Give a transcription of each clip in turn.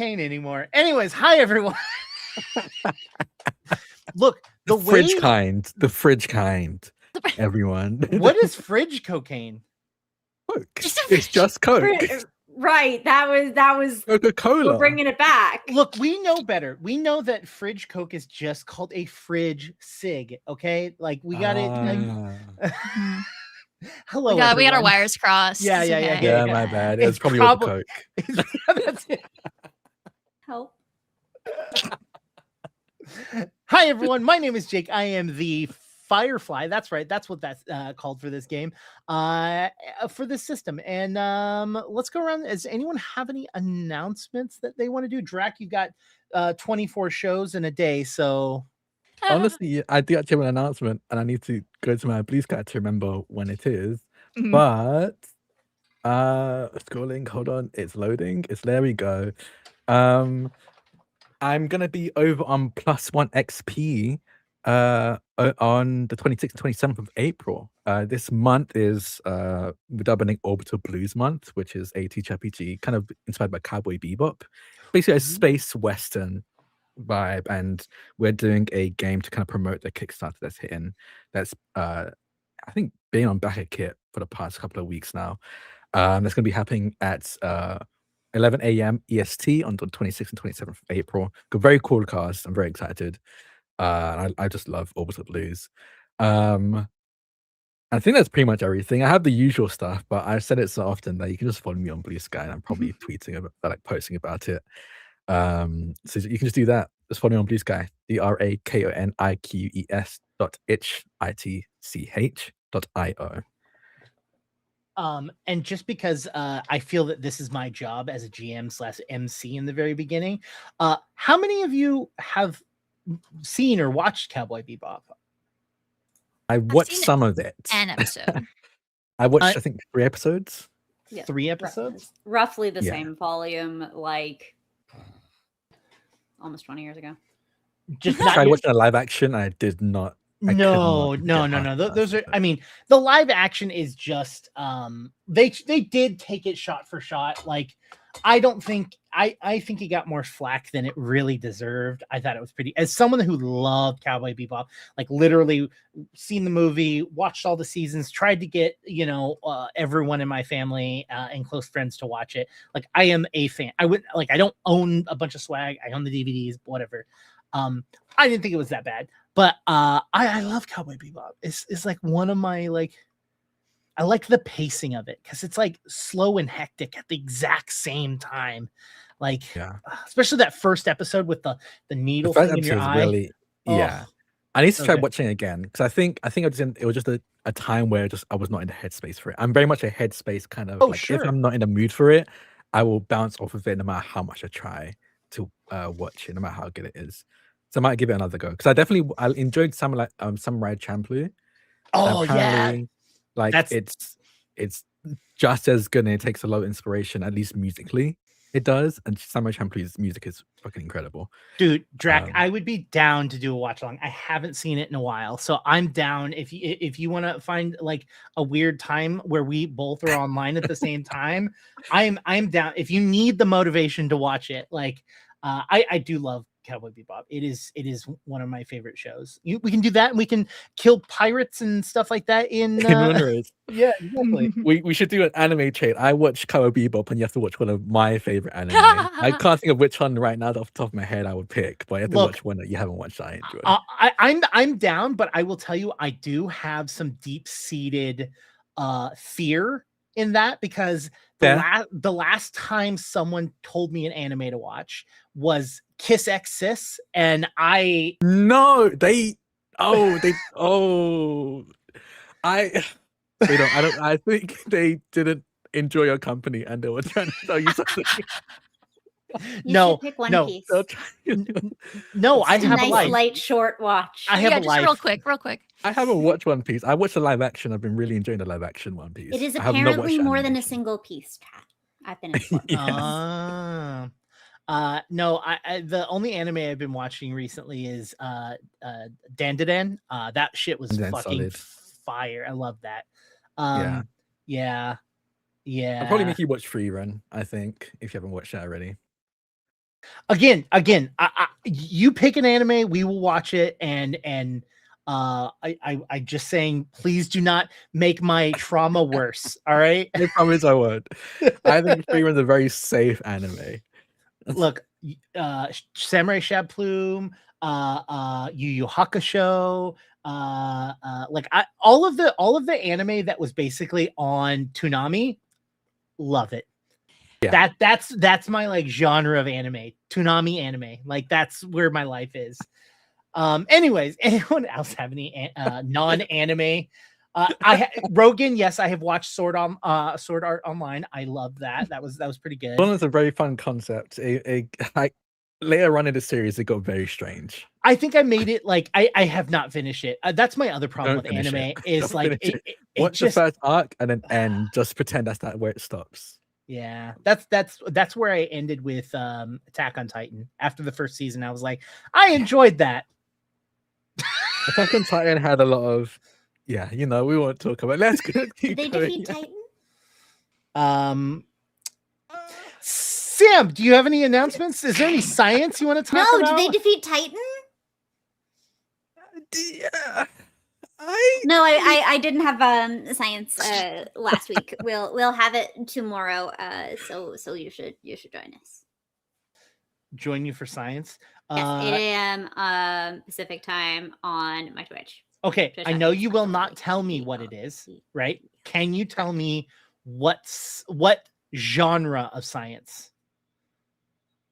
cocaine anymore. Anyways, hi everyone. Look, the fridge kind. The fridge kind. Everyone. What is fridge cocaine? Coke. It's just Coke. Right. That was Coca-Cola. We're bringing it back. Look, we know better. We know that fridge Coke is just called a fridge cig. Okay, like we got it. Hello, we got our wires crossed. Yeah. My bad. It's probably all Coke. That's it. Help. Hi everyone, my name is Jake. I am the Firefly. That's right. That's what that's called for this game, for this system. And let's go around. Does anyone have any announcements that they want to do? Drac, you got 24 shows in a day, so honestly, I do actually have an announcement, and I need to go to my Blue Sky to remember when it is. But scrolling, hold on, it's loading. There we go. I'm gonna be over on +1 XP on the 26th and 27th of April. This month is we're dubbing Orbital Blues Month, which is a TTRPG kind of inspired by Cowboy Bebop, basically a space western vibe, and we're doing a game to kind of promote the Kickstarter that's hitting. That's I think being on back at kit for the past couple of weeks now. That's going to be happening at 11 a.m. EST on the 26th and 27th of April. Got very cool cast. I'm very excited. I just love Orbital Blues. I think that's pretty much everything. I have the usual stuff, but I've said it so often that you can just follow me on Blue Sky, and I'm probably tweeting about, like, posting about it. So you can just do that. Just follow me on Blue Sky. DRAKONIQES.itch.io. And just because I feel that this is my job as a GM/MC in the very beginning, how many of you have seen or watched Cowboy Bebop? I watched some of it. An episode. I watched, I think, 3 episodes. Yeah, 3 episodes? Roughly the same volume, like almost 20 years ago. Just I watched a live action. I did not. No. Those are. I mean, the live action is just. They did take it shot for shot. Like, I don't think. I think it got more flack than it really deserved. I thought it was pretty. As someone who loved Cowboy Bebop, like literally seen the movie, watched all the seasons, tried to get everyone in my family and close friends to watch it. Like, I am a fan. I would like. I don't own a bunch of swag. I own the DVDs, whatever. I didn't think it was that bad. But I love Cowboy Bebop. It's like one of my, like, I like the pacing of it because it's like slow and hectic at the exact same time. Like, especially that first episode with the needle thing in your eye. Really, I need to try watching it again because I think it was just a time where I was not in the headspace for it. I'm very much a headspace kind of if I'm not in the mood for it, I will bounce off of it no matter how much I try to watch it, no matter how good it is. So I might give it another go because I enjoyed Samurai Champloo. Oh yeah, like it's just as good, and it takes a lot of inspiration, at least musically. It does, and Samurai Champloo's music is fucking incredible. Dude, Drac, I would be down to do a watch along. I haven't seen it in a while, so I'm down. If you want to find like a weird time where we both are online at the same time, I'm down. If you need the motivation to watch it, like I do love Cowboy Bebop. It is one of my favorite shows. We can do that, and we can kill pirates and stuff like that in yeah, exactly. We should do an anime trade. I watch Cowboy Bebop, and you have to watch one of my favorite anime. I can't think of which one right now off the top of my head I would pick, but I have to watch one that you haven't watched. I enjoy. I'm down, but I will tell you, I do have some deep-seated fear in that because the last time someone told me an anime to watch was Kiss X Sis, and I think they didn't enjoy your company and they were trying to tell you something. You should pick One Piece. No, I have a nice light short watch. I have a life. Real quick. I haven't watched One Piece. I watched the live action. I've been really enjoying the live action One Piece. It is apparently more than a single piece, chat. I've been informed. No, the only anime I've been watching recently is Dandadan. That shit was fucking fire. I love that. Yeah. I'll probably make you watch Free Run, I think, if you haven't watched that already. again, you pick an anime, we will watch it, and I just saying, please do not make my trauma worse. All right. I promise I won't. I think Freeman's a very safe anime. Look, Samurai Champloo, Yu Yu Hakusho, all of the anime that was basically on Toonami, love it. Yeah. That's my like genre of anime, Toonami anime. Like that's where my life is. Anyways, anyone else have any non-anime? Rogan, yes, I have watched Sword Art Online. I love that. That was pretty good. One is a very fun concept. Later on in the series, it got very strange. I think I made it like I have not finished it. That's my other problem Don't with finish anime it. is Don't like finish it watch just, the first arc and then end. Just pretend that's not where it stops. yeah, that's where I ended with Attack on Titan. After the first season, I was like, I enjoyed that. Attack on Titan had a lot of, we won't talk about. Let's go. Did they defeat Titan? Sam, do you have any announcements? Is there any science you want to talk No, about? did they defeat Titan? Yeah. No, I didn't have science last week. We'll have it tomorrow. So you should join us. Join you for science. Yes, 8 a.m. Pacific time on my Twitch. Okay, I know you will not tell me what it is, right? Can you tell me what genre of science?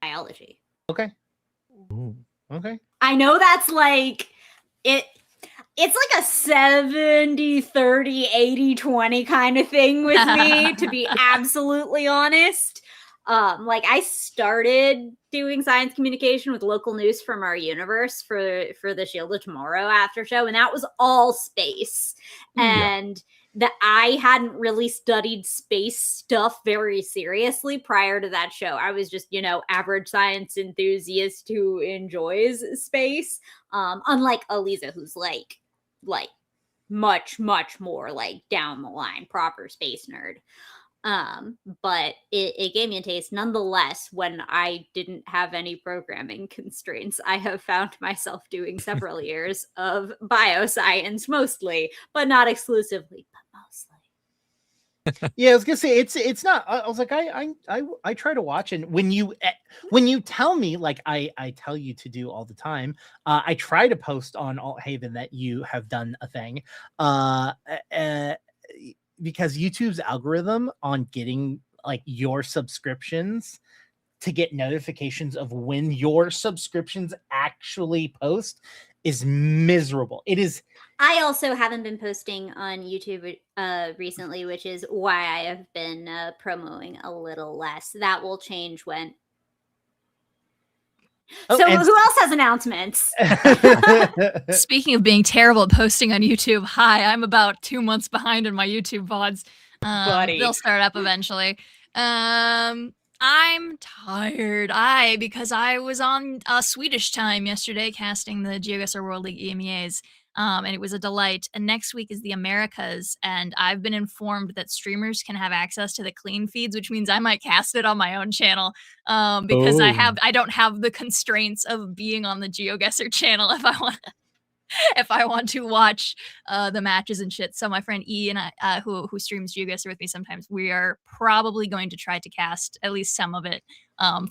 Biology. Okay. Ooh. Okay. I know that's like it. It's like a 70, 30, 80, 20 kind of thing with me, to be absolutely honest. Like I started doing science communication with local news from our universe for the Shield of Tomorrow after show, and that was all space. And that I hadn't really studied space stuff very seriously prior to that show. I was just, average science enthusiast who enjoys space. Unlike Aliza, who's like much more like down the line, proper space nerd. But it gave me a taste. Nonetheless, when I didn't have any programming constraints, I have found myself doing several years of bioscience, mostly, but not exclusively, but mostly. Yeah, I was gonna say it's not. I was like, I try to watch, and when you tell me, like I tell you to do all the time, I try to post on Alt Haven that you have done a thing, because YouTube's algorithm on getting like your subscriptions to get notifications of when your subscriptions actually post is miserable. It is. I also haven't been posting on YouTube recently, which is why I have been promoting a little less. That will change when. So who else has announcements? Speaking of being terrible at posting on YouTube, hi, I'm about 2 months behind in my YouTube VODs. Buddy. They'll start up eventually. I'm tired. Because I was on Swedish time yesterday casting the GeoGuessr World League EMEAs. And it was a delight. And next week is the Americas, and I've been informed that streamers can have access to the clean feeds, which means I might cast it on my own channel, because I don't have the constraints of being on the GeoGuessr channel if I want to watch the matches and shit. So my friend E and I, who streams GeoGuessr with me sometimes, we are probably going to try to cast at least some of it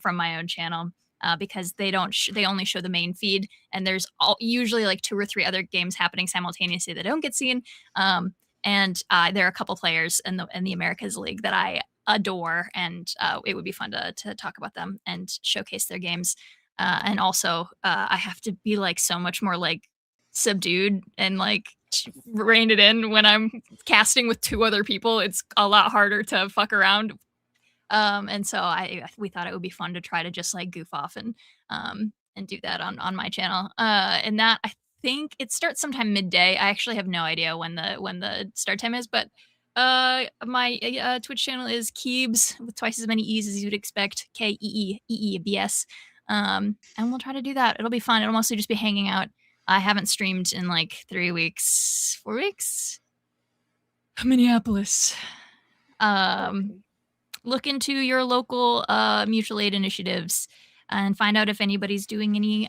from my own channel. Because they only show the main feed, and there's usually like 2 or 3 other games happening simultaneously that don't get seen. And there are a couple players in the Americas League that I adore, and it would be fun to talk about them and showcase their games. And also, I have to be like so much more like subdued and like rein it in when I'm casting with 2 other people. It's a lot harder to fuck around. And so we thought it would be fun to try to just like goof off and do that on my channel. And that, I think it starts sometime midday. I actually have no idea when the start time is, but my Twitch channel is Keebs with twice as many E's as you'd expect. KEEEBS. And we'll try to do that. It'll be fun. It'll mostly just be hanging out. I haven't streamed in like 4 weeks. Minneapolis. Look into your local mutual aid initiatives. and find out if anybody's doing any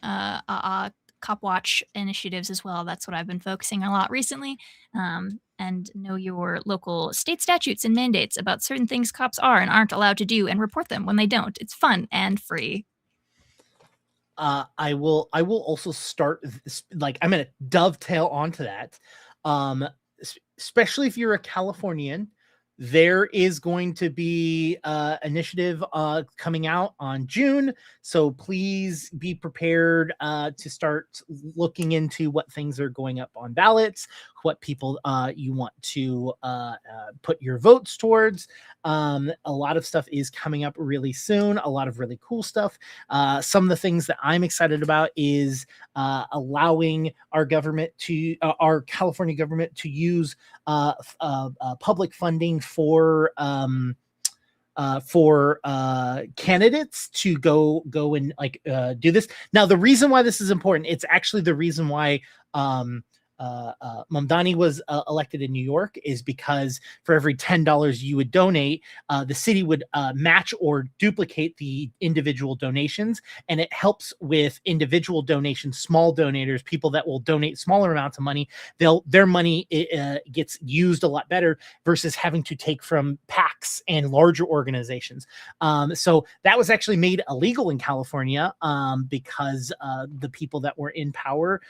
cop watch initiatives as well. That's what I've been focusing a lot recently. And know your local state statutes and mandates about certain things cops are and aren't allowed to do, and report them when they don't. It's fun and free. I will also start this, like, I'm gonna dovetail onto that. Especially if you're a Californian, there is going to be initiative coming out on June. So please be prepared to start looking into what things are going up on ballots, what people you want to put your votes towards. A lot of stuff is coming up really soon, a lot of really cool stuff. Some of the things that I'm excited about is allowing our government to, our California government to use public funding for candidates to go and like do this. Now, the reason why this is important, it's actually the reason why Mamdani was elected in New York, is because for every $10 you would donate, the city would match or duplicate the individual donations, and it helps with individual donations, small donators, people that will donate smaller amounts of money. Their money gets used a lot better versus having to take from PACs and larger organizations. So that was actually made illegal in California because the people that were in power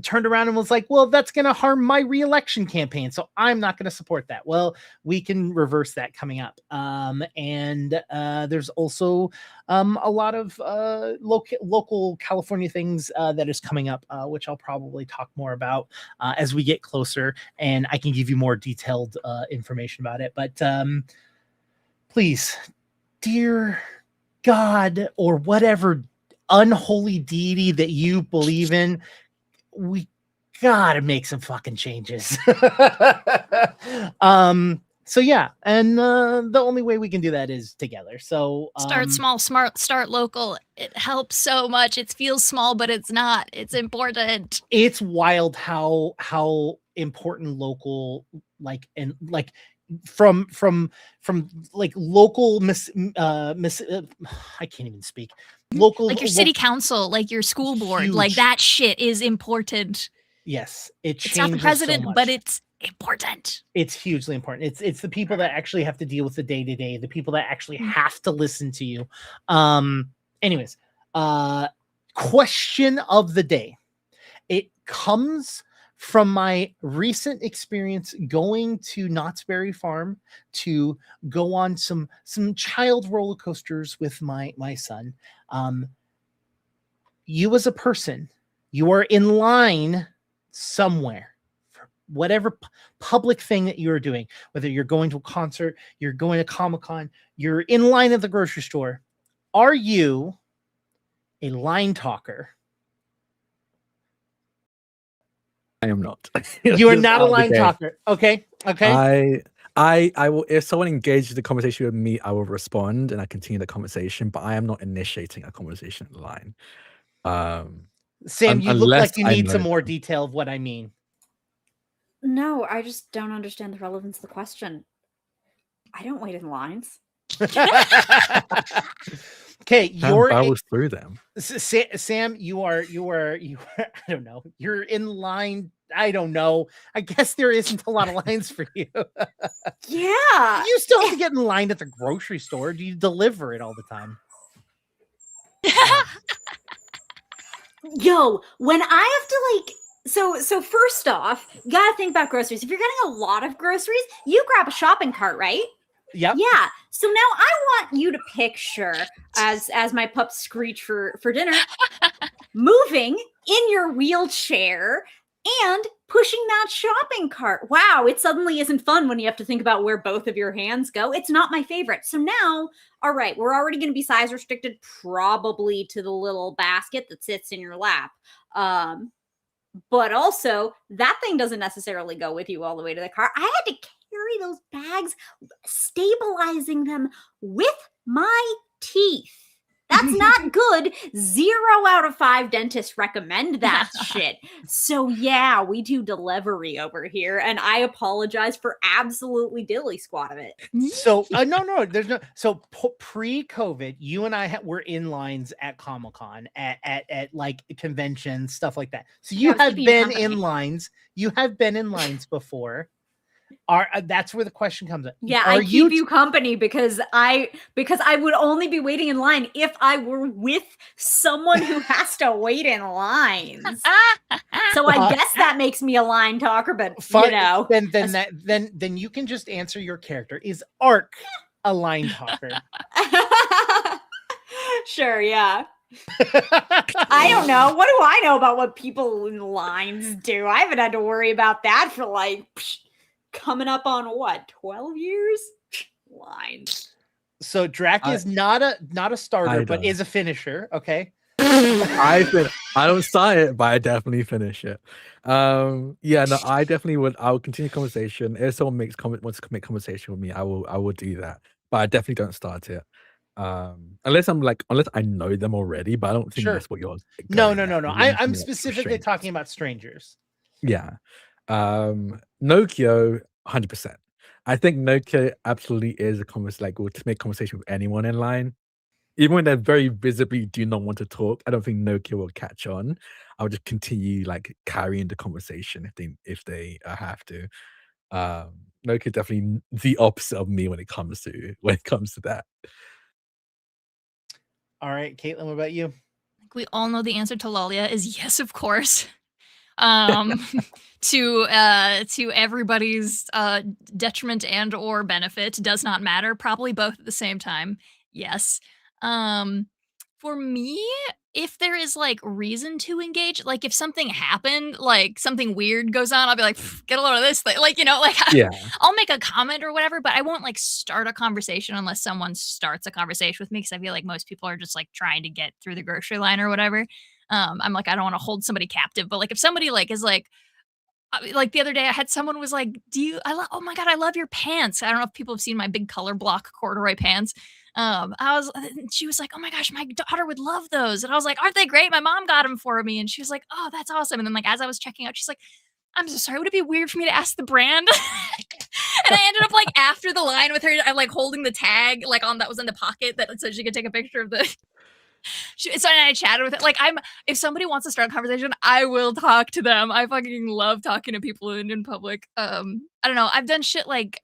turned around and was like, well, that's going to harm my re-election campaign, so I'm not going to support that. Well, we can reverse that coming up. And there's also a lot of local California things that is coming up, which I'll probably talk more about as we get closer, and I can give you more detailed information about it. But please, dear God, or whatever unholy deity that you believe in, we gotta make some fucking changes. So yeah, and the only way we can do that is together. So start small, smart, start local. It helps so much. It feels small, but it's not. It's important. It's wild how important local, like, and like from like local I can't even speak. Local, like your city council, like your school board, huge. like that shit is important. Yes, it's not the president, so but it's important. It's hugely important. It's the people that actually have to deal with the day-to-day, the people that actually have to listen to you. Anyways, question of the day. It comes from my recent experience going to Knott's Berry Farm to go on some child roller coasters with my son. You as a person, you are in line somewhere for whatever public thing that you're doing, whether you're going to a concert, you're going to Comic-Con, you're in line at the grocery store. Are you a line talker? I am not. You are not a line talker. Okay. I will, if someone engages the conversation with me, I will respond and I continue the conversation, but I am not initiating a conversation in line. Sam, you look like you need some more detail of what I mean. No, I just don't understand the relevance of the question. I don't wait in lines. Okay, I was through them. Sam, you are I don't know. You're in line. I don't know. I guess there isn't a lot of lines for you. Yeah. You still have to get in line at the grocery store. Do you deliver it all the time? Yo, when I have to so first off, you gotta think about groceries. If you're getting a lot of groceries, you grab a shopping cart, right? Yep. Yeah. So now I want you to picture, as my pups screech for dinner, moving in your wheelchair and pushing that shopping cart. Wow, it suddenly isn't fun when you have to think about where both of your hands go. It's not my favorite. So now, all right, we're already going to be size restricted probably to the little basket that sits in your lap. But also, that thing doesn't necessarily go with you all the way to the car. I had to carry those bags, stabilizing them with my teeth. That's not good. 0 out of 5 dentists recommend that shit. So yeah, we do delivery over here, and I apologize for absolutely dilly squat of it. So no, there's no. So pre-COVID, you and I were in lines at Comic-Con, at like conventions, stuff like that. So you have been in lines. You have been in lines before. That's where the question comes in. Yeah, I keep you company because I would only be waiting in line if I were with someone who has to wait in lines. So I guess that makes me a line talker, but you know, then you can just answer your character. Is Ark a line talker? Sure, yeah. I don't know. What do I know about what people in lines do? I haven't had to worry about that for like coming up on what, 12 years? Lines. So Drac is not a starter, but is a finisher. Okay. I don't start it, but I definitely finish it. Yeah, no, I definitely would. I will continue conversation. If someone wants to make conversation with me, I will do that. But I definitely don't start it. Unless I know them already, but I don't think that's what you're. No. I'm specifically talking about strangers. Yeah. Nokia, 100%. I think Nokia absolutely is a will to make conversation with anyone in line. Even when they very visibly do not want to talk, I don't think Nokia will catch on. I'll just continue like carrying the conversation if they have to. Nokia definitely the opposite of me when it comes to that. All right, Caitlin, what about you? We all know the answer to Lalia is yes, of course. To everybody's detriment and or benefit, does not matter. Probably both at the same time. Yes. For me, if there is like reason to engage, like if something happened, like something weird goes on, I'll be like, get a load of this thing. Like, you know, like I'll make a comment or whatever, but I won't like start a conversation unless someone starts a conversation with me, because I feel like most people are just like trying to get through the grocery line or whatever. I'm like, I don't want to hold somebody captive, but like if somebody like is like the other day I had someone was like, oh my God, I love your pants. I don't know if people have seen my big color block corduroy pants. She was like, oh my gosh, my daughter would love those. And I was like, aren't they great? My mom got them for me. And she was like, oh, that's awesome. And then like, as I was checking out, she's like, I'm so sorry. Would it be weird for me to ask the brand? And I ended up like after the line with her, I'm like holding the tag like that was in the pocket so she could take a picture of the. So I chatted with it. Like if somebody wants to start a conversation, I will talk to them. I fucking love talking to people in public. I don't know. I've done shit like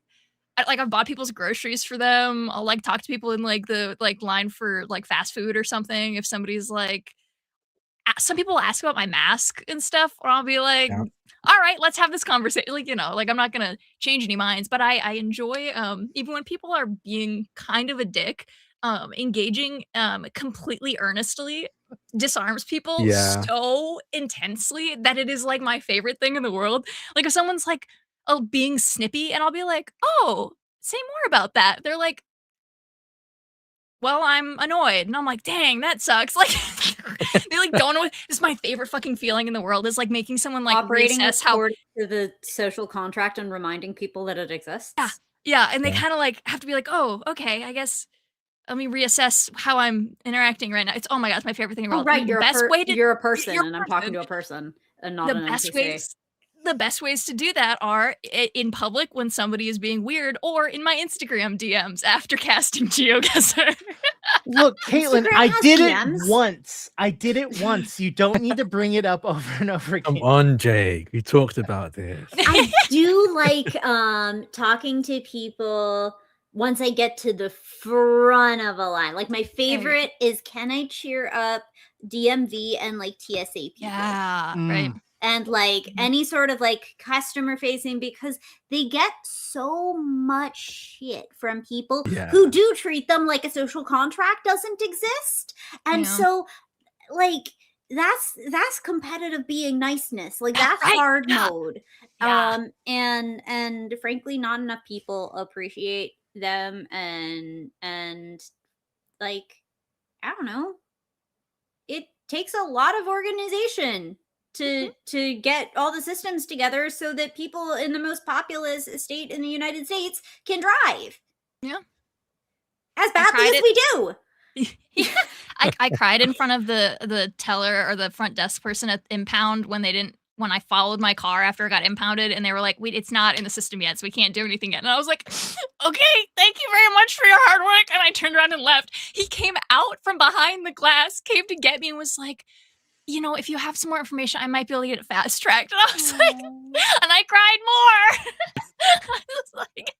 I've bought people's groceries for them. I'll like talk to people in like the like line for like fast food or something. If somebody's like, some people ask about my mask and stuff, or I'll be like, all right, let's have this conversation. Like, you know, like I'm not gonna change any minds, but I enjoy even when people are being kind of a dick. Engaging completely earnestly disarms people so intensely that it is like my favorite thing in the world. Like if someone's like being snippy and I'll be like, oh, say more about that. They're like, well, I'm annoyed. And I'm like, dang, that sucks. Like they like don't know. This is my favorite fucking feeling in the world, is like making someone like reassess how to the social contract and reminding people that it exists. Yeah. And they kind of like have to be like, oh, okay, I guess let me reassess how I'm interacting right now. It's, oh my God, it's my favorite thing in the world. Right, you're a person, and I'm talking to a person and not an NPC. The best ways to do that are in public when somebody is being weird, or in my Instagram DMs after casting GeoGuessr. Look, Caitlin, I did it once. You don't need to bring it up over and over again. Come on, Jake. We talked about this. I do like talking to people once I get to the front of a line. Like my favorite is, can I cheer up DMV and like TSA people? Yeah, right. And like any sort of like customer facing, because they get so much shit from people who do treat them like a social contract doesn't exist. And so like that's competitive being niceness. Like that's hard mode. And frankly, not enough people appreciate them, and like, I don't know, it takes a lot of organization to get all the systems together so that people in the most populous state in the United States can drive. Yeah. As badly as we do. I cried in front of the teller or the front desk person at Impound when I followed my car after it got impounded, and they were like, "Wait, it's not in the system yet, so we can't do anything yet." And I was like, "Okay, thank you very much for your hard work." And I turned around and left. He came out from behind the glass, came to get me, and was like, if you have some more information, I might be able to get it fast tracked. And I was like, and I cried more. I was like,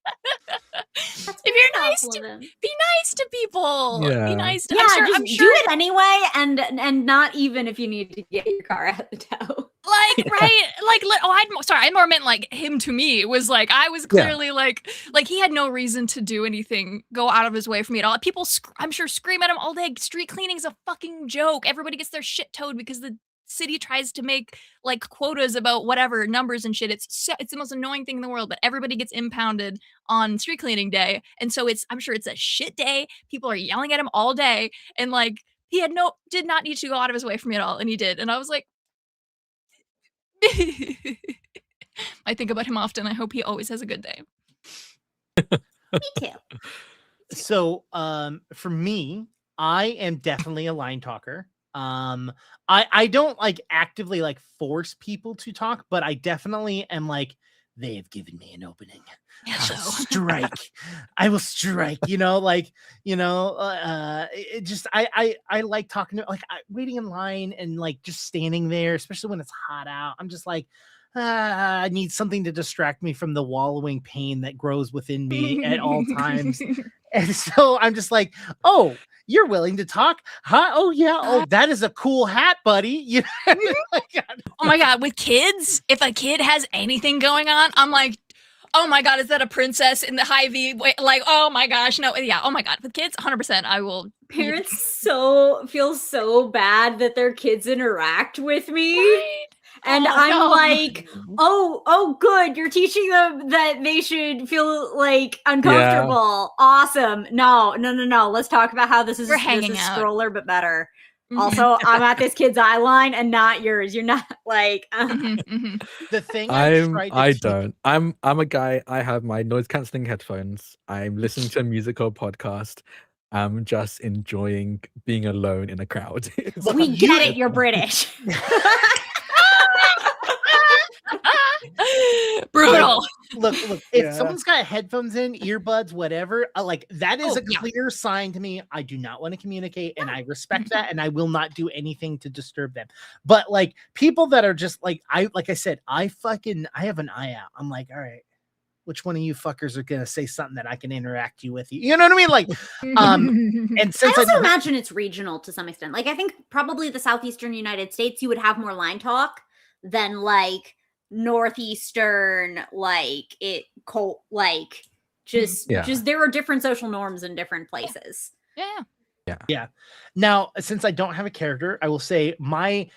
if you're nice be nice to people. Yeah. Be nice to I'm sure do it anyway, and not even if you need to get your car out the tow. Like, right? Like, I more meant like him to me. It was like, I was clearly like he had no reason to do anything, go out of his way for me at all. People, I'm sure, scream at him all day. Street cleaning is a fucking joke. Everybody gets their shit towed because the city tries to make like quotas about whatever numbers and shit. It's the most annoying thing in the world, but everybody gets impounded on street cleaning day. And so I'm sure it's a shit day. People are yelling at him all day. And like, he did not need to go out of his way for me at all. And he did. And I was like, I think about him often. I hope he always has a good day. Me too. So, for me, I am definitely a line talker. I don't like actively like force people to talk, but I definitely am like, they have given me an opening. I will strike. I will strike. It just I like talking to waiting in line and like just standing there, especially when it's hot out. I'm just like, I need something to distract me from the wallowing pain that grows within me at all times. And so I'm just like, oh, you're willing to talk? Huh? Oh, yeah. Oh, that is a cool hat, buddy. Oh my God. With kids, if a kid has anything going on, I'm like, oh my God, is that a princess in the high V? Like, oh my gosh. No. Yeah. Oh my God. With kids, 100%, I will. Parents feel so bad that their kids interact with me. Right? And I'm like, oh, good. You're teaching them that they should feel like uncomfortable. Yeah. Awesome. No. Let's talk about how this is stroller, but better. Also, I'm at this kid's eye line and not yours. You're not like the thing. I'm a guy. I have my noise cancelling headphones. I'm listening to a musical podcast. I'm just enjoying being alone in a crowd. We get it. You're British. Brutal. Look, if someone's got headphones in, earbuds, whatever, like that is a clear sign to me. I do not want to communicate, and I respect that, and I will not do anything to disturb them. But like people that are just like I said, I have an eye out. I'm like, all right, which one of you fuckers are gonna say something that I can interact with you? You know what I mean? Like, and since I also imagine it's regional to some extent. Like I think probably the southeastern United States, you would have more line talk than like northeastern, like just there are different social norms in different places. Yeah. Now, since I don't have a character, I will say my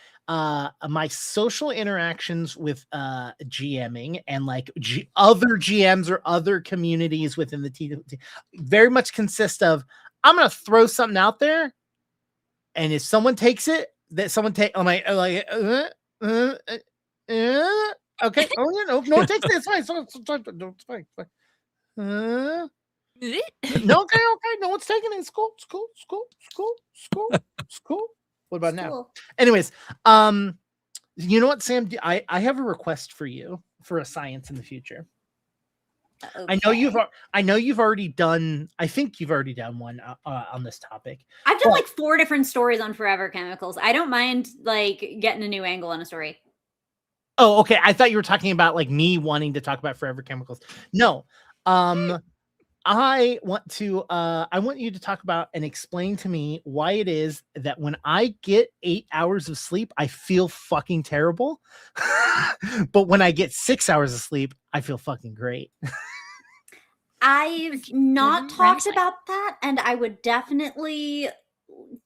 social interactions with GMing and like other GMs or other communities within the T very much consist of, I'm gonna throw something out there, and if someone takes it, okay. Oh yeah, no, it takes it. It's fine. It's fine. No, okay. No one's taking it. It's cool. What about now? Anyways, you know what, Sam? I have a request for you for a science in the future. Okay. I know you've already done. I think you've already done one on this topic. I've done like 4 different stories on Forever Chemicals. I don't mind like getting a new angle on a story. Oh, okay. I thought you were talking about like me wanting to talk about Forever Chemicals. No. I want you to talk about and explain to me why it is that when I get 8 hours of sleep, I feel fucking terrible. But when I get 6 hours of sleep, I feel fucking great. I've not talked about that, and I would definitely,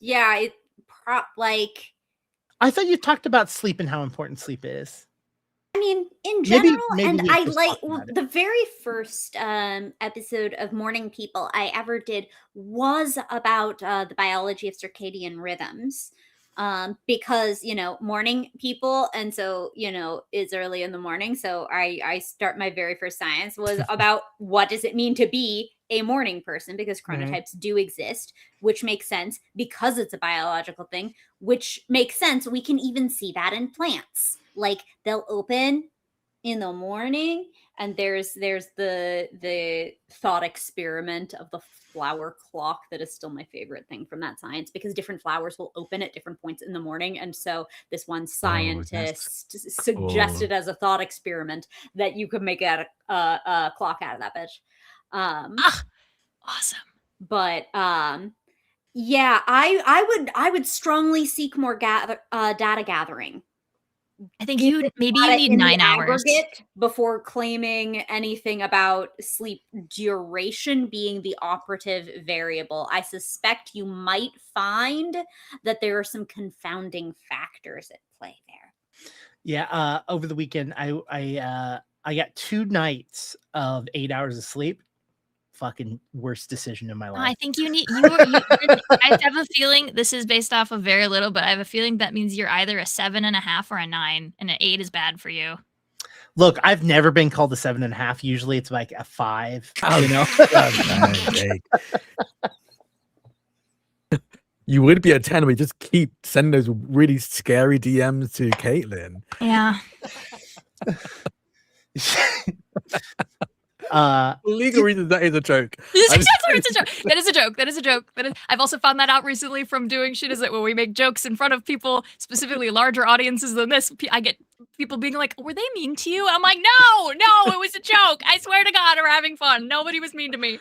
I thought you talked about sleep and how important sleep is. I mean, in general, maybe and I like the very first episode of Morning People I ever did was about the biology of circadian rhythms. because morning people, and so it's early in the morning, so I start my very first science was about what does it mean to be a morning person, because chronotypes do exist, which makes sense because it's a biological thing, which makes sense. We can even see that in plants, like they'll open in the morning, and there's the thought experiment of the flower clock that is still my favorite thing from that science, because different flowers will open at different points in the morning, and so this one scientist suggested as a thought experiment that you could make a clock out of that bitch. Awesome. But yeah, I would strongly seek more data gathering. I think you need 9 hours before claiming anything about sleep duration being the operative variable. I suspect you might find that there are some confounding factors at play there. Yeah, over the weekend I got 2 nights of 8 hours of sleep. Fucking worst decision in my life. I think I have a feeling this is based off of very little, but I have a feeling that means you're either a 7.5 or a 9, and an 8 is bad for you. Look, I've never been called a 7.5. Usually it's like a 5. You would be a 10, but you just keep sending those really scary DMs to Caitlin. Yeah. For legal reasons, that is a joke. It's a joke. That is a joke. I've also found that out recently from doing shit. Is that when we make jokes in front of people, specifically larger audiences than this, I get people being like, "Were they mean to you?" I'm like, "No, it was a joke. I swear to God, we're having fun. Nobody was mean to me.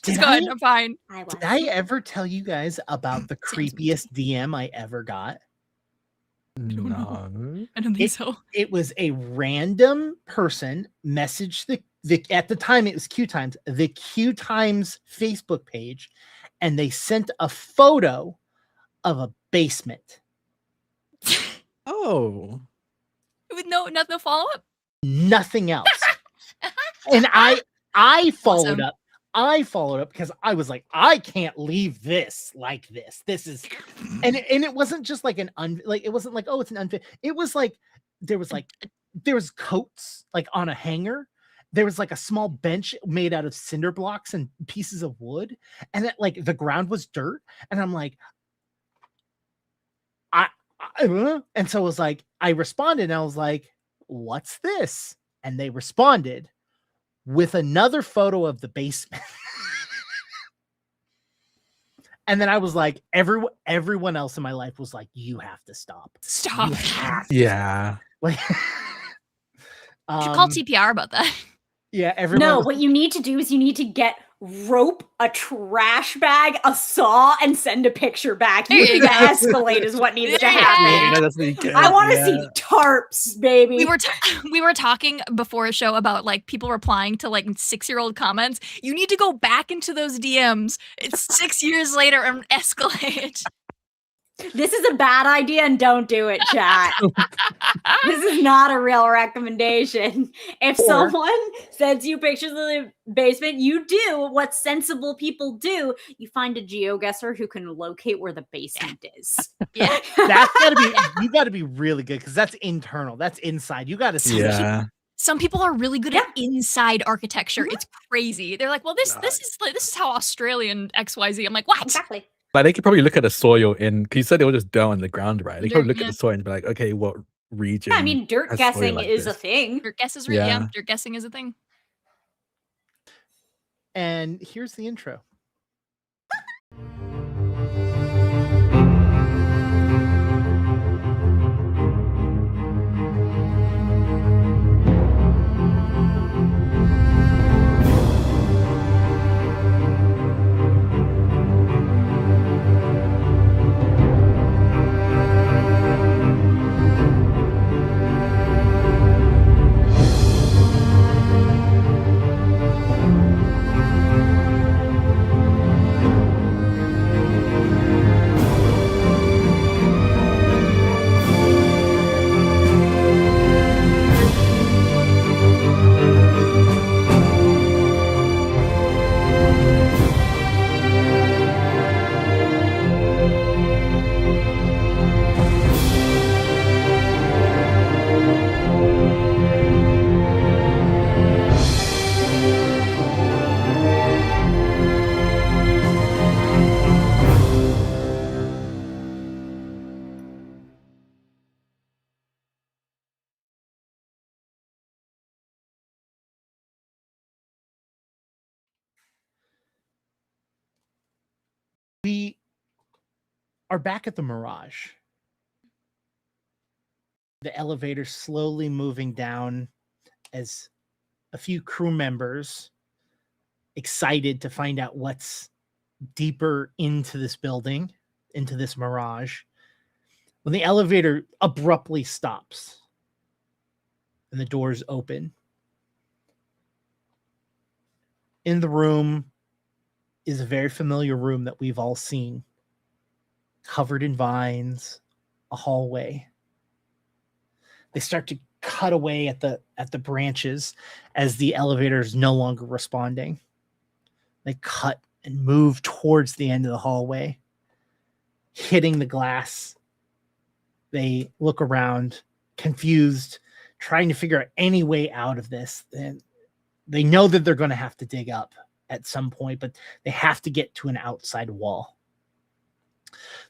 It's good. I'm fine." Did I ever tell you guys about the creepiest DM I ever got? No, I don't think so. It was a random person messaged the at the time it was Q Times, the Q Times Facebook page, and they sent a photo of a basement. Oh, With no follow up, nothing else. And I followed Awesome. up. I followed up because I was like, I can't leave this like this. This is, and it wasn't just like it wasn't like, oh, it's an unfit. It was like there was coats like on a hanger. There was like a small bench made out of cinder blocks and pieces of wood, and that like the ground was dirt. And I'm like, and so it was like I responded, and I was like, "What's this?" And they responded with another photo of the basement. And then I was like, everyone else in my life was like, "You have to stop. Stop." yeah. Like, You should call TPR about that. Yeah, everyone. No, what you need to do is you need to get rope, a trash bag, a saw, and send a picture back. You need to escalate is what needs to happen. I want to see tarps, baby. We were talking before a show about like people replying to like 6-year-old comments. You need to go back into those DMs. It's 6 years later and escalate. This is a bad idea and don't do it, chat. This is not a real recommendation. If someone sends you pictures of the basement, you do what sensible people do. You find a GeoGuessr who can locate where the basement is. Yeah. You gotta be really good because that's internal. That's inside. You gotta see. Yeah. Some people are really good at inside architecture. It's crazy. They're like, well, this is how Australian XYZ. I'm like, what? Exactly. Like they could probably look at the soil because you said they were just down on the ground, right? They could probably look at the soil and be like, okay, what region? Yeah, I mean, dirt has guessing soil like is this? a thing. Dirt guess is real. Yeah, dirt guessing is a thing. And here's the intro. We are back at the Mirage. The elevator slowly moving down as a few crew members, excited to find out what's deeper into this building, into this Mirage, when the elevator abruptly stops and the doors open. In the room is a very familiar room that we've all seen, covered in vines, a hallway. They start to cut away at the branches as the elevator is no longer responding. They cut and move towards the end of the hallway, hitting the glass. They look around, confused, trying to figure out any way out of this. And they know that they're going to have to dig up at some point, but they have to get to an outside wall.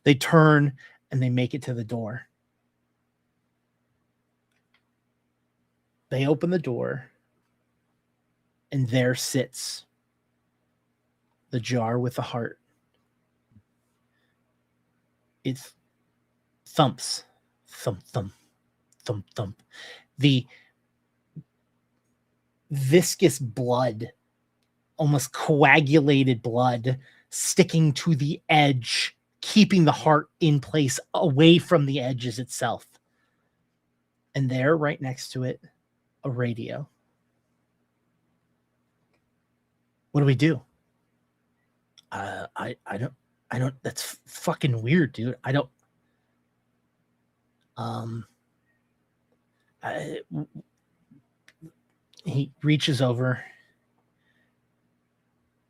They turn and they make it to the door. They open the door, and there sits the jar with the heart. It thumps, thump, thump, thump, thump. The viscous blood, almost coagulated blood, sticking to the edge, keeping the heart in place away from the edges itself. And there, right next to it, a radio. What do we do? I don't, that's fucking weird, dude. He reaches over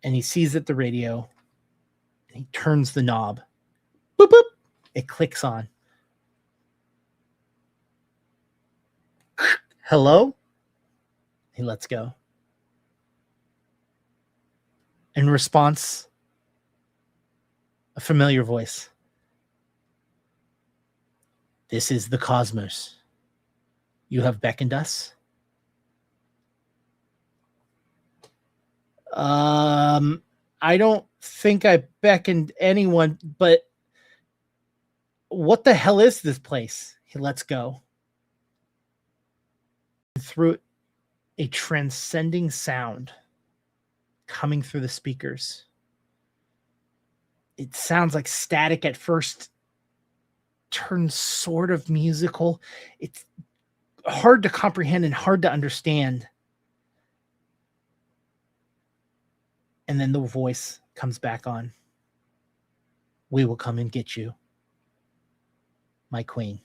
and he sees that the radio, and he turns the knob. Boop, boop. It clicks on. Hello? He lets go. In response, a familiar voice. This is the cosmos. You have beckoned us? I don't think I beckoned anyone, but what the hell is this place? He lets go. Through a transcending sound coming through the speakers. It sounds like static at first, turns sort of musical. It's hard to comprehend and hard to understand. And then the voice comes back on. We will come and get you, my queen.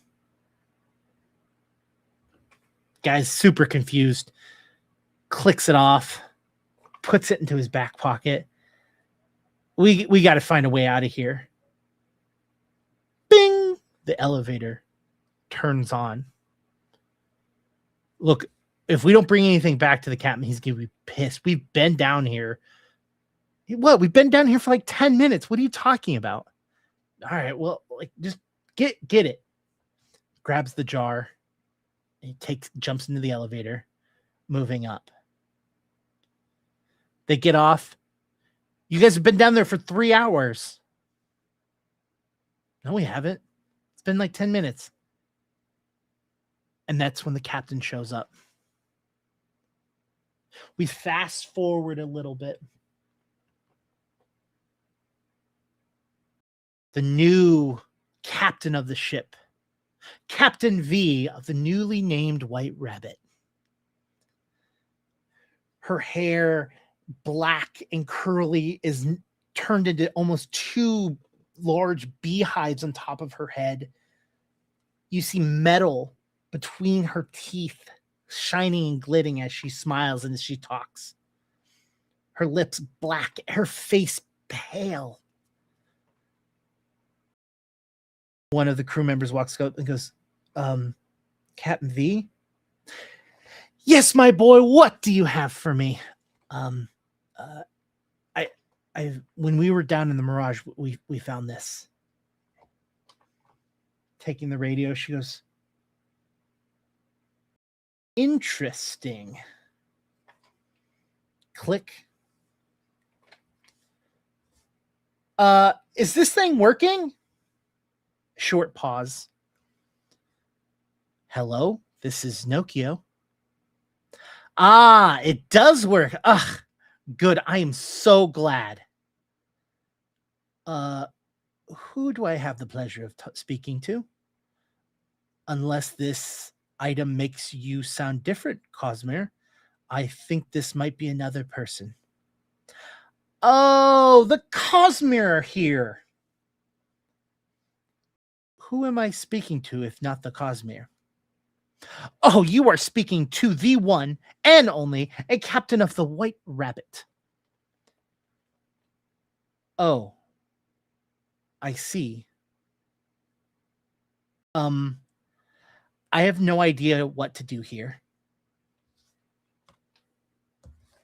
Guy's super confused, clicks it off, puts it into his back pocket. We got to find a way out of here. Bing! The elevator turns on. Look, if we don't bring anything back to the captain, he's going to be pissed. We've been down here. What? We've been down here for like 10 minutes. What are you talking about? All right, well, like, just get it. Grabs the jar. He jumps into the elevator, moving up. They get off. You guys have been down there for 3 hours. No, we haven't. It's been like 10 minutes. And that's when the captain shows up. We fast forward a little bit. The new captain of the ship, Captain V of the newly named White Rabbit. Her hair, black and curly, is turned into almost 2 large beehives on top of her head. You see metal between her teeth, shining and glittering as she smiles and as she talks. Her lips black, her face pale. One of the crew members walks up and goes, Captain V? Yes, my boy, what do you have for me? When we were down in the Mirage, we found this. Taking the radio, she goes, interesting. Click. Is this thing working? Short pause. Hello, this is Nokio. Ah, it does work. Ugh, good. I am so glad. Who do I have the pleasure of speaking to? Unless this item makes you sound different, Cosmere, I think this might be another person. Oh, the Cosmere here. Who am I speaking to if not the Cosmere? Oh, you are speaking to the one and only, a captain of the White Rabbit. Oh, I see. I have no idea what to do here.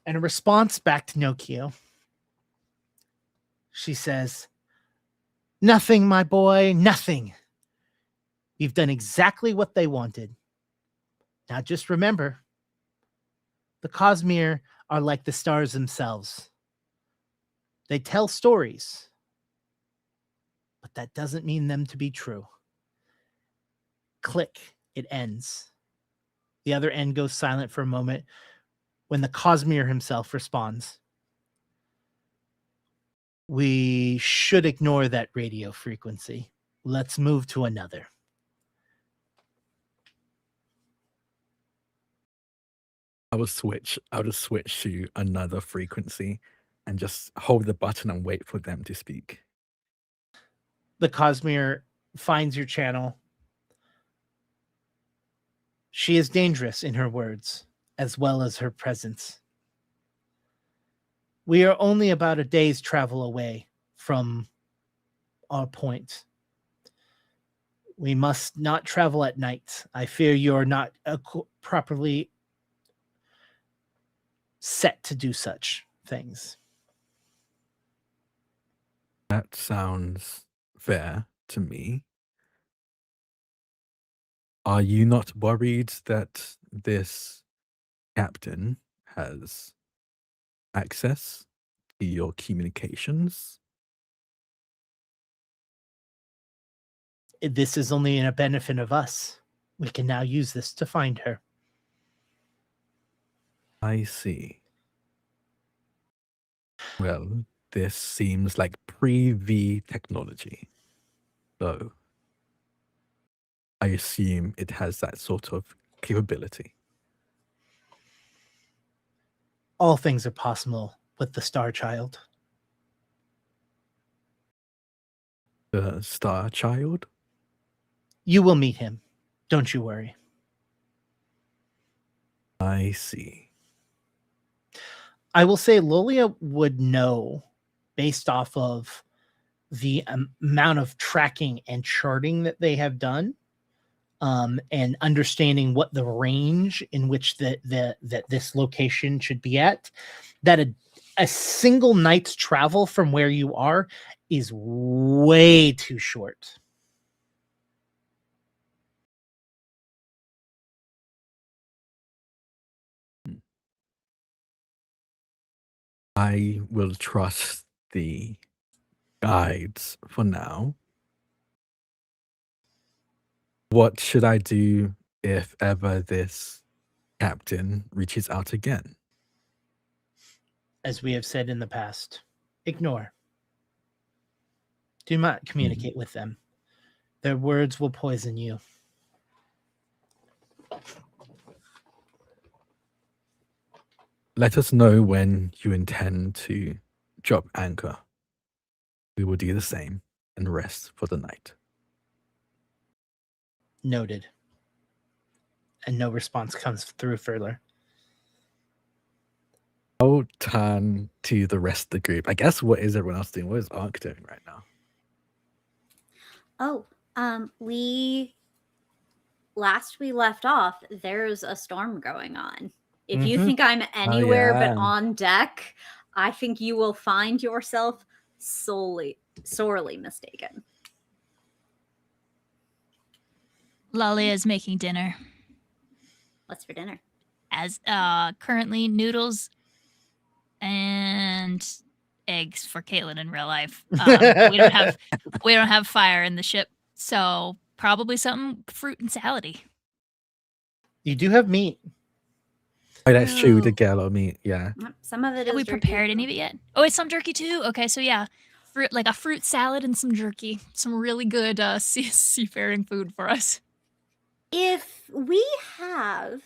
And a response back to Nokio. She says, nothing, my boy, nothing. You've done exactly what they wanted. Now just remember, the Cosmere are like the stars themselves. They tell stories, but that doesn't mean them to be true. Click, it ends. The other end goes silent for a moment when the Cosmere himself responds. We should ignore that radio frequency. Let's move to another. I would switch to another frequency and just hold the button and wait for them to speak. The Cosmere finds your channel. She is dangerous in her words, as well as her presence. We are only about a day's travel away from our point. We must not travel at night. I fear you are not properly set to do such things. That sounds fair to me. Are you not worried that this captain has access to your communications? This is only in a benefit of us. We can now use this to find her. I see. Well, this seems like pre-V technology. So I assume it has that sort of capability. All things are possible with the Star Child. The Star Child? You will meet him. Don't you worry. I see. I will say Lolia would know, based off of the amount of tracking and charting that they have done, and understanding what the range in which that this location should be at, that a single night's travel from where you are is way too short. I will trust the guides for now. What should I do if ever this captain reaches out again? As we have said in the past, ignore. Do not communicate with them. Their words will poison you. Let us know when you intend to drop anchor. We will do the same and rest for the night. Noted. And no response comes through further. I'll turn to the rest of the group. I guess, what is everyone else doing? What is Ark doing right now? Oh, last we left off, there's a storm going on. If you think I'm anywhere but on deck, I think you will find yourself sorely mistaken. Lalia is making dinner. What's for dinner? As currently noodles and eggs for Caitlin in real life. But we don't have fire in the ship, so probably something fruit and salady. You do have meat. Oh, that's true. We Oh. did get a lot of meat. Yeah. Some of it Have is we jerky. prepared any of it yet? Oh, it's some jerky too. Okay, so yeah, fruit like a fruit salad and some jerky, some really good seafaring food for us. If we have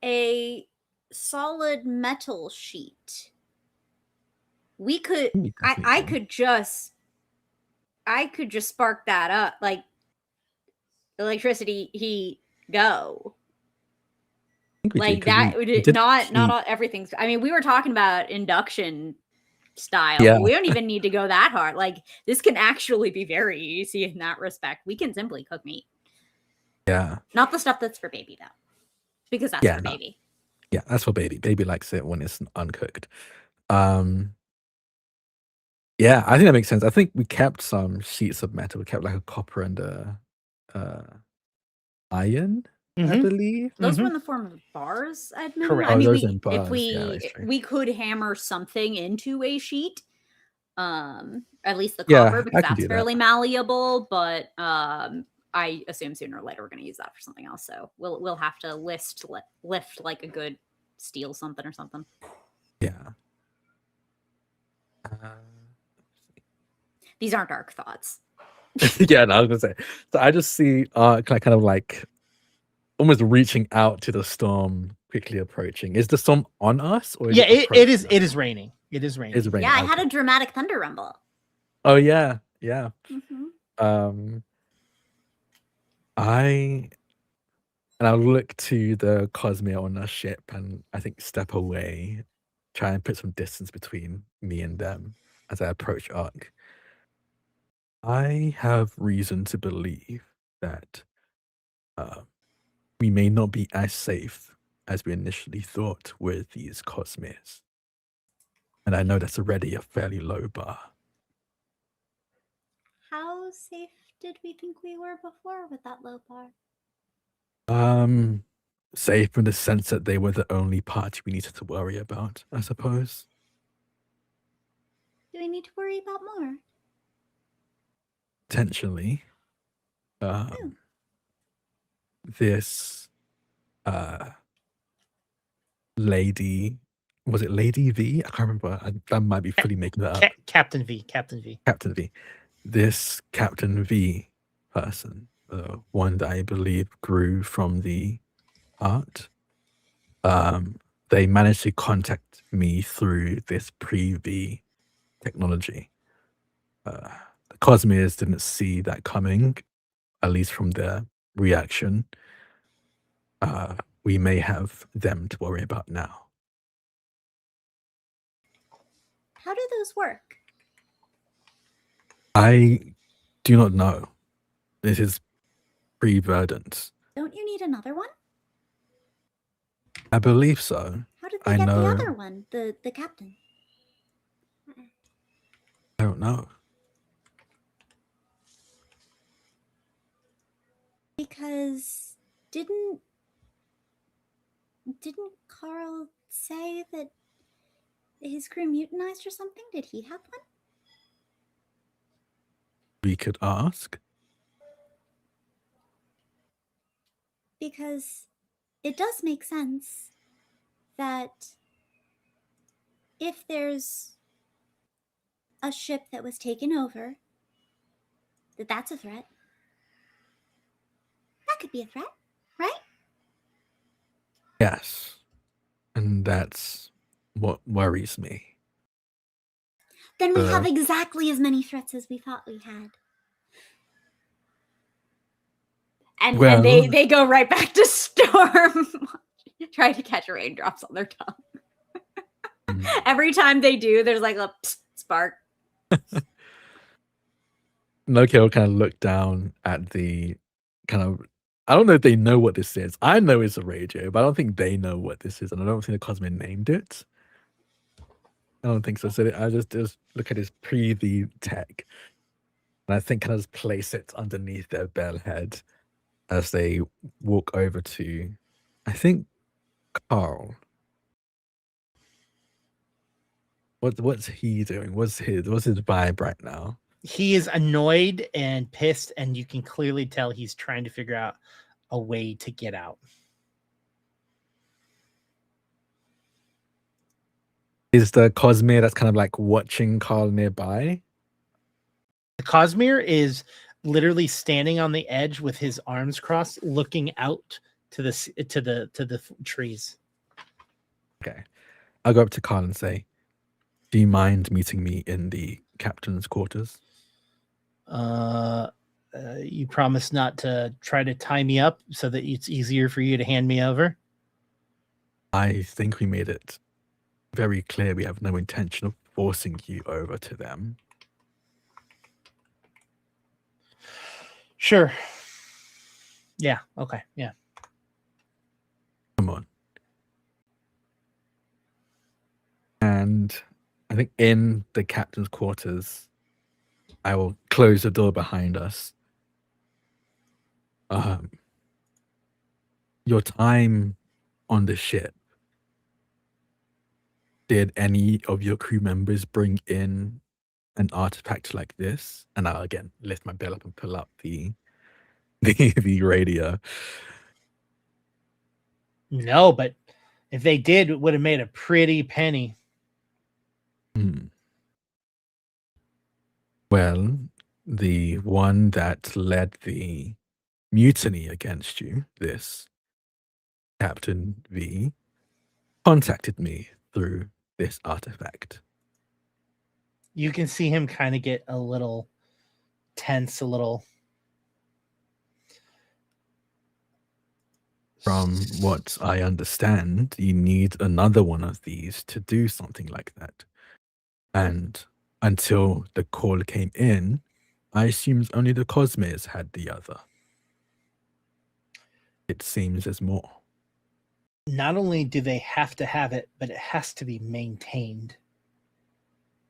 a solid metal sheet, we could. We definitely I do. could just spark that up, like electricity, heat, go. I think we Like did, 'cause that we would did not keep- all everything's. I mean, we were talking about induction style. Yeah. We don't even need to go that hard. Like this can actually be very easy in that respect. We can simply cook meat. Yeah. Not the stuff that's for baby though, because that's Yeah, for no. baby. Yeah, that's for baby. Baby likes it when it's uncooked. Yeah, I think that makes sense. I think we kept some sheets of metal. We kept like a copper and a iron, I Mhm. believe. Those Mhm. were in the form of bars, Edmund. Correct. I Oh, mean, those we, in if bars. Yeah, that's true. we could hammer something into a sheet, at least the Yeah, copper, I because can that's do that. fairly malleable. But I assume sooner or later we're going to use that for something else. So we'll have to lift like a good steel something or something. Yeah. These aren't dark thoughts. Yeah, no, I was gonna say. So I just see kind of like almost reaching out to the storm, quickly approaching. Is the storm on us, or is Yeah, it it is. approaching It us? is raining. It is raining. It's raining. Yeah, I had okay. a dramatic thunder rumble. Oh yeah, yeah. Mm-hmm. I'll look to the Cosmere on our ship and I think step away, try and put some distance between me and them as I approach Ark. I have reason to believe that we may not be as safe as we initially thought with these Cosmeres. And I know that's already a fairly low bar. How safe did we think we were before with that low bar? Safe in the sense that they were the only party we needed to worry about, I suppose. Do we need to worry about more? Potentially. This lady, was it Lady V? I can't remember. I might be fully making that up. Captain V. Captain V. Captain V. This Captain V person, the one that I believe grew from the art, they managed to contact me through this pre-V technology. The Cosmeres didn't see that coming, at least from their reaction. We may have them to worry about now. How do those work? I do not know. This is pre-verdant. Don't you need another one? I believe so. How did they I get know. the other one? The captain. I don't know. Because didn't Carl say that his crew mutinized or something? Did he have one? We could ask. Because it does make sense that if there's a ship that was taken over, that's a threat. That could be a threat, right? Yes. And that's what worries me. Then we have exactly as many threats as we thought we had. And they go right back to Storm, trying to catch raindrops on their tongue. Every time they do, there's like a spark. Nokia will kind of look down at the kind of, I don't know if they know what this is. I know it's a radio, but I don't think they know what this is. And I don't think the Cosmere named it. I don't think so. So I just look at his pre-V tech. And I think kind of just place it underneath their bell head as they walk over to, I think, Carl. What's he doing? What's his vibe right now? He is annoyed and pissed, and you can clearly tell he's trying to figure out a way to get out. Is the Cosmere that's kind of like watching Carl nearby? The Cosmere is literally standing on the edge with his arms crossed, looking out to the trees. Okay. I'll go up to Carl and say, do you mind meeting me in the captain's quarters? You promise not to try to tie me up so that it's easier for you to hand me over? I think we made it very clear we have no intention of forcing you over to them. Sure. Yeah. Okay. Yeah. Come on. And I think in the captain's quarters, I will close the door behind us. Your time on the ship, did any of your crew members bring in an artifact like this? And I'll again lift my belt up and pull up the radio. No, but if they did, it would have made a pretty penny. Well, the one that led the mutiny against you, this Captain V, contacted me through this artifact. You can see him kind of get a little tense, a little. From what I understand, you need another one of these to do something like that. And until the call came in, I assumed only the Cosmeres had the other. It seems there's more. Not only do they have to have it, but it has to be maintained.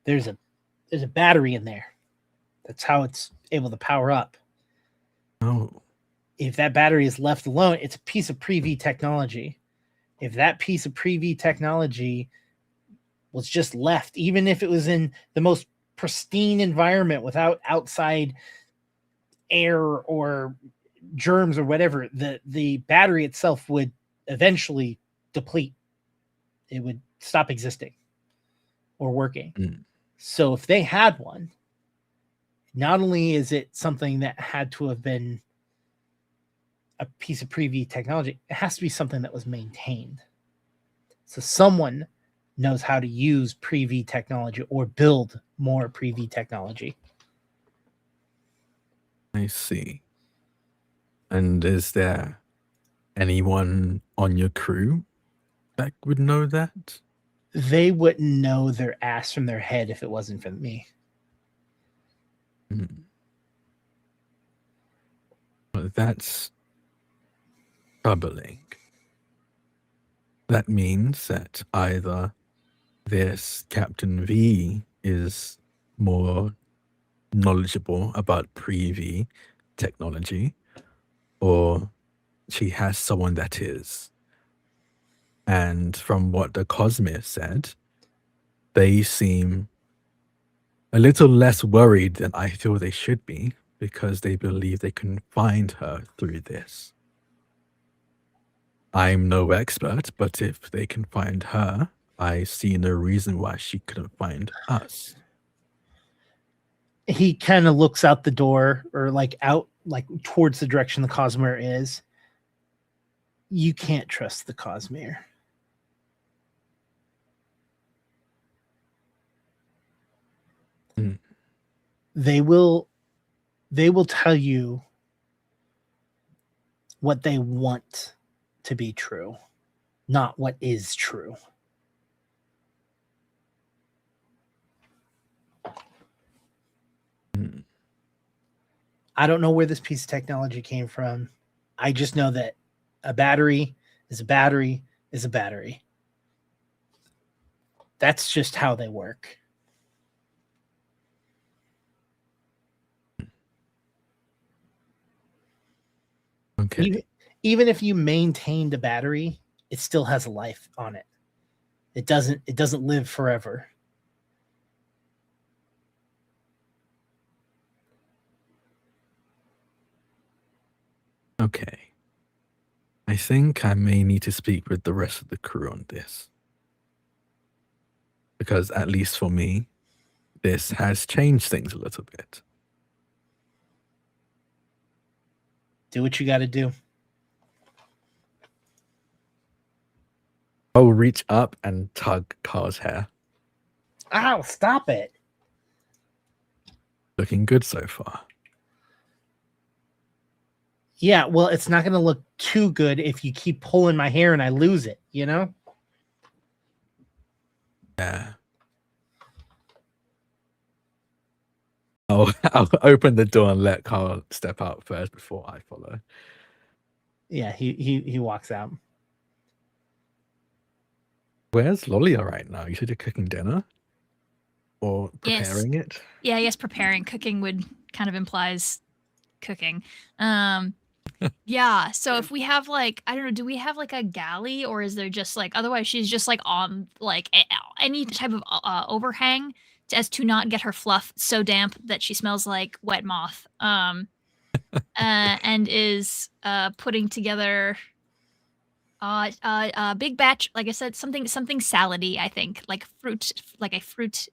There's a battery in there. That's how it's able to power up. Oh. If that battery is left alone, it's a piece of pre-V technology. If that piece of pre-V technology was just left, even if it was in the most pristine environment without outside air or germs or whatever, the battery itself would eventually deplete. It would stop existing or working. So if they had one, not only is it something that had to have been a piece of pre-V technology, it has to be something that was maintained. So someone knows how to use pre-V technology or build more pre-V technology. I see. And is there anyone on your crew that would know that? They wouldn't know their ass from their head if it wasn't for me. Well, that's troubling. That means that either this Captain V is more knowledgeable about pre-V technology, or she has someone that is. And from what the Cosmere said, they seem a little less worried than I feel they should be, because they believe they can find her through this. I'm no expert, but if they can find her, I see no reason why she couldn't find us. He kind of looks out the door, or like out, like towards the direction the Cosmere is. You can't trust the Cosmere. They will tell you what they want to be true, not what is true. I don't know where this piece of technology came from. I just know that a battery is a battery is a battery. That's just how they work. Okay. Even if you maintained a battery, it still has a life on it. It doesn't live forever. Okay. I think I may need to speak with the rest of the crew on this. Because at least for me, this has changed things a little bit. Do what you got to do. I'll reach up and tug Carl's hair. Ow, stop it. Looking good so far. Yeah, well, it's not going to look too good if you keep pulling my hair and I lose it, you know? Yeah. I'll open the door and let Carl step out first before I follow. Yeah, he walks out. Where's Lolia right now? You said you're cooking dinner? Or preparing it? Yeah, yes, preparing. Cooking would kind of implies cooking. Yeah, so if we have like, I don't know, do we have like a galley, or is there just like, otherwise she's just like on like any type of overhang as to not get her fluff so damp that she smells like wet moth. And is putting together a big batch, like I said, something salady, I think, like a fruit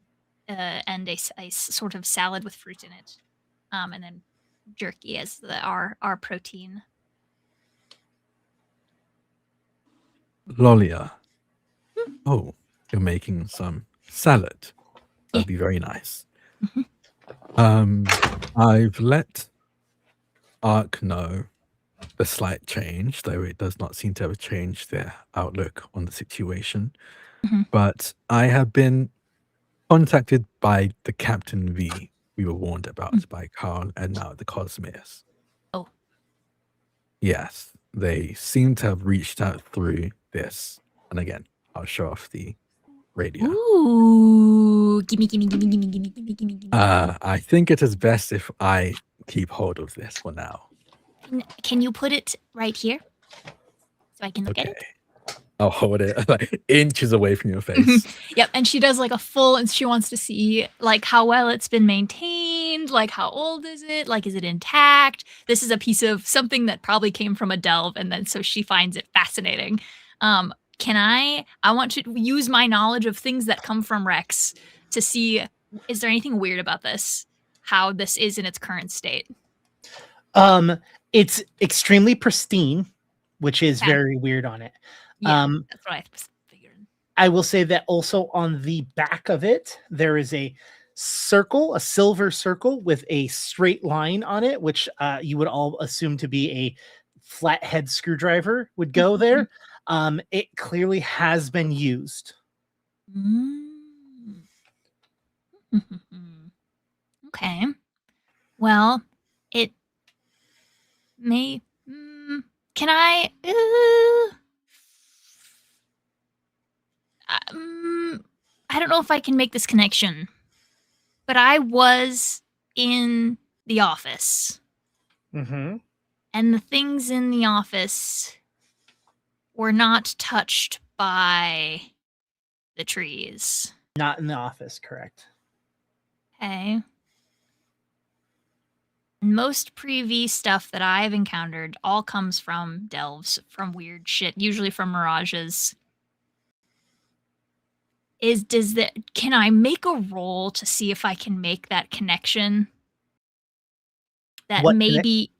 and a sort of salad with fruit in it, and then jerky as our protein. Lolia. Oh, you're making some salad. That'd be very nice. I've let Ark know the slight change, though it does not seem to have changed their outlook on the situation. But I have been contacted by the Captain V we were warned about by Carl and now the Cosmeres. Oh. Yes, they seem to have reached out through this. And again, I'll show off the radio. Ooh, gimme. I think it is best if I keep hold of this for now. Can you put it right here so I can look at it? I'll hold it like inches away from your face. Yep, and she does like a full, and she wants to see like how well it's been maintained, like how old is it, like is it intact? This is a piece of something that probably came from a delve, and then so she finds it fascinating. I want to use my knowledge of things that come from Rex to see, is there anything weird about this? How this is in its current state? It's extremely pristine, which is very weird on it. Yeah, that's what I figured. I will say that also on the back of it, there is a circle, a silver circle with a straight line on it, which you would all assume to be a flathead screwdriver would go there. It clearly has been used. Okay. Well, it may. Can I? I don't know if I can make this connection, but I was in the office. And the things in the office were not touched by the trees. Not in the office, correct. Okay. And most pre-V stuff that I've encountered all comes from delves, from weird shit, usually from mirages. Can I make a roll to see if I can make that connection? That maybe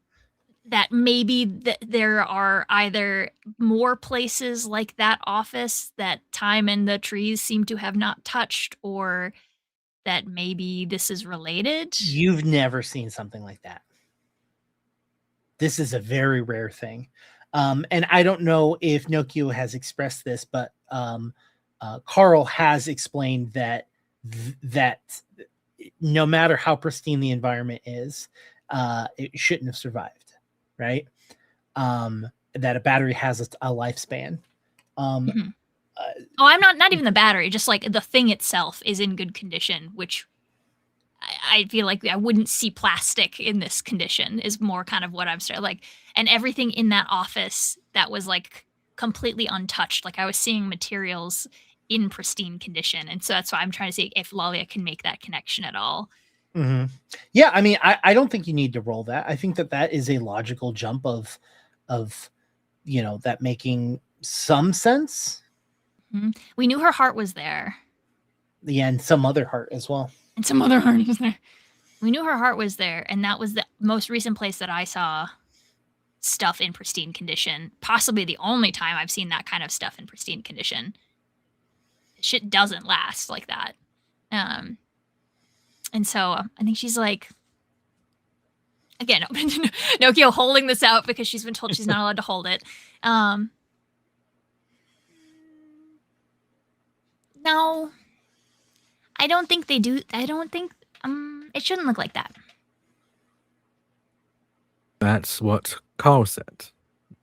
there are either more places like that office that time and the trees seem to have not touched, or that maybe this is related. You've never seen something like that. This is a very rare thing. And I don't know if Nokio has expressed this, but Carl has explained that no matter how pristine the environment is, it shouldn't have survived, right? That a battery has a lifespan. I'm not even the battery, just like the thing itself is in good condition, which I feel like I wouldn't see plastic in this condition is more kind of what I'm saying. Like, and everything in that office that was like completely untouched. Like I was seeing materials in pristine condition. And so that's why I'm trying to see if Lolia can make that connection at all. Yeah, I mean, I don't think you need to roll that. I think that is a logical jump of of, that making some sense. We knew her heart was there. Yeah, and some other heart as well. And some other heart was there. We knew her heart was there, and that was the most recent place that I saw stuff in pristine condition. Possibly the only time I've seen that kind of stuff in pristine condition. Shit doesn't last like that. And so I think she's like, again, Nokio holding this out because she's been told she's not allowed to hold it. No, I don't think they do. I don't think it shouldn't look like that. That's what Carl said.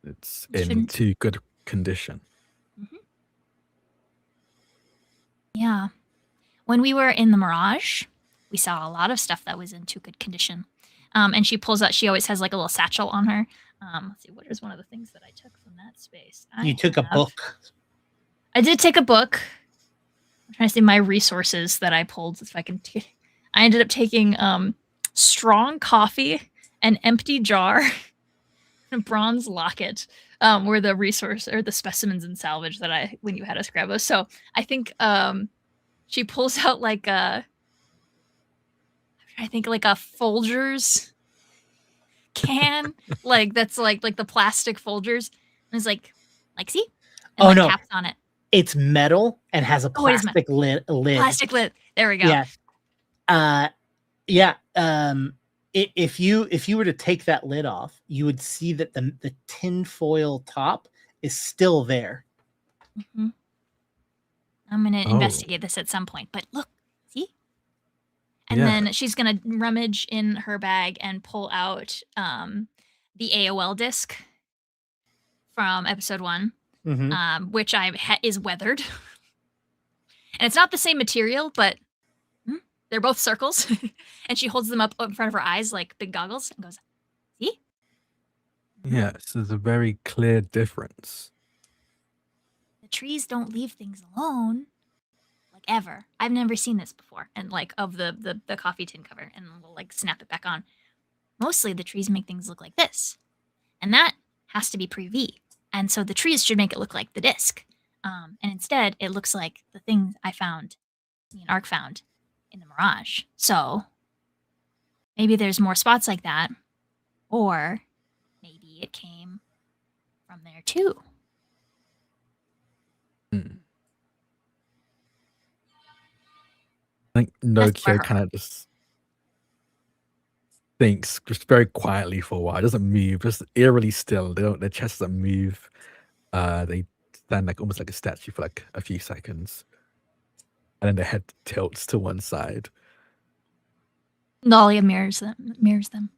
It's It in shouldn't. too good condition. Yeah. When we were in the Mirage, we saw a lot of stuff that was in too good condition. And she pulls out, she always has like a little satchel on her. Let's see, what is one of the things that I took from that space? You took a book. I did take a book. I'm trying to see my resources that I pulled. If I can, I ended up taking strong coffee, an empty jar, a bronze locket. Were the resource or the specimens in salvage that when you had us grab us. So I think she pulls out like a Folgers can, like that's like the plastic Folgers, and it's like see, and no, caps on it. It's metal and has a plastic lid. Plastic lid. There we go. Yeah. If you were to take that lid off, you would see that the tin foil top is still there. I'm gonna investigate this at some point. But look, see, and then she's gonna rummage in her bag and pull out the AOL disc from episode 1. Which is weathered, and it's not the same material, but they're both circles. And she holds them up in front of her eyes like big goggles and goes, "See?" Yes, there's a very clear difference. The trees don't leave things alone, like ever. I've never seen this before, and like of the coffee tin cover, and we'll like snap it back on. Mostly the trees make things look like this, and that has to be pre-V. And so the trees should make it look like the disc. And instead, it looks like the thing me and Ark found in the Mirage. So maybe there's more spots like that. Or maybe it came from there too. I think Nokio kind of just thinks just very quietly for a while. It doesn't move, just eerily still. Their chest doesn't move. They stand like almost like a statue for like a few seconds, and then their head tilts to one side. Dahlia mirrors them.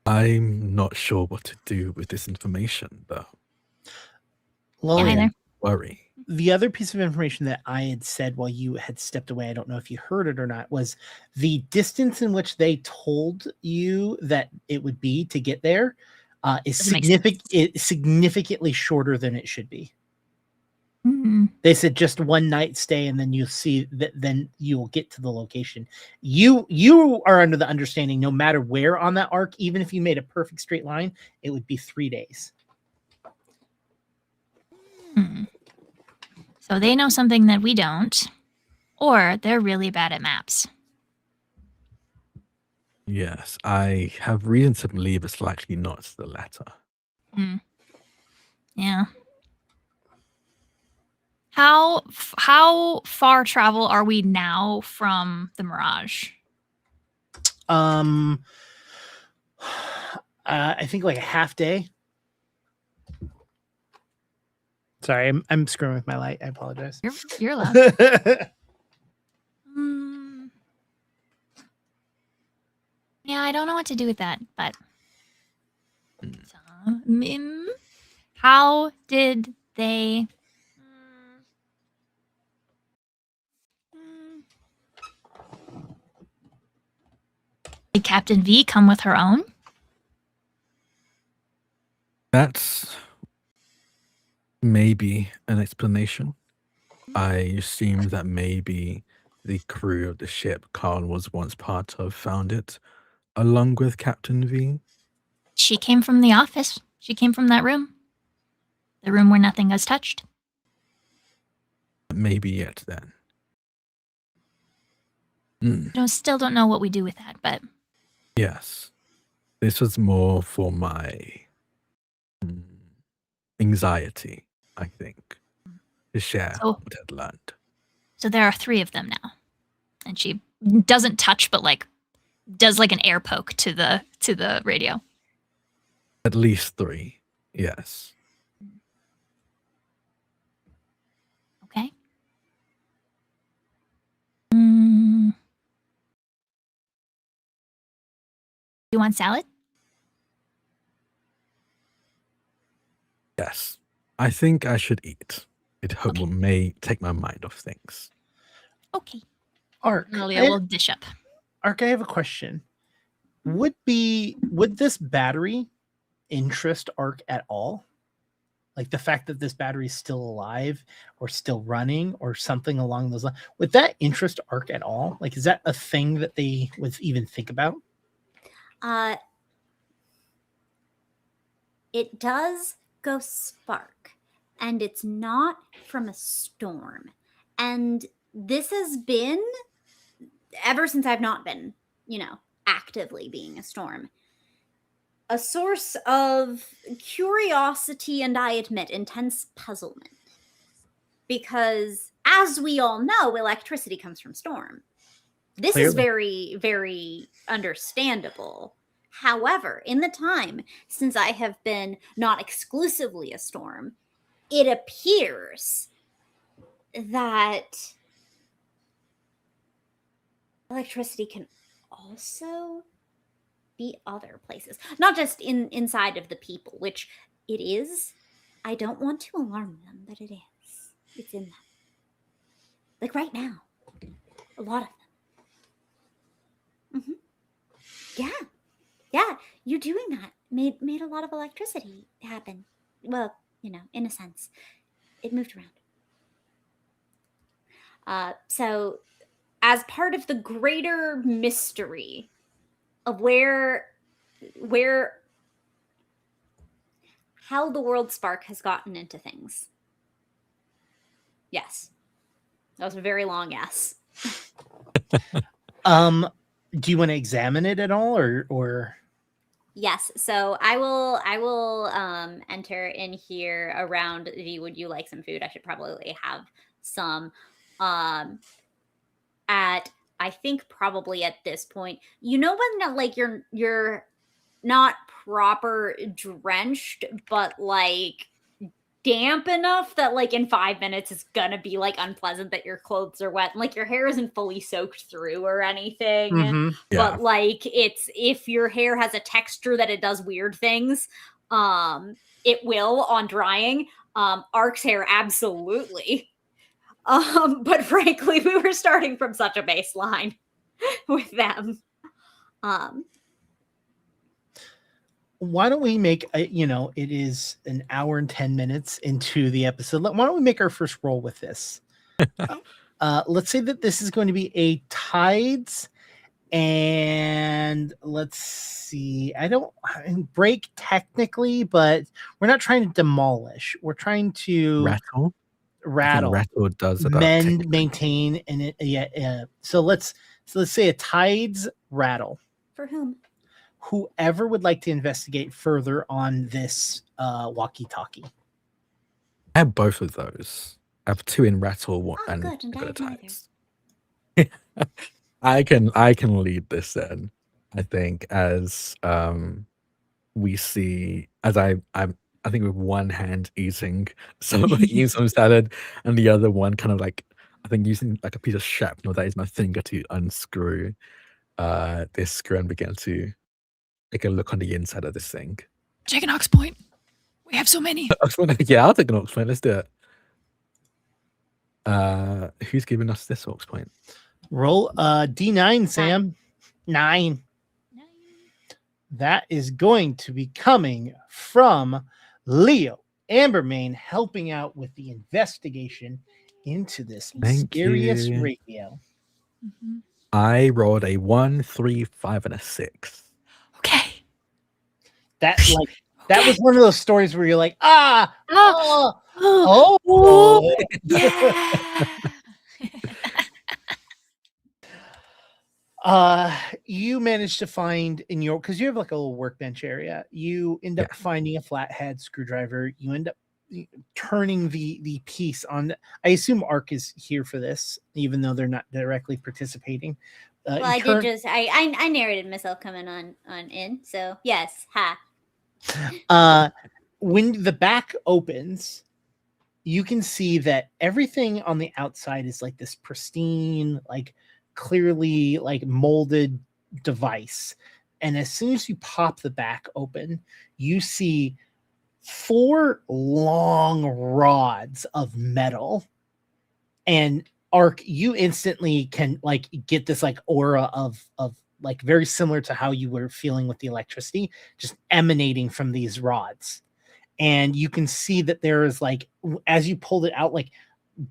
I'm not sure what to do with this information, though. Lillian, Worry. the other piece of information that I had said while you had stepped away, I don't know if you heard it or not, was the distance in which they told you that it would be to get there is significantly shorter than it should be. They said just one night stay, and then you'll see that. Then you will get to the location. You are under the understanding, no matter where on that arc, even if you made a perfect straight line, it would be 3 days. So they know something that we don't, or they're really bad at maps. Yes, I have reason to believe it's likely not the latter. Yeah. How far travel are we now from the Mirage? I think like a half day. Sorry, I'm screwing with my light. I apologize. You're allowed. Yeah, I don't know what to do with that, but how did they? Did Captain V come with her own? That's maybe an explanation. I assume that maybe the crew of the ship Carl was once part of found it along with Captain V? She came from the office. She came from that room. The room where nothing was touched. Maybe yet then. Still don't know what we do with that, but Yes. This was more for my anxiety, I think, to share what I'd learned. So there are 3 of them now. And she doesn't touch, but like does like an air poke to the radio. At least 3, yes. Okay. You want salad? Yes. I think I should eat. It may take my mind off things. Okay. Ark, Lilia will dish up. Ark, I have a question. Would this battery interest Ark at all? Like the fact that this battery is still alive or still running or something along those lines. Would that interest Ark at all? Like, is that a thing that they would even think about? It does go spark, and it's not from a storm. And this has been, ever since I've not been, actively being a storm, a source of curiosity and, I admit, intense puzzlement. Because, as we all know, electricity comes from storm. This is very, very understandable. However, in the time since I have been not exclusively a storm, it appears that electricity can also be other places, not just inside of the people, which it is. I don't want to alarm them, but it is. It's in them. Like right now, a lot of them. Yeah, you doing that made a lot of electricity happen. Well, in a sense, it moved around. So, as part of the greater mystery of how the world spark has gotten into things. Yes, that was a very long yes. Do you want to examine it at all, or? Yes. So I will enter in here around V. Would you like some food? I should probably have some. I think probably at this point, when like you're not proper drenched, but like damp enough that like in 5 minutes it's gonna be like unpleasant that your clothes are wet and like your hair isn't fully soaked through or anything. Mm-hmm. Yeah. But like it's, if your hair has a texture that it does weird things, it will on drying. Ark's hair absolutely. But frankly, we were starting from such a baseline with them. Why don't we make it is an hour and 10 minutes into the episode. Why don't we make our first roll with this? Let's say that this is going to be a tides, and let's see. I break technically, but we're not trying to demolish. We're trying to rattle. Rattle does about mend, maintain, and it. Yeah. So let's say a tides rattle. For whom? Whoever would like to investigate further on this walkie-talkie. I have both of those. I have 2 in rattle and good, and I have tides. I can lead this then. I think as we see, as I think with one hand eating some salad and the other one kind of like, I think using like a piece of shrapnel that is my finger to unscrew this screw and begin to take a look on the inside of this thing. Take an ox point. We have so many. Yeah, I'll take an ox point. Let's do it. Who's giving us this ox point? Roll D9, Sam. 9. That is going to be coming from Leo Ambermain, helping out with the investigation into this mysterious radio. I rolled a 1, 3, 5, and a 6. That was one of those stories where you're like, Oh. Yeah. You managed to find in your, because you have like a little workbench area, you end up finding a flathead screwdriver. You end up turning the piece on. I assume Ark is here for this, even though they're not directly participating. Well, I did just I narrated myself coming on in, so yes, when the back opens, you can see that everything on the outside is like this pristine, like clearly like molded device. And as soon as you pop the back open, you see 4 long rods of metal. And Ark, you instantly can like get this like aura of like very similar to how you were feeling with the electricity just emanating from these rods. And you can see that there is like, as you pulled it out, like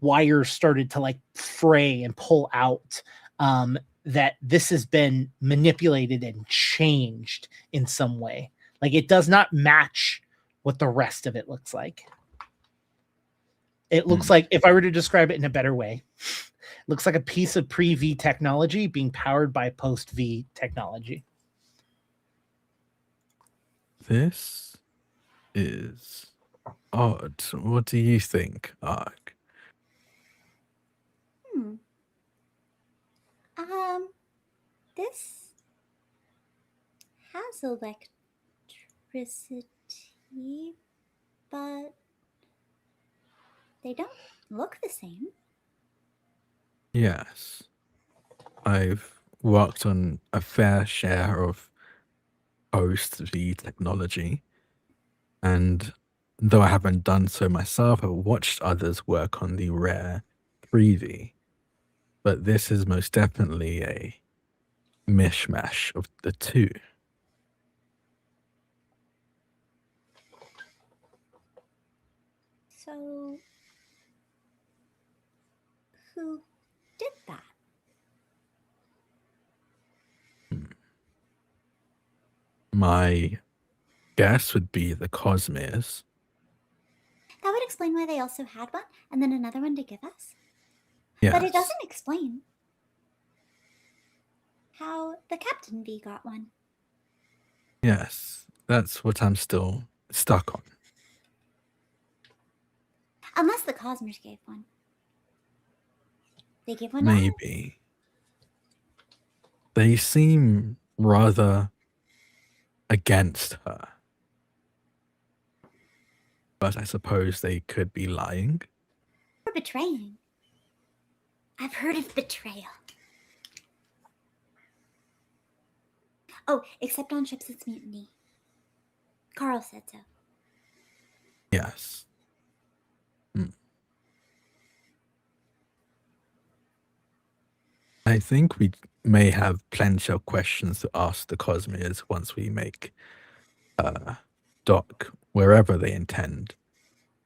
wires started to like fray and pull out, that this has been manipulated and changed in some way. Like it does not match what the rest of it looks like. It looks like, if I were to describe it in a better way, it looks like a piece of pre-V technology being powered by post-V technology. This is odd. What do you think, Ark? This has electricity, but they don't look the same. Yes. I've worked on a fair share of post-V technology, and though I haven't done so myself, I've watched others work on the rare pre-V. But this is most definitely a mishmash of the two. So, who did that? My guess would be the Cosmeres. That would explain why they also had one, and then another one to give us. Yes. But it doesn't explain how the Captain V got one. Yes, that's what I'm still stuck on. Unless the Cosmers gave one. They gave one to us? Maybe. They seem rather against her. But I suppose they could be lying. Or betraying. I've heard of betrayal. Oh, except on ships it's mutiny. Carl said so. Yes. I think we may have plenty of questions to ask the Cosmeres once we make dock wherever they intend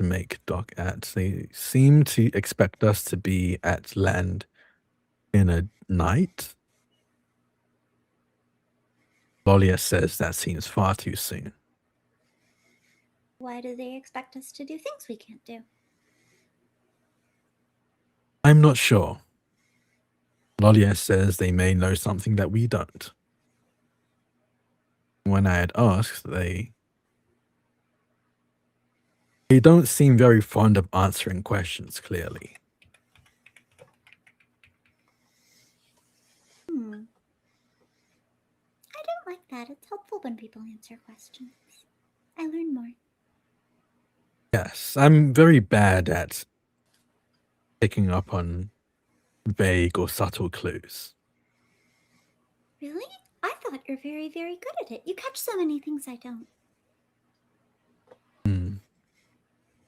to make dock at. They seem to expect us to be at land in a night. Lolia says that seems far too soon. Why do they expect us to do things we can't do? I'm not sure. Lolia says they may know something that we don't. When I had asked, they don't seem very fond of answering questions clearly. I don't like that. It's helpful when people answer questions. I learn more. Yes, I'm very bad at picking up on vague or subtle clues. Really? I thought you're very, very good at it. You catch so many things I don't.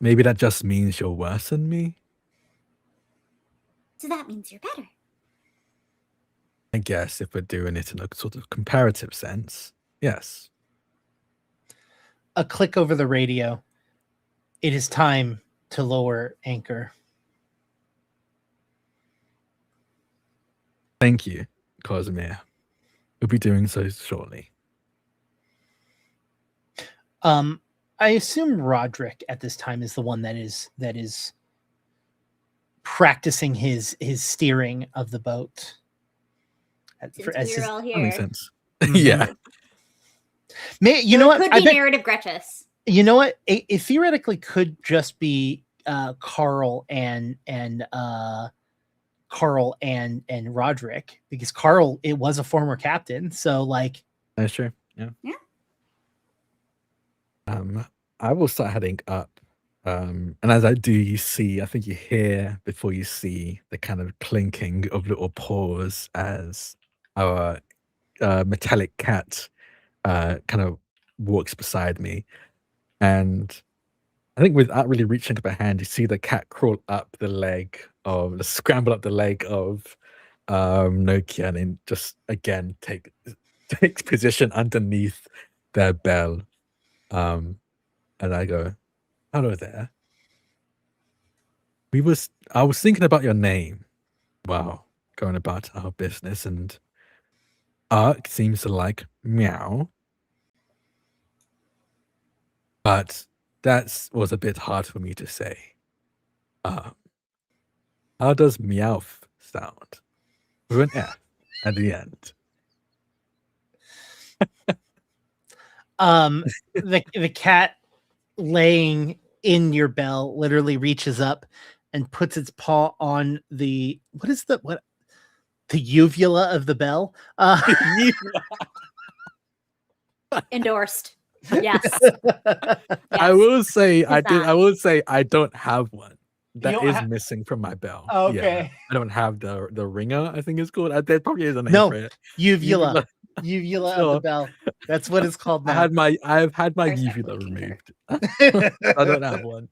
Maybe that just means you're worse than me? So that means you're better. I guess if we're doing it in a sort of comparative sense, yes. A click over the radio. It is time to lower anchor. Thank you, Cosmere. We'll be doing so shortly. I assume Roderick at this time is the one that is practicing his steering of the boat. Since we're all That makes here. sense. Yeah. You know what? Could I be bet, narrative Gretches. you know what? It theoretically could just be Carl and Roderick, because Carl, it was a former captain. So like, That's true. Yeah. Yeah. I will start heading up. And as I do, you see, I think you hear before you see the kind of clinking of little paws as our metallic cat kind of walks beside me. And I think without really reaching up a hand, you see the cat crawl up scramble up the leg of Nokia, and then just again takes position underneath their bell. And I go, hello there. I was thinking about your name while going about our business, and Ark seems to like meow. But that was a bit hard for me to say. How does meowth sound? With an F at the end. The cat laying in your bell literally reaches up and puts its paw on the uvula of the bell. Endorsed. Yes. I will say Who's that? I will say I don't have one. That don't is ha- missing from my bell. Okay. Yeah, I don't have the ringer, I think it's called. There probably is a name No, for it. uvula of Sure. the bell. That's what it's called I've now. had my There's uvula definitely removed. I don't have one.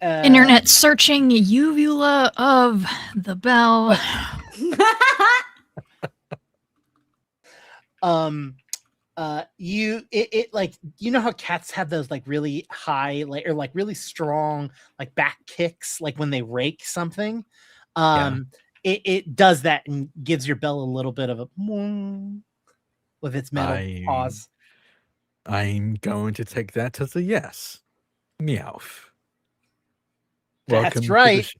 Internet searching uvula of the bell. Like, you know how cats have those like really high, like, or like really strong like back kicks, like when they rake something. It does that and gives your bell a little bit of a with its metal paws. I'm going to take that as a yes. Meowth. That's Welcome to right.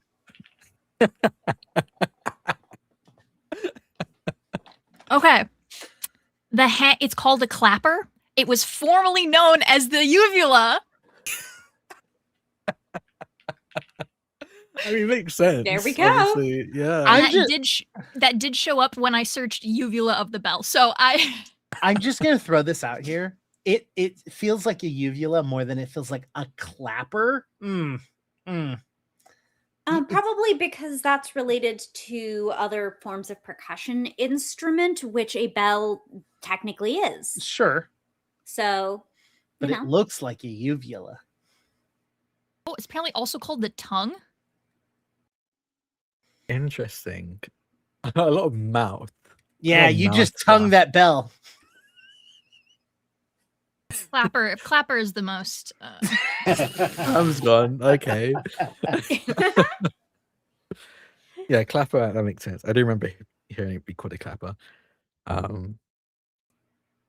Okay. It's called a clapper. It was formerly known as the uvula. I mean, it makes sense. There we go. Obviously. Yeah. That did show up when I searched uvula of the bell. So I'm just gonna throw this out here. It feels like a uvula more than it feels like a clapper. Probably because that's related to other forms of percussion instrument, which a bell technically is. Sure, So, but it looks like a uvula. Oh, it's apparently also called the tongue. Interesting. A lot of mouth. Yeah, you just tongue that bell. Clapper is the most. Time's gone. Okay. Yeah, clapper. That makes sense. I do remember hearing it be called a clapper.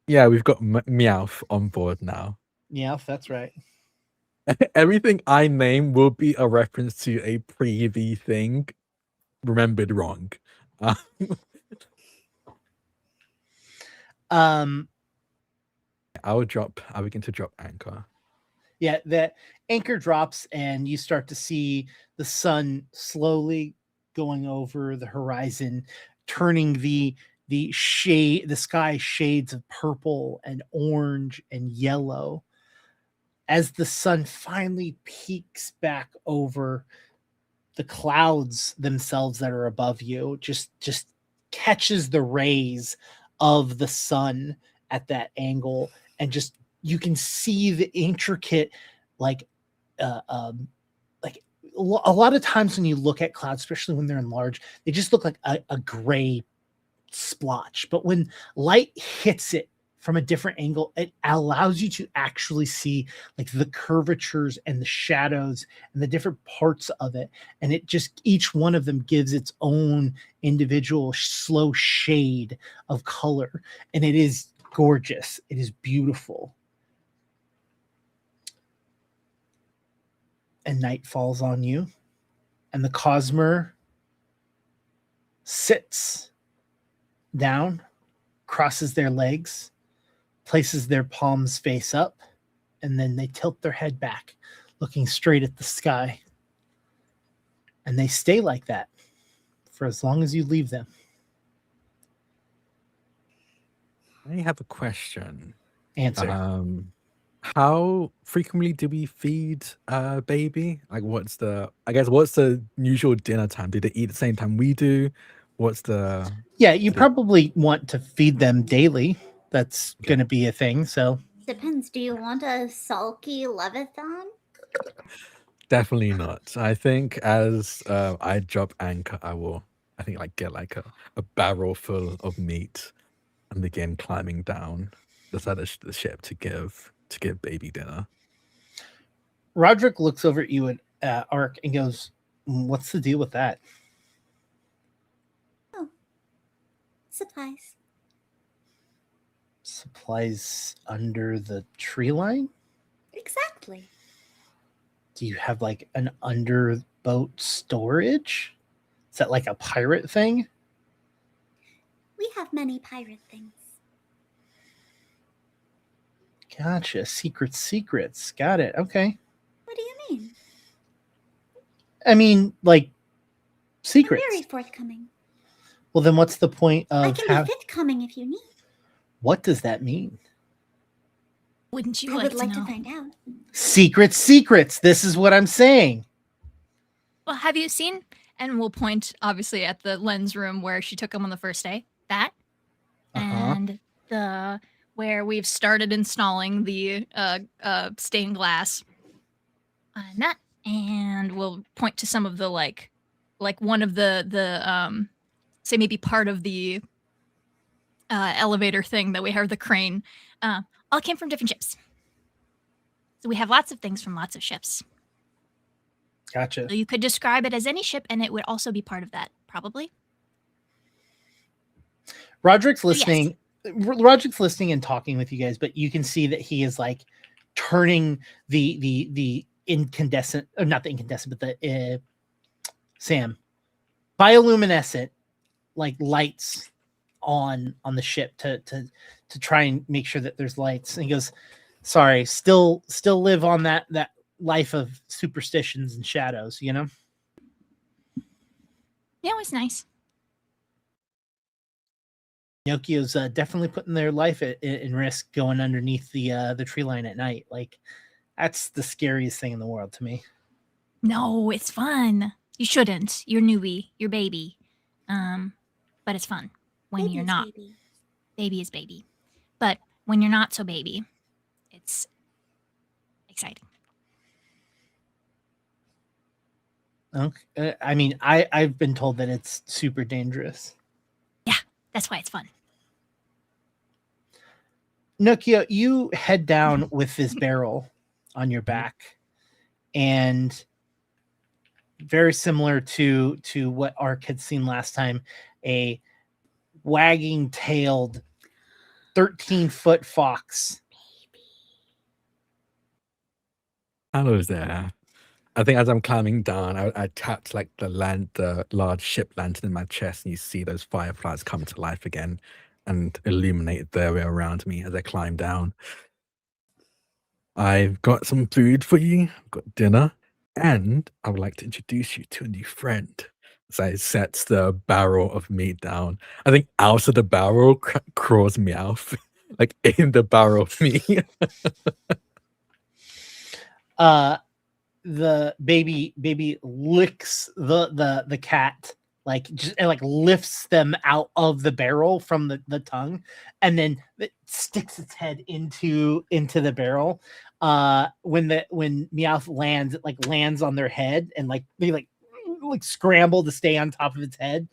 Yeah, we've got Meowth on board now. Yeah, that's right. Everything I name will be a reference to a preview thing remembered wrong. I'll begin to drop anchor. Yeah, that anchor drops and you start to see the sun slowly going over the horizon, turning the sky shades of purple and orange and yellow. As the sun finally peeks back over the clouds themselves that are above you, just catches the rays of the sun at that angle, and just you can see the intricate like a lot of times when you look at clouds, especially when they're enlarged, they just look like a gray splotch. But when light hits it from a different angle, it allows you to actually see like the curvatures and the shadows and the different parts of it. And it just, each one of them gives its own individual slow shade of color. And it is gorgeous. It is beautiful. and night falls on you, and the Cosmer sits down, crosses their legs, places their palms face up, and then they tilt their head back, looking straight at the sky. And they stay like that for as long as you leave them. I have a question. Answer. How frequently do we feed baby? Like, what's the usual dinner time? Do they eat at the same time we do? What's the Yeah, you probably want to feed them daily. That's going to be a thing. So Depends. Do you want a sulky Leviathan? Definitely not. I think as I drop anchor, I think get like a barrel full of meat and begin climbing down the side of the ship to give baby dinner. Roderick looks over at you at Ark and goes, "What's the deal with that?" Oh, supplies. Supplies under the tree line? Exactly. Do you have like an underboat storage? Is that like a pirate thing? We have many pirate things. Gotcha. Secrets. Got it. Okay. What do you mean? I mean, like secrets. I'm very forthcoming. Well, then what's the point I of can be forthcoming if you need. What does that mean? Wouldn't you I like would to like know? to find out. Secrets. This is what I'm saying. Well, have you seen? And we'll point obviously at the lens room where she took him on the first day. That and the where we've started installing the stained glass on that, and we'll point to some of the like one of the say maybe part of the elevator thing that we have, the crane, all came from different ships. So we have lots of things from lots of ships. Gotcha. So you could describe it as any ship, and it would also be part of that, probably. Roderick's Yes. listening. Roderick's listening and talking with you guys, but you can see that he is like turning the incandescent, or not the incandescent, but the bioluminescent like lights on the ship to try and make sure that there's lights. And he goes, "Sorry, still live on that life of superstitions and shadows, you know?" Yeah, it was nice. Pinocchio's definitely putting their life in risk going underneath the tree line at night. Like, that's the scariest thing in the world to me. No, it's fun. You shouldn't. You're newbie. You're baby. But it's fun when Baby you're is not. baby. Baby is baby. But when you're not so baby, it's exciting. Okay. I mean, I've been told that it's super dangerous. That's why it's fun. Nokia, you head down with this barrel on your back, and very similar to what Ark had seen last time, a wagging-tailed 13-foot fox. Hello there. I think as I'm climbing down, I tapped like the large ship lantern in my chest, and you see those fireflies come to life again and illuminate the area around me as I climb down. I've got some food for you, I've got dinner, and I would like to introduce you to a new friend. So I sets the barrel of meat down. I think out of the barrel crawls Meowth, like in the barrel of meat. The baby licks the cat, like just and like lifts them out of the barrel from the tongue, and then it sticks its head into the barrel. When Meowth lands, it like lands on their head, and like they like scramble to stay on top of its head,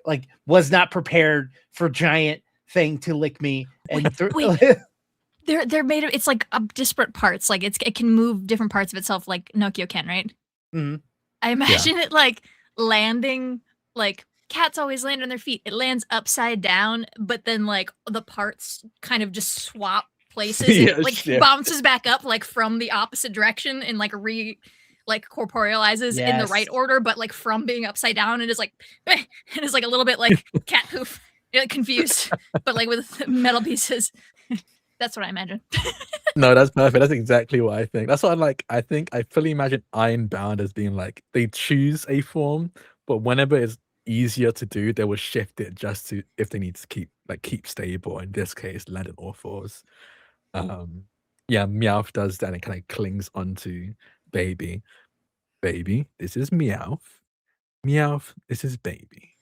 like was not prepared for giant thing to lick me. And Wait. They're made of, it's like disparate parts. Like it can move different parts of itself, like Nokia can, right? Mm-hmm. I imagine it like landing, like cats always land on their feet. It lands upside down, but then like the parts kind of just swap places and it Yes, like yeah. bounces back up like from the opposite direction and like corporealizes in the right Yes. order, but like from being upside down, it is like it is like a little bit like cat poof, confused, but like with metal pieces. That's what I imagine. No, that's perfect. That's exactly what I think. That's what I like. I think I fully imagine Ironbound as being like they choose a form, but whenever it's easier to do, they will shift it just to if they need to keep stable. In this case, land on all fours. Yeah, Meowth does that and kind of clings onto Baby. Baby, this is Meowth. Meowth, this is Baby.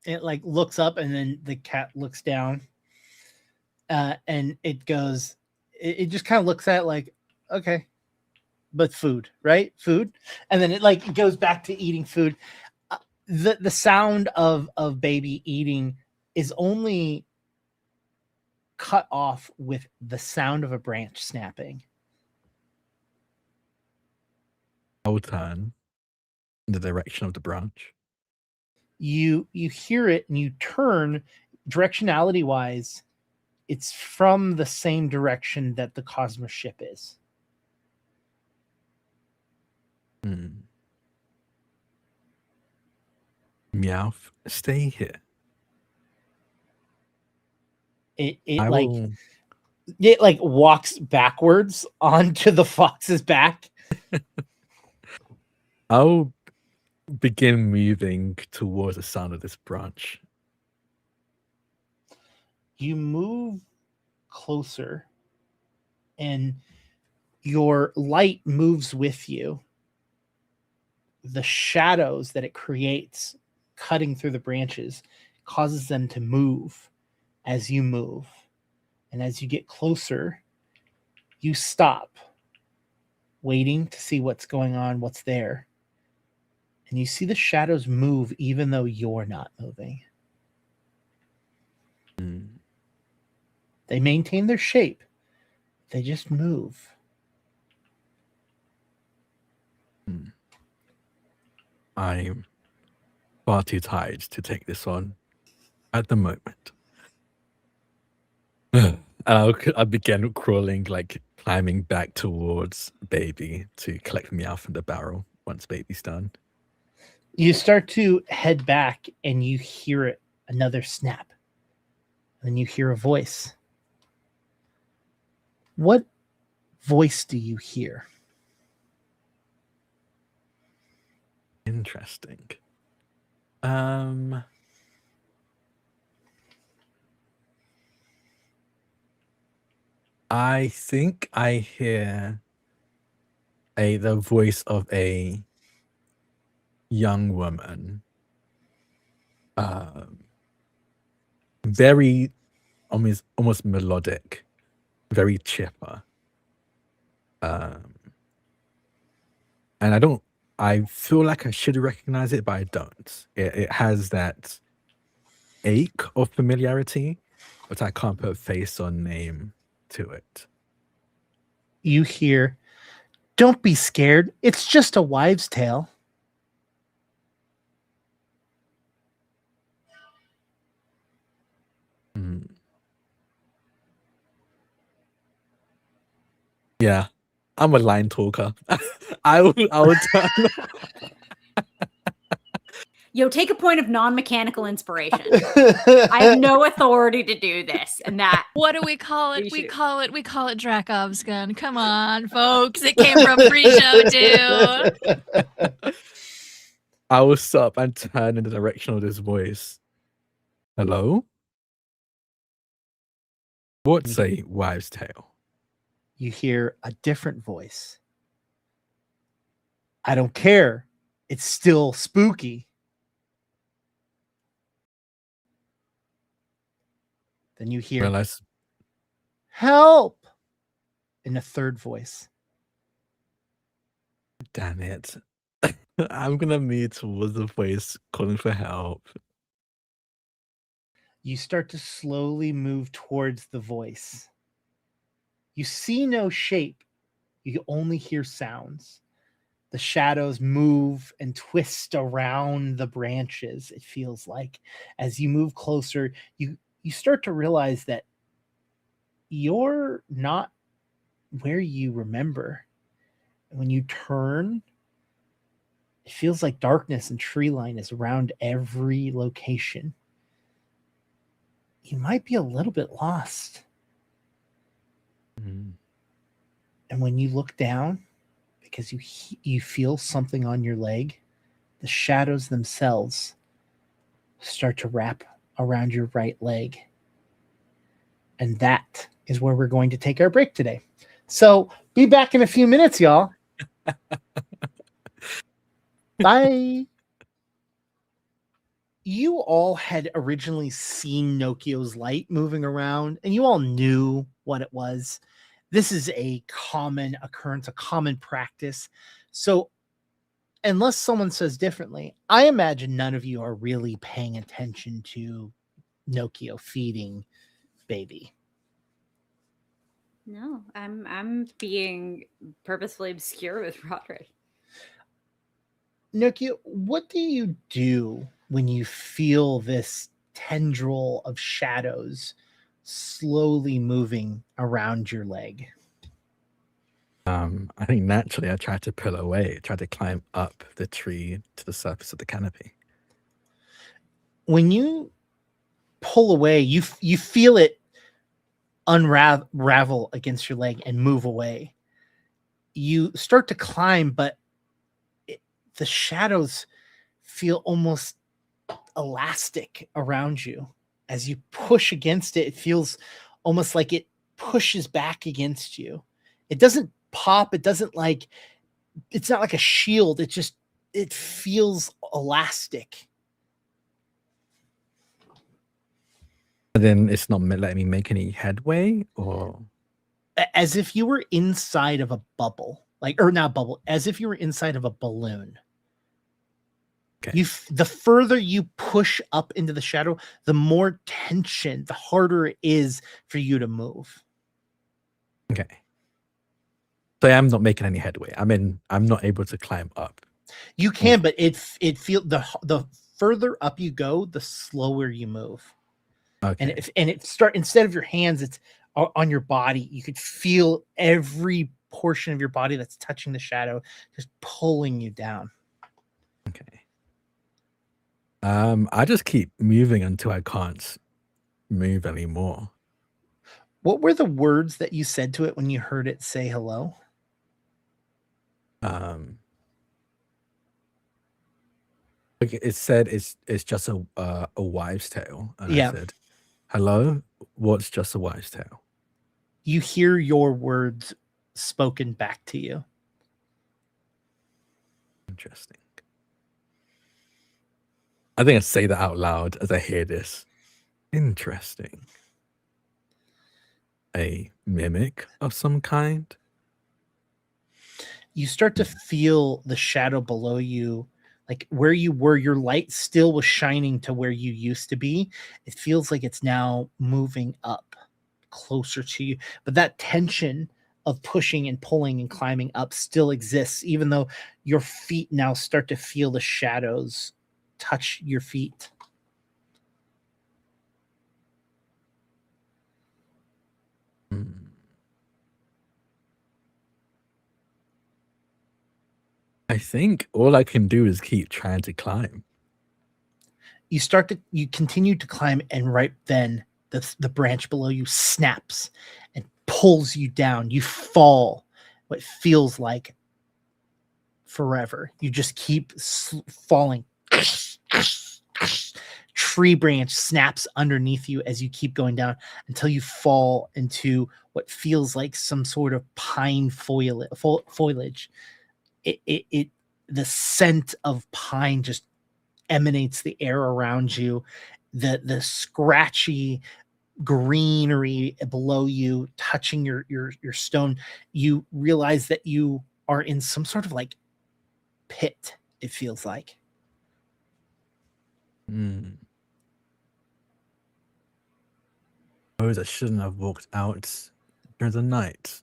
It like looks up and then the cat looks down. And it goes, it just kind of looks at it like, okay, but food, right? Food. And then it like goes back to eating food. The sound of Baby eating is only cut off with the sound of a branch snapping. I'll turn in the direction of the branch. You hear it and you turn directionality wise. It's from the same direction that the Cosmos ship is. Meowth, stay here. It will... walks backwards onto the fox's back. I'll begin moving towards the sound of this branch. You move closer and your light moves with you. The shadows that it creates cutting through the branches causes them to move as you move. And as you get closer, you stop, waiting to see what's going on, what's there. And you see the shadows move even though you're not moving. They maintain their shape. They just move. I'm far too tired to take this on at the moment. And I'll begin crawling, like climbing back towards Baby to collect Meowth from the barrel once Baby's done. You start to head back and you hear it, another snap. And then you hear a voice. What voice do you hear? Interesting. I think I hear the voice of a young woman. Very almost melodic, very chipper. And I feel like I should recognize it, but I don't. It has that ache of familiarity, but I can't put face or name to it. You hear, "Don't be scared. It's just a wives' tale." Yeah, I'm a line talker. I would turn. Yo, take a point of non-mechanical inspiration. I have no authority to do this, and that. What do we call it? We Reshoot. call it Drakov's gun. Come on, folks. It came from pre-show too. I will stop and turn in the direction of this voice. Hello? What's a wives' tale? You hear a different voice. "I don't care. It's still spooky." Then you hear, Realize. "Help!" in a third voice. Damn it. I'm gonna move towards the voice calling for help. You start to slowly move towards the voice. You see no shape. You only hear sounds. The shadows move and twist around the branches, it feels like. As you move closer, you start to realize that you're not where you remember. When you turn, it feels like darkness and tree line is around every location. You might be a little bit lost. Mm. And when you look down, because you feel something on your leg, the shadows themselves start to wrap around your right leg. And that is where we're going to take our break today. So be back in a few minutes, y'all. Bye. You all had originally seen Nokio's light moving around, and you all knew what it was. This is a common occurrence, a common practice. So unless someone says differently, I imagine none of you are really paying attention to Nokio feeding baby. No, I'm being purposefully obscure with Roderick. Nokio, what do you do when you feel this tendril of shadows slowly moving around your leg? I think naturally I tried to pull away, tried to climb up the tree to the surface of the canopy. When you pull away, you feel it unravel against your leg and move away. You start to climb, but the shadows feel almost elastic around you. As you push against it, it feels almost like it pushes back against you. It doesn't pop. It doesn't it's not like a shield. It feels elastic. And then it's not letting me make any headway, or As if you were inside of a bubble, or not bubble, as if you were inside of a balloon. okay. The further you push up into the shadow, the more tension, the harder it is for you to move. Okay. So I'm not making any headway. I'm not able to climb up. You can, but it feel the further up you go, the slower you move. Okay. And it start, instead of your hands, it's on your body. You could feel every portion of your body that's touching the shadow just pulling you down. Okay. I just keep moving until I can't move anymore. What were the words that you said to it when you heard it say hello? Okay, it said it's just a wives' tale, and Yeah. I said, "Hello, what's just a wives' tale?" You hear your words spoken back to you. Interesting. I think I say that out loud as I hear this. Interesting. A mimic of some kind? You start to feel the shadow below you, like where you were, your light still was shining to where you used to be. It feels like it's now moving up closer to you, but that tension of pushing and pulling and climbing up still exists, even though your feet now start to feel the shadows touch your feet. I think all I can do is keep trying to climb. You continue to climb, and right then the branch below you snaps and pulls you down. You fall what feels like forever. You just keep falling. Tree branch snaps underneath you as you keep going down until you fall into what feels like some sort of pine foliage. The scent of pine just emanates the air around you. The scratchy greenery below you touching your stone. You realize that you are in some sort of pit, it feels like. I shouldn't have walked out during the night.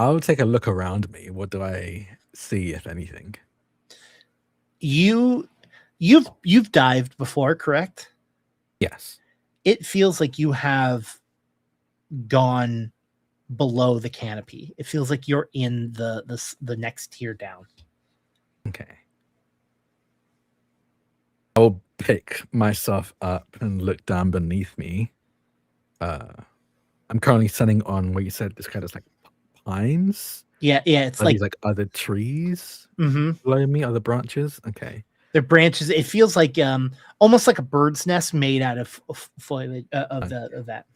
I'll take a look around me. What do I see, if anything? You've dived before, correct? Yes. it feels like you have gone below the canopy. It feels like you're in the next tier down. Okay. I'll pick myself up and look down beneath me. I'm currently standing on what you said this kind of like pines. Yeah, it's Are like these like other trees mm-hmm. below me, other branches? Okay. Their branches. It feels like almost like a bird's nest made out of foliage of that.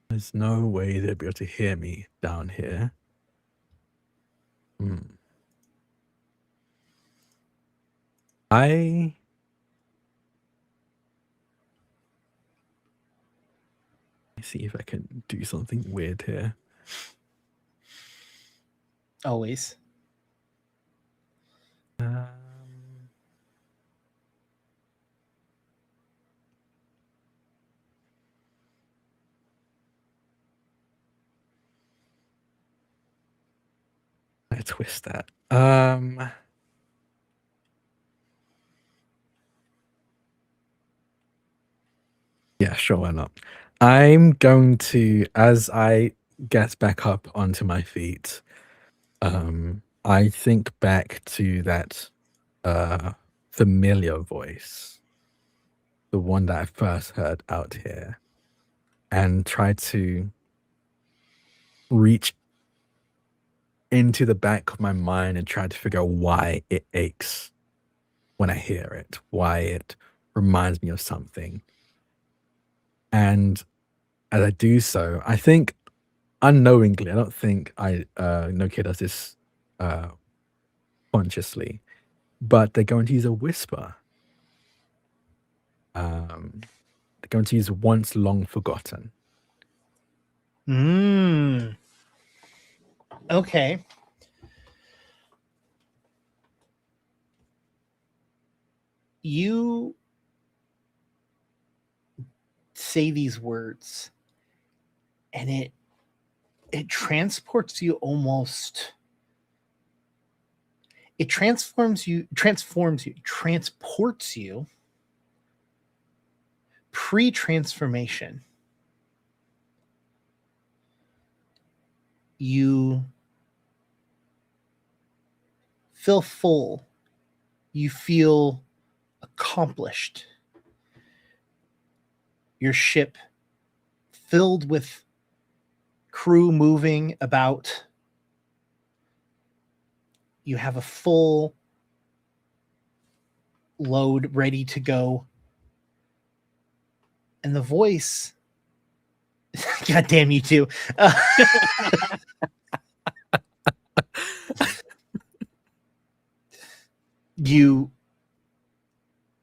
There's no way they'll be able to hear me down here. Let's see if I can do something weird here. Always. I twist that. Yeah, sure, why not? I'm going to, as I get back up onto my feet, I think back to that familiar voice, the one that I first heard out here, and try to reach into the back of my mind and try to figure out why it aches when I hear it, why it reminds me of something. And as I do so, I think unknowingly, I don't think Nokia does this consciously, but they're going to use a whisper. They're going to use once long forgotten. Okay. You say these words and it transports you almost. It transports you pre-transformation. You feel full. You feel accomplished. Your ship filled with crew moving about. You have a full load ready to go. And the voice, God damn you too.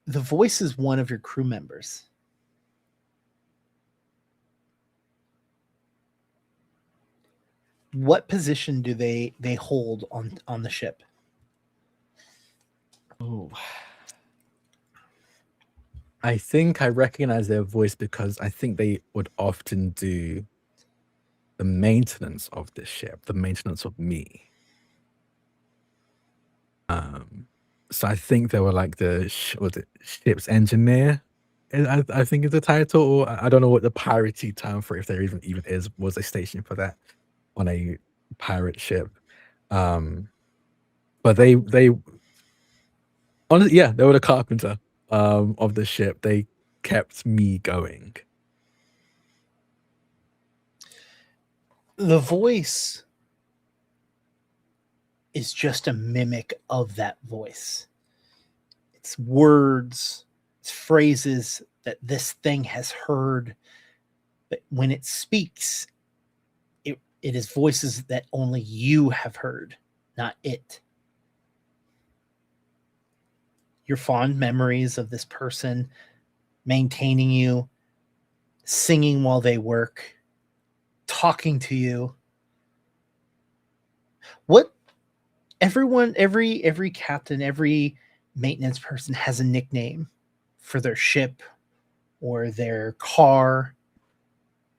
The voice is one of your crew members. What position do they hold on the ship? Oh, I think I recognize their voice because I think they would often do the maintenance of this ship, the maintenance of me. So I think they were like the ship's engineer. I think is the title, or I don't know what the piratey term for it, if there even was a station for that on a pirate ship. But they honestly, yeah, they were the carpenter of the ship. They kept me going. The voice is just a mimic of that voice. It's words, it's phrases that this thing has heard. But when it speaks, it is voices that only you have heard, not it. Your fond memories of this person maintaining you, singing while they work, talking to you. What everyone, every captain, every maintenance person has a nickname for their ship or their car.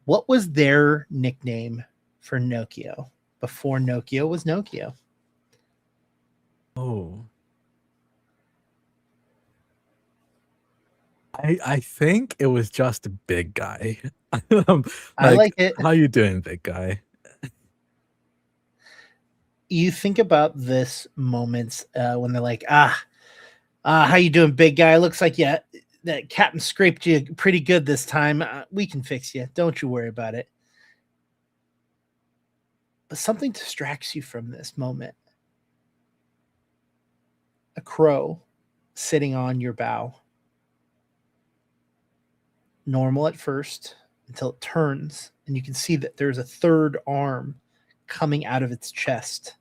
What was their nickname for Nokia before Nokia was Nokia? Oh. I think it was just a big guy. I like it. How you doing, big guy? You think about this moments when they're like, how you doing, big guy? Looks like that captain scraped you pretty good this time. We can fix you. Don't you worry about it. But something distracts you from this moment. A crow sitting on your bow. Normal at first until it turns and you can see that there's a third arm coming out of its chest.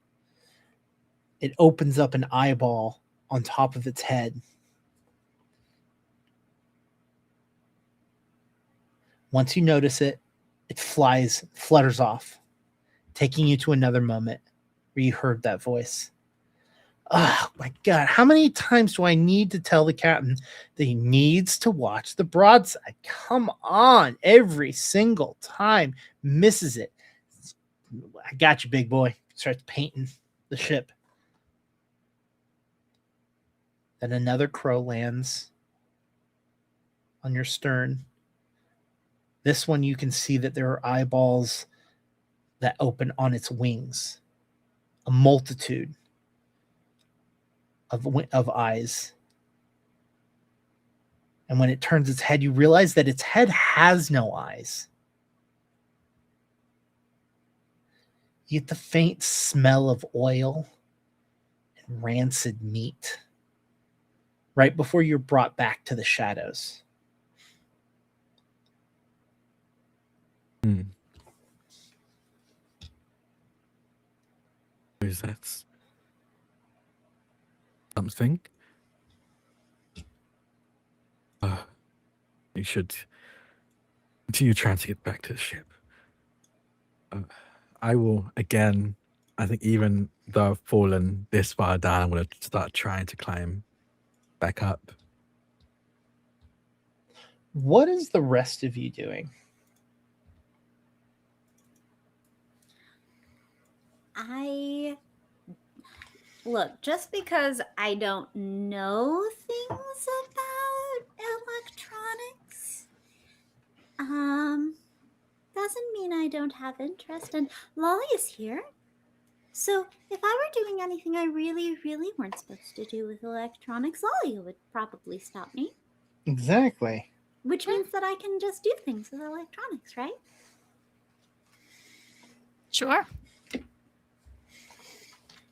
It opens up an eyeball on top of its head. Once you notice it, it flutters off, taking you to another moment where you heard that voice. Oh my God, how many times do I need to tell the captain that he needs to watch the broadside? Come on, every single time. Misses it. I got you, big boy. Starts painting the ship. Then another crow lands on your stern. This one you can see that there are eyeballs that open on its wings. A multitude of eyes. And when it turns its head, you realize that its head has no eyes. You get the faint smell of oil and rancid meat right before you're brought back to the shadows. Is that something? You should continue trying to get back to the ship. I will, again, I think even though I've fallen this far down, I'm going to start trying to climb back up. What is the rest of you doing? Look, just because I don't know things about electronics, doesn't mean I don't have interest. And Lolly is here. So if I were doing anything I really, really weren't supposed to do with electronics, Lolly would probably stop me. Exactly. Which means that I can just do things with electronics, right? Sure.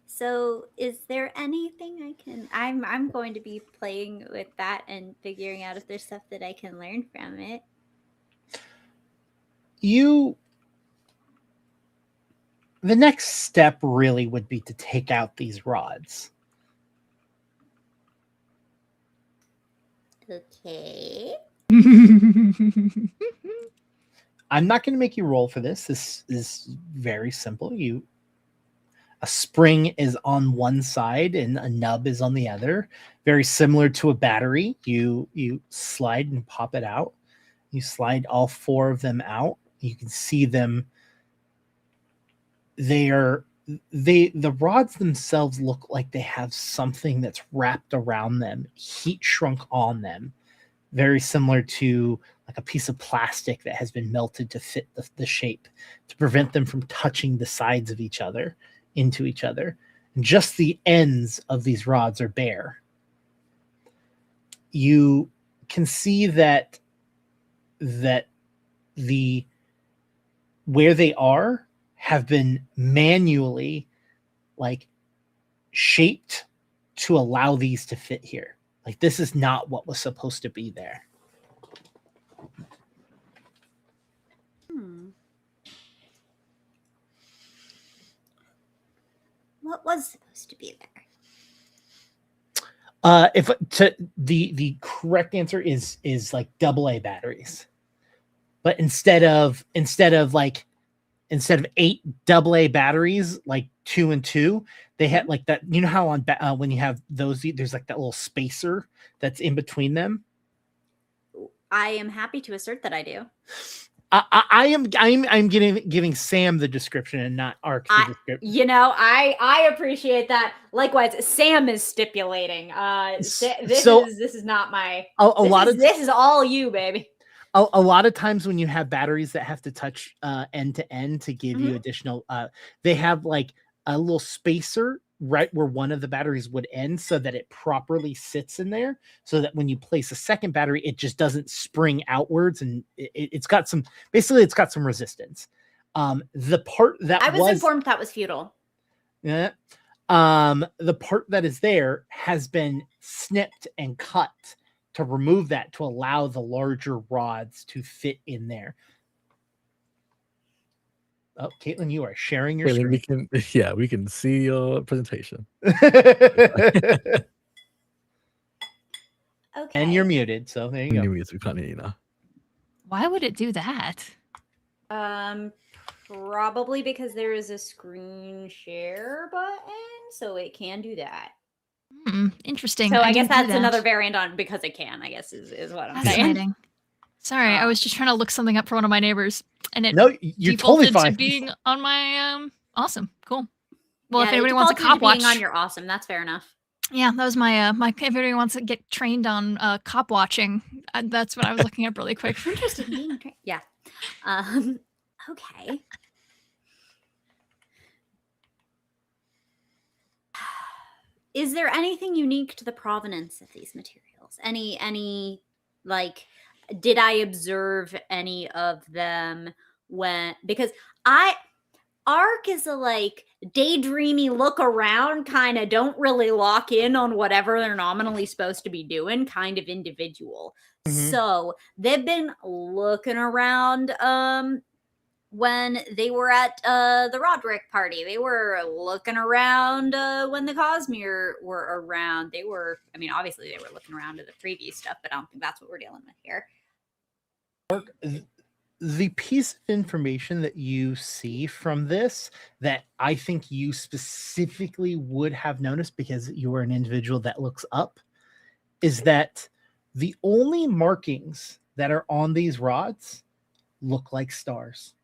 So is there anything I can... I'm going to be playing with that and figuring out if there's stuff that I can learn from it. The next step really would be to take out these rods. Okay. I'm not going to make you roll for this. This is very simple. A spring is on one side and a nub is on the other. Very similar to a battery. You slide and pop it out. You slide all four of them out. You can see them. The rods themselves look like they have something that's wrapped around them, heat shrunk on them. Very similar to like a piece of plastic that has been melted to fit the shape to prevent them from touching the sides of each other into each other. And just the ends of these rods are bare. You can see that the where they are have been manually like shaped to allow these to fit here. Like this is not what was supposed to be there. What was supposed to be there? The correct answer is like AA batteries. But instead of 8 AA batteries, like 2 and 2, they had like that. You know how on when you have those, there's like that little spacer that's in between them. I am happy to assert that I do. I'm giving Sam the description and not Ark the description. You know, I appreciate that. Likewise, Sam is stipulating. This is not my. This is all you, baby. A lot of times when you have batteries that have to touch end to end to give you additional, they have like a little spacer right where one of the batteries would end so that it properly sits in there, so that when you place a second battery, it just doesn't spring outwards, and it's got some resistance. The part that I was informed that was futile. Yeah. The part that is there has been snipped and cut to remove that, to allow the larger rods to fit in there. Oh, Caitlin, you are sharing your screen. We can see your presentation. Okay. And you're muted, so there you go. We can't hear you now. Why would it do that? Probably because there is a screen share button, so it can do that. Interesting. So I guess that's another variant on because it can, I guess is what I'm saying. Sorry, I was just trying to look something up for one of my neighbors, and it you're totally fine. to being on my awesome, cool. Well, Yeah, if anybody wants a cop watch, on your awesome, that's fair enough. Yeah, that was my my. If anybody wants to get trained on cop watching, that's what I was looking up really quick. Interesting. Yeah. Okay. Is there anything unique to the provenance of these materials? Any like, did I observe any of them because Ark is a like daydreamy look around, kind of don't really lock in on whatever they're nominally supposed to be doing kind of individual. So they've been looking around when they were at the Roderick party. They were looking around when the Cosmere were around. They were, I mean, obviously they were looking around at the previous stuff, but I don't think that's what we're dealing with here. The piece of information that you see from this that I think you specifically would have noticed because you are an individual that looks up is that the only markings that are on these rods look like stars.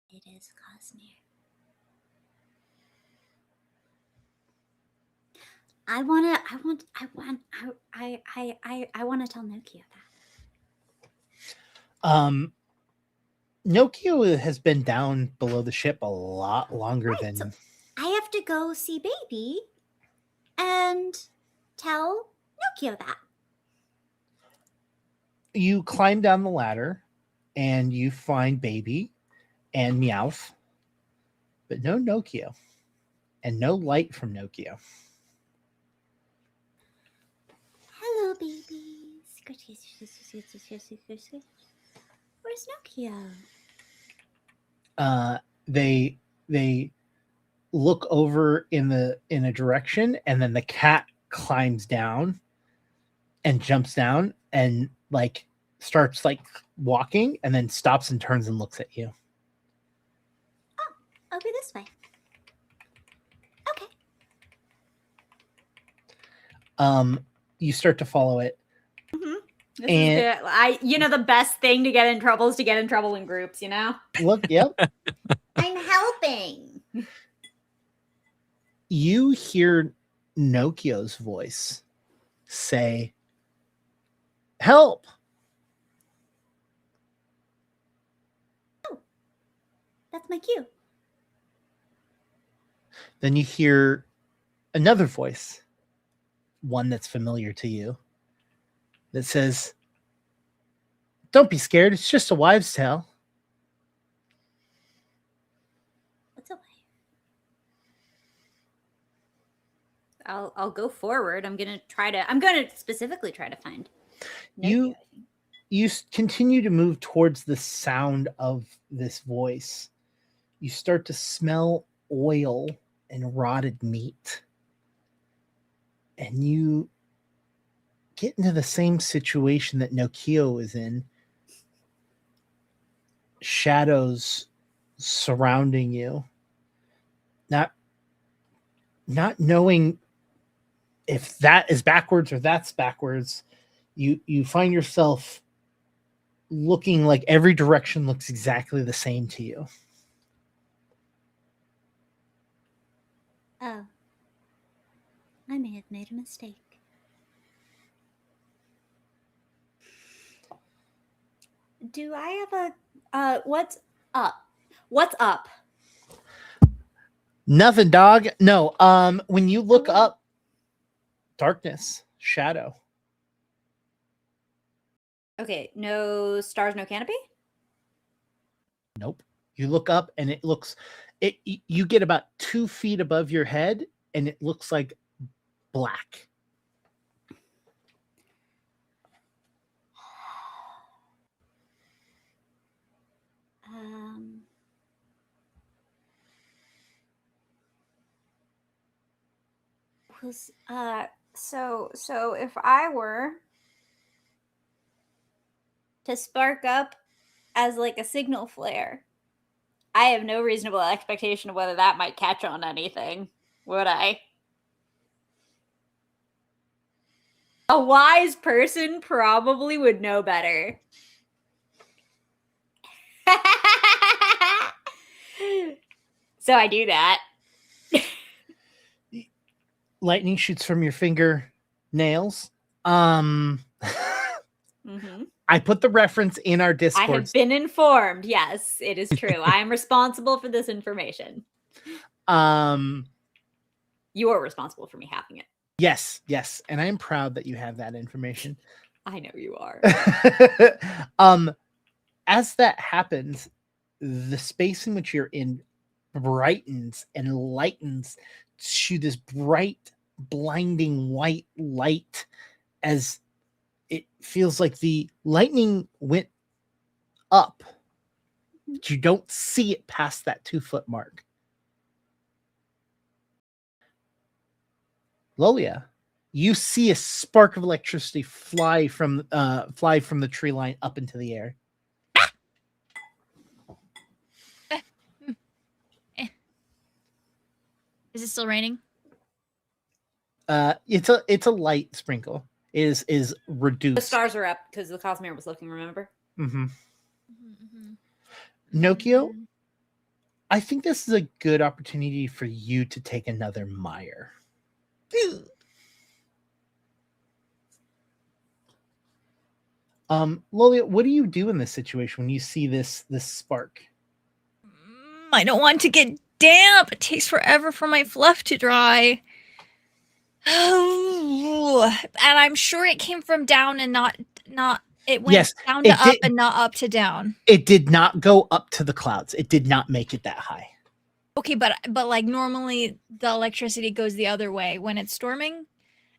It is Cosmere. I want to tell Nokia that. Nokia has been down below the ship a lot longer than. So I have to go see Baby and tell Nokia that. You climb down the ladder and you find Baby and Meowth, but no Nokia and no light from Nokia. Hello, babies. Where's Nokia? They look over in a direction, and then the cat climbs down and jumps down and like starts like walking, and then stops and turns and looks at you. Oh, I'll go this way. Okay. You start to follow it. This is the best thing to get in trouble is to get in trouble in groups, you know? Look, yep. I'm helping. You hear Nokia's voice say, "Help!" Oh, that's my cue. Then you hear another voice, one that's familiar to you, that says, "Don't be scared. It's just a wives' tale." What's a wife? I'll go forward. I'm gonna specifically try to find Nokia. You continue to move towards the sound of this voice. You start to smell oil and rotted meat. And you get into the same situation that Nokia is in. Shadows surrounding you. Not knowing if that is backwards or that's backwards, you find yourself looking like every direction looks exactly the same to you. Oh. I may have made a mistake. Do I have a what's up? What's up? Nothing, dog. No. When you look up, darkness, shadow. Okay, no stars, no canopy? Nope. You look up and it looks you get about 2 feet above your head and it looks like black. So if I were to spark up as like a signal flare, I have no reasonable expectation of whether that might catch on anything, would I? A wise person probably would know better. So I do that. Lightning shoots from your finger nails. I put the reference in our Discord. I have been informed. Yes, it is true. I am responsible for this information. You are responsible for me having it. Yes. And I am proud that you have that information. I know you are. As that happens, the space in which you're in brightens and lightens to this bright, blinding white light as it feels like the lightning went up, but you don't see it past that 2-foot mark. Lolia, you see a spark of electricity fly from the tree line up into the air. Is it still raining? It's a light sprinkle. Is reduced. The stars are up because the Cosmere was looking, remember? Nokio, I think this is a good opportunity for you to take another mire. Lolia, what do you do in this situation when you see this spark? I don't want to get damp. It takes forever for my fluff to dry. And I'm sure it came from down and not it went down to up and not up to down. It did not go up to the clouds. It did not make it that high. Okay, but like normally the electricity goes the other way when it's storming.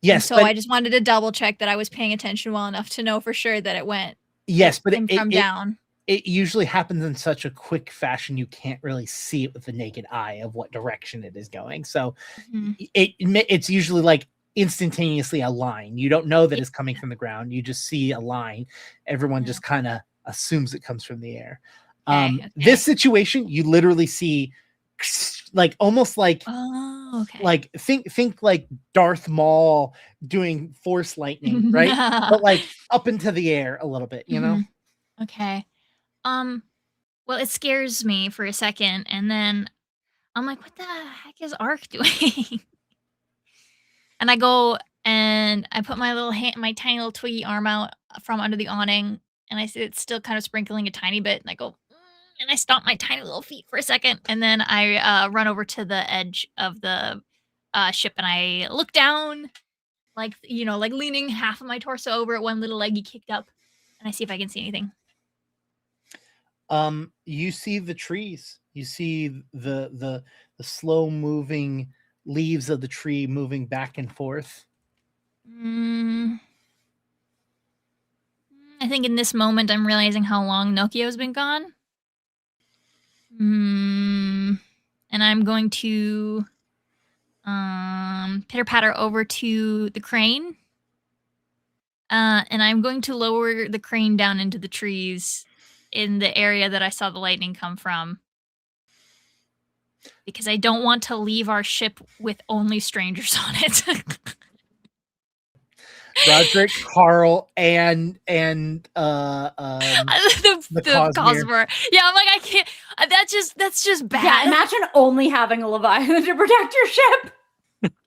Yes. And so I just wanted to double check that I was paying attention well enough to know for sure that it went. Yes, but it came from down. It usually happens in such a quick fashion you can't really see it with the naked eye of what direction it is going. So it's usually like instantaneously a line. You don't know that it's coming from the ground. You just see a line. Everyone just kind of assumes it comes from the air. Okay. This situation, you literally see like almost like like think like Darth Maul doing force lightning, right? But like up into the air a little bit, you know? Okay. Well, it scares me for a second, and then I'm like, what the heck is Ark doing? And I go and I put my my tiny little twiggy arm out from under the awning, and I see it's still kind of sprinkling a tiny bit, and I go, and I stomp my tiny little feet for a second, and then I run over to the edge of the ship, and I look down, like, like leaning half of my torso over at one little leggy kicked up, and I see if I can see anything. You see the trees. You see the slow moving leaves of the tree moving back and forth. I think in this moment I'm realizing how long Nokio's been gone. And I'm going to pitter patter over to the crane. And I'm going to lower the crane down into the trees in the area that I saw the lightning come from. Because I don't want to leave our ship with only strangers on it. Roderick, Carl, and the Cosmere. Cosmere. Yeah, I'm like, I can't. That's just bad. Yeah, imagine only having a Leviathan to protect your ship.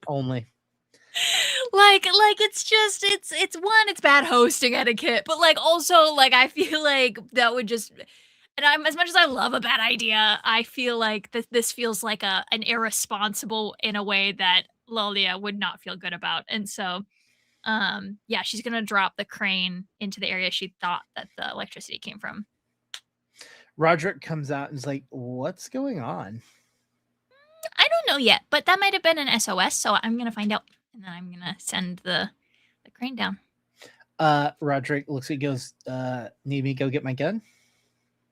Only. like it's one, it's bad hosting etiquette, but like also like I feel like that would just, and I'm, as much as I love a bad idea, I feel like this feels like an irresponsible in a way that Lolia would not feel good about. And so yeah, she's gonna drop the crane into the area she thought that the electricity came from. Roderick comes out and is like, what's going on? I don't know yet, but that might have been an SOS, so I'm gonna find out. And then I'm gonna send the crane down. Roderick looks at you, goes, need me to go get my gun?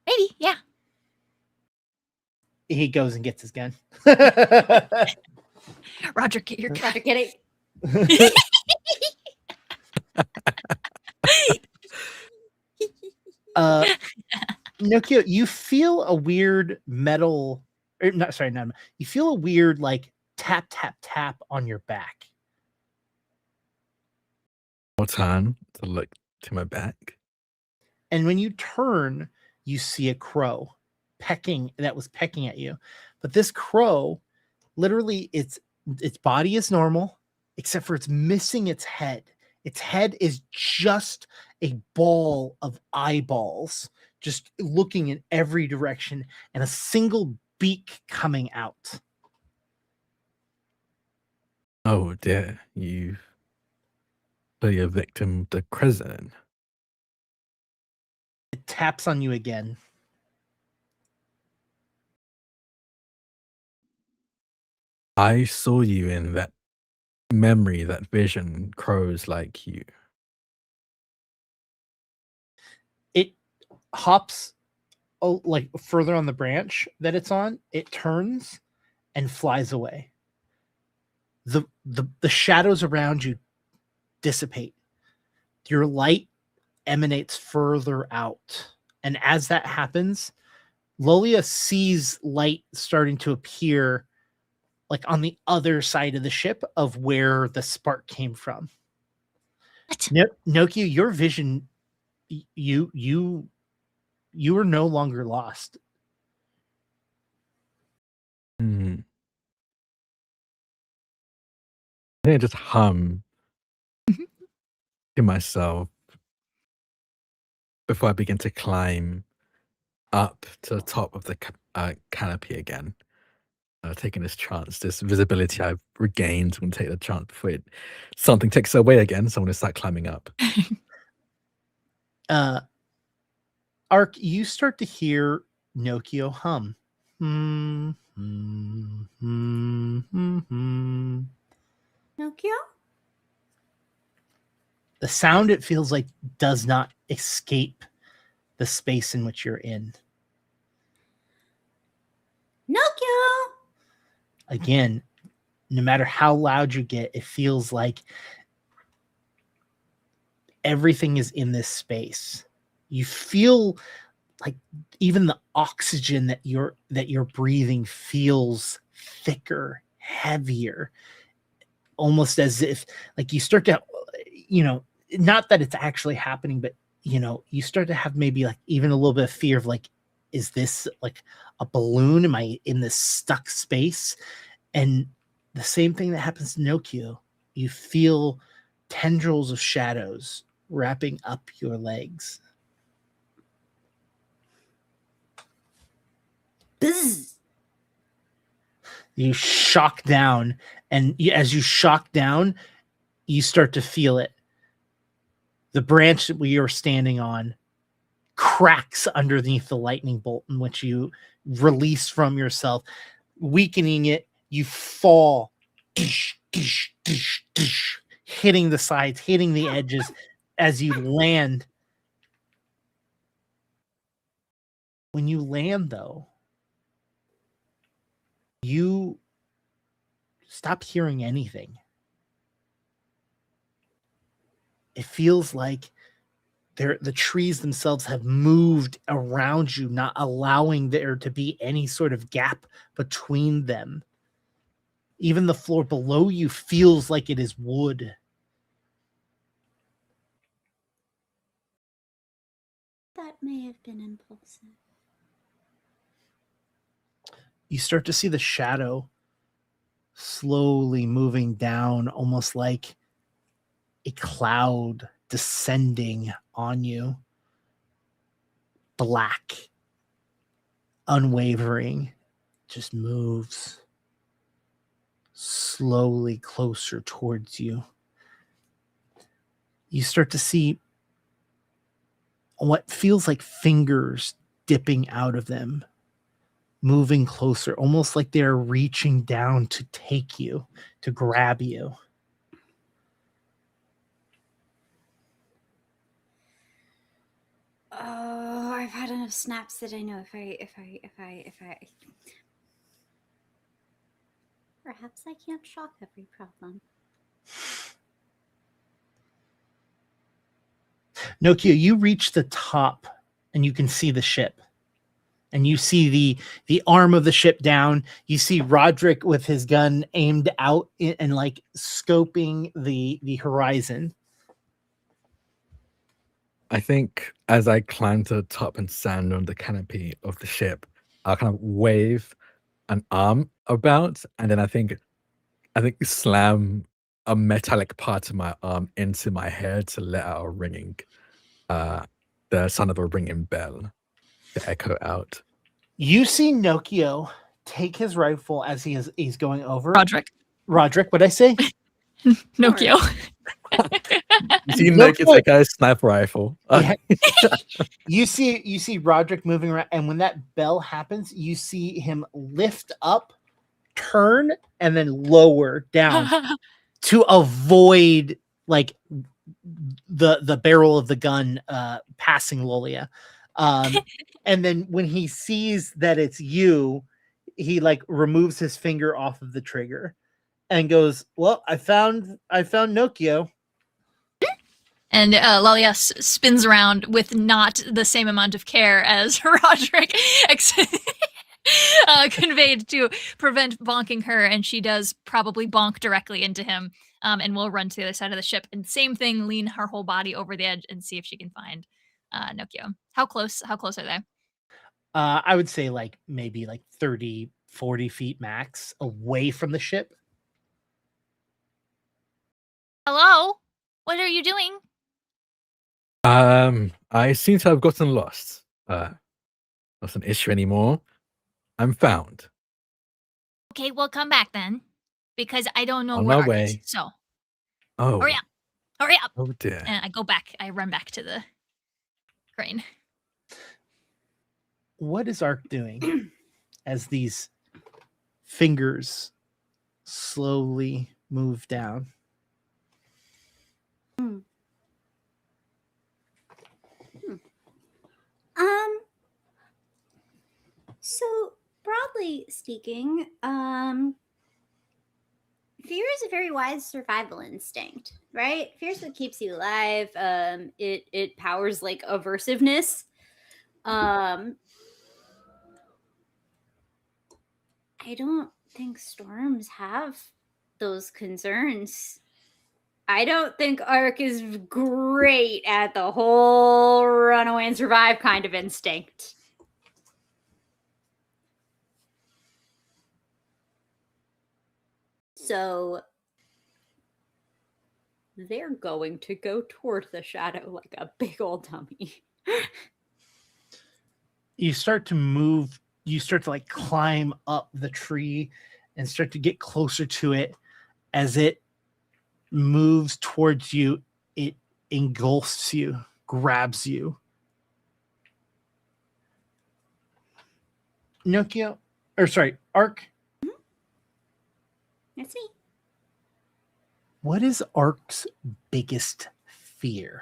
Maybe, yeah. He goes and gets his gun. Roger, get your gun. Roger, get it. Nokia, you feel a weird metal, or not, sorry, not, you feel a weird like tap, tap, tap on your back. I'll turn to look to my back. And when you turn, you see a crow that was pecking at you. But this crow, literally, its body is normal, except for it's missing its head. Its head is just a ball of eyeballs, just looking in every direction, and a single beak coming out. Oh dear, you've clearly a victim of the Crescent. It taps on you again. I saw you in that memory, that vision, crows like you. It hops like further on the branch that it's on. It turns and flies away. The shadows around you dissipate. Your light emanates further out. And as that happens, Lolia sees light starting to appear like on the other side of the ship of where the spark came from. Nokia, your vision, you are no longer lost. I think I just hum to myself before I begin to climb up to the top of the canopy again. Taking this chance, this visibility I've regained. I'm going to take the chance before something takes it away again. So I'm going to start climbing up. Ark, you start to hear Nokio hum. Nokio? The sound, it feels like, does not escape the space in which you're in. Nokio! Again, no matter how loud you get, it feels like everything is in this space. You feel like even the oxygen that you're breathing feels thicker, heavier, almost as if like you start to, not that it's actually happening, but you start to have maybe like even a little bit of fear of like, is this like a balloon? Am I in this stuck space? And the same thing that happens to Nokio, you feel tendrils of shadows wrapping up your legs. Bzz. You shock down, and as you shock down, you start to feel it. The branch that we are standing on cracks underneath the lightning bolt in which you release from yourself, weakening it. You fall, hitting the sides, hitting the edges as you land. When you land, though, you stop hearing anything. It feels like the trees themselves have moved around you, not allowing there to be any sort of gap between them. Even the floor below you feels like it is wood. that may have been impulsive. You start to see the shadow slowly moving down, almost like a cloud descending on you. Black, unwavering, just moves slowly closer towards you. You start to see what feels like fingers dipping out of them, moving closer, almost like they're reaching down to take you, to grab you. Oh, I've had enough snaps that I know if I perhaps I can't shock every problem. Nokia, you reach the top and you can see the ship. And you see the arm of the ship down. You see Roderick with his gun aimed out and like scoping the horizon. I think as I climb to the top and stand on the canopy of the ship, I'll kind of wave an arm about, and then I think slam a metallic part of my arm into my head to let out a ringing, the sound of a ringing bell to echo out. You see Nokia take his rifle as he's going over. Roderick, what'd I say? Nokio. You see Nokia take out a sniper rifle. Yeah. You see Roderick moving around, and when that bell happens, you see him lift up, turn, and then lower down to avoid like the barrel of the gun passing Lolia. And then when he sees that it's you, he like removes his finger off of the trigger and goes, "Well, I found Nokia." And Lalia spins around with not the same amount of care as Roderick conveyed to prevent bonking her, and she does probably bonk directly into him, and will run to the other side of the ship. And same thing, lean her whole body over the edge and see if she can find Nokio. How close are they? I would say like maybe like 30, 40 feet max away from the ship. Hello? What are you doing? I seem to have gotten lost. Not an issue anymore. I'm found. Okay, well, come back then, because I don't know On where my Ark way. is. So, Oh. hurry up! Oh dear. And I run back to the crane. What is Ark doing as these fingers slowly move down? So broadly speaking, fear is a very wise survival instinct, right? Fear is what keeps you alive. It powers like aversiveness. I don't think storms have those concerns. I don't think Ark is great at the whole run away and survive kind of instinct. So they're going to go toward the shadow like a big old dummy. You start to move, you start to like climb up the tree and start to get closer to it. As it moves towards you, it engulfs you, grabs you. Nokia, or sorry, Ark. That's me. What is Ark's biggest fear?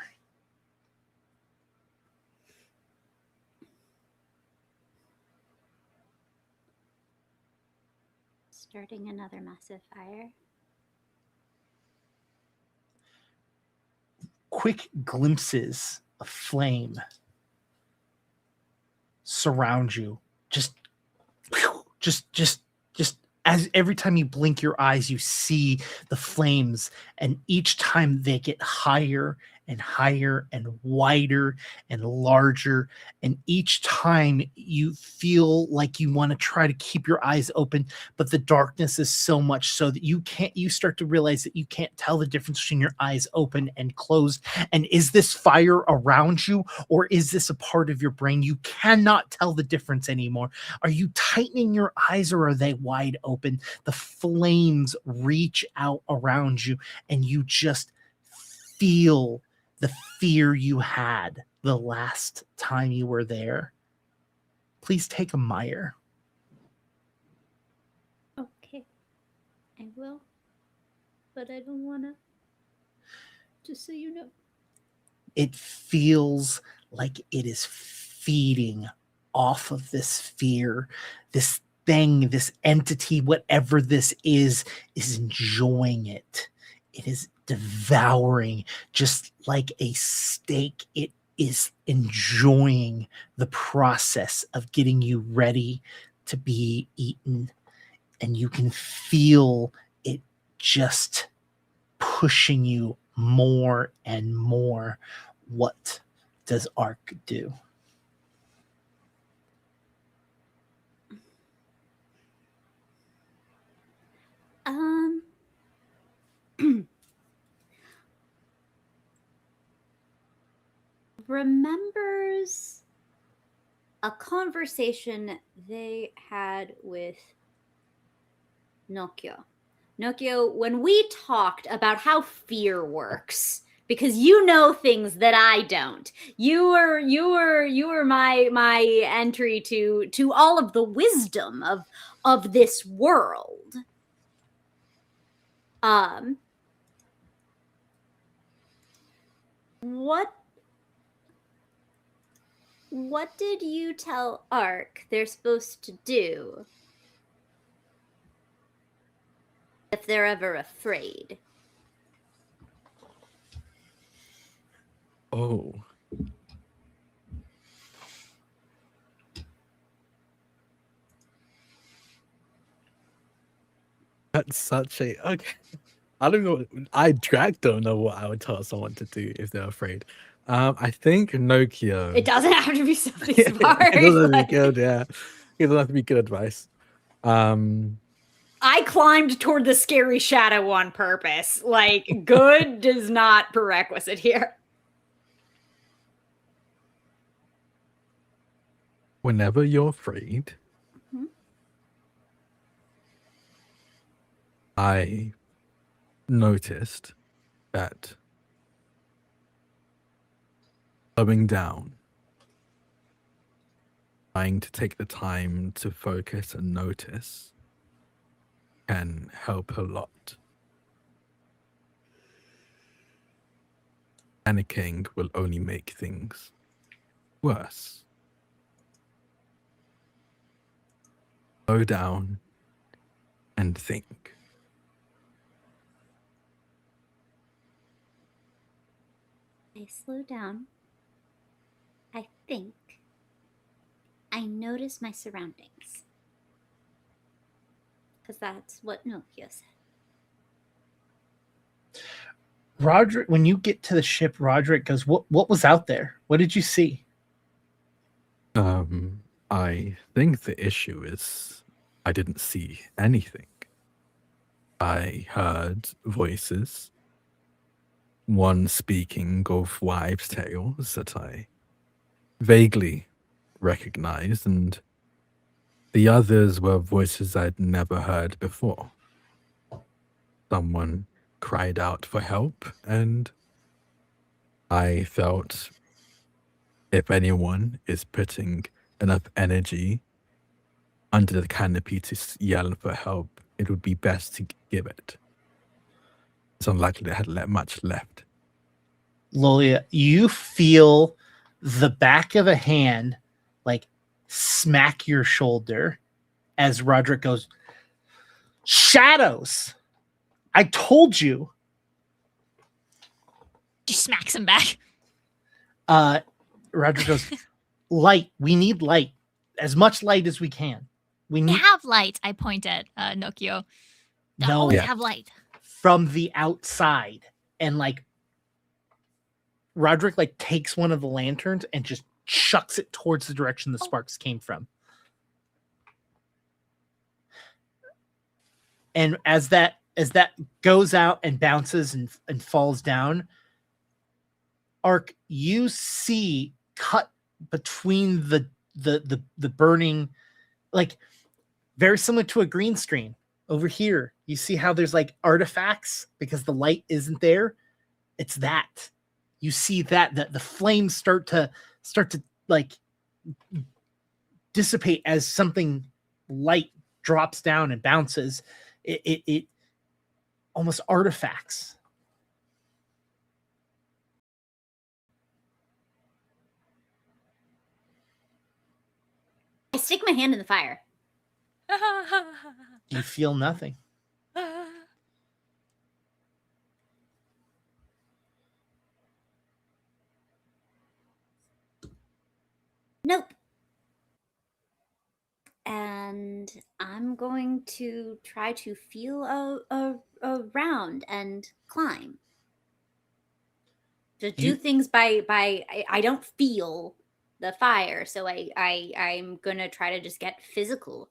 Starting another massive fire. Quick glimpses of flame surround you. Just as every time you blink your eyes, you see the flames, and each time they get higher and higher and wider and larger. And each time you feel like you want to try to keep your eyes open, but the darkness is so much so that you start to realize that you can't tell the difference between your eyes open and closed. And is this fire around you, or is this a part of your brain? You cannot tell the difference anymore. Are you tightening your eyes, or are they wide open? The flames reach out around you, and you just feel the fear you had the last time you were there. Please take a mire. Okay, I will. But I don't want to. Just so you know. It feels like it is feeding off of this fear, this thing, this entity, whatever this is enjoying it. It is devouring, just like a steak. It is enjoying the process of getting you ready to be eaten. And you can feel it just pushing you more and more. What does Ark do? Remembers a conversation they had with Nokia. Nokia, when we talked about how fear works, because you know things that I don't. You were my entry to all of the wisdom of this world. What did you tell Ark they're supposed to do if they're ever afraid? Oh. That's such a okay. I don't know. I don't know what I would tell someone to do if they're afraid. I think Nokia. It doesn't have to be something It smart. doesn't like- be good, yeah. It doesn't have to be good advice. I climbed toward the scary shadow on purpose. Like, good does not prerequisite here. Whenever you're afraid, Mhm. I noticed that slowing down, trying to take the time to focus and notice can help a lot. Panicking will only make things worse. Slow down and think. I slow down. I think. I notice my surroundings. Because that's what Nokia said. Roderick, when you get to the ship, Roderick goes, what was out there? What did you see? I think the issue is I didn't see anything. I heard voices, one speaking of wives' tales that I vaguely recognized, and the others were voices I'd never heard before. Someone cried out for help, and I felt if anyone is putting enough energy under the canopy to yell for help, it would be best to give it. It's unlikely they had much left. Lolia, you feel the back of a hand like smack your shoulder as Roderick goes, shadows! I told you. She smacks him back. Roderick goes, light. We need light. As much light as we can. We They need have light. I point at Nokio. They No. always Yeah. have light. from the outside, and like Roderick like takes one of the lanterns and just chucks it towards the direction the sparks came from. And as that goes out and bounces and falls down, Ark, you see cut between the burning, like very similar to a green screen. Over here, you see how there's like artifacts because the light isn't there. It's that. You see that the flames start to like dissipate as something light drops down and bounces. It almost artifacts. I stick my hand in the fire. You feel nothing. Nope. And I'm going to try to feel around and climb. To do things by I don't feel the fire, so I'm gonna try to just get physical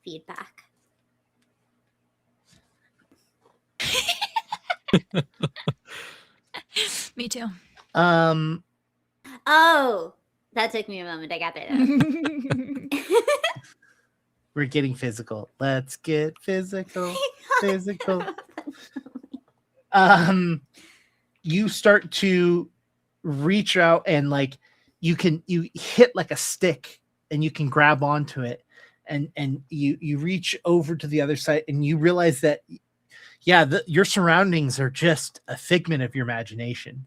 feedback. Me too. Oh, that took me a moment. I got that. We're getting physical. Let's get physical. Physical. You start to reach out and like you hit like a stick and you can grab onto it and you reach over to the other side and you realize that your surroundings are just a figment of your imagination.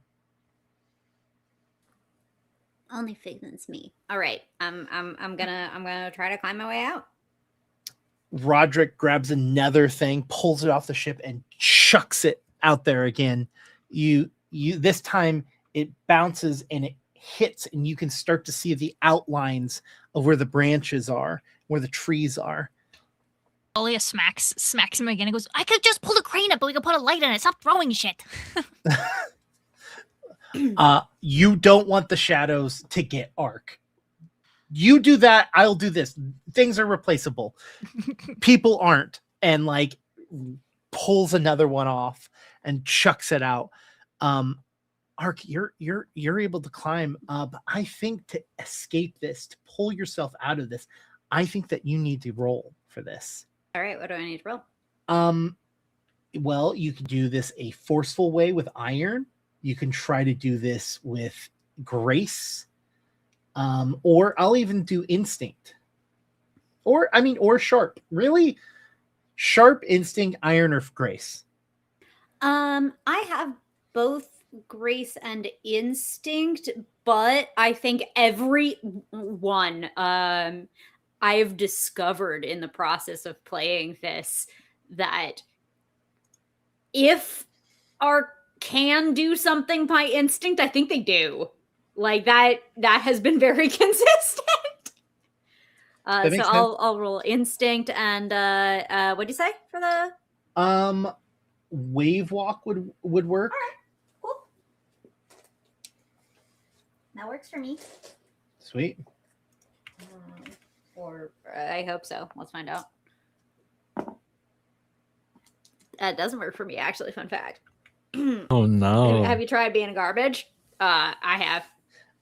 Only figment's me. All right, I'm gonna try to climb my way out. Roderick grabs another thing, pulls it off the ship, and chucks it out there again. You this time it bounces and it hits, and you can start to see the outlines of where the branches are, where the trees are. Olia smacks him again and goes, I could just pull the crane up, but we could put a light on it. Stop throwing shit. You don't want the shadows to get Ark. You do that, I'll do this. Things are replaceable. People aren't. And like pulls another one off and chucks it out. Ark, you're able to climb up. I think to escape this, to pull yourself out of this, I think that you need to roll for this. All right, what do I need to roll? Well, you can do this a forceful way with iron. You can try to do this with grace. Or I'll even do instinct. Or sharp. Really? Sharp, instinct, iron, or grace. I have both grace and instinct, but I think every one I've discovered in the process of playing this that if our can do something by instinct, I think they do. Like that has been very consistent. So I'll roll instinct and what'd you say for the wave walk would work. All right, cool. That works for me. Sweet. Or I hope so. Let's find out. That doesn't work for me, actually. Fun fact. Oh no. Have you tried being a garbage? I have.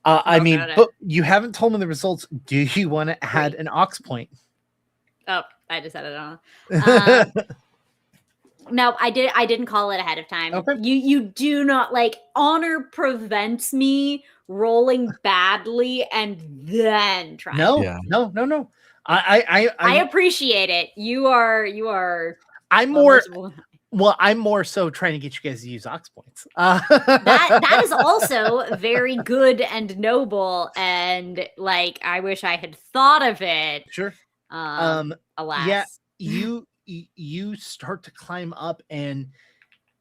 But you haven't told me the results. Do you want to add an aux point? Oh, I just added on. No, I didn't call it ahead of time. Okay. You do not like honor prevents me rolling badly and then trying. No. I appreciate it. You are. I'm more. Well, I'm more so trying to get you guys to use aux points. That is also very good and noble, and like I wish I had thought of it. Sure. Alas. Yeah, you start to climb up, and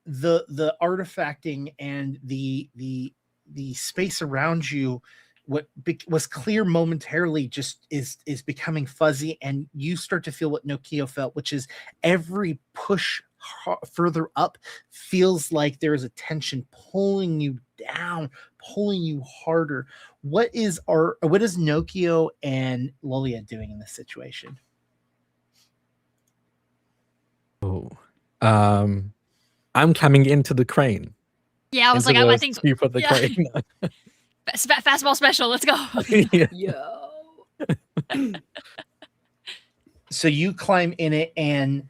the artifacting and the space around you was clear momentarily just is becoming fuzzy, and you start to feel what Nokio felt, which is every push further up feels like there is a tension pulling you down, pulling you harder. What is Nokio and Lolia doing in this situation? Oh, I'm coming into the crane. Yeah, I was into like, I the think scoop of the yeah. crane. Fastball special. Let's go. Yeah. Yo. So you climb in it, and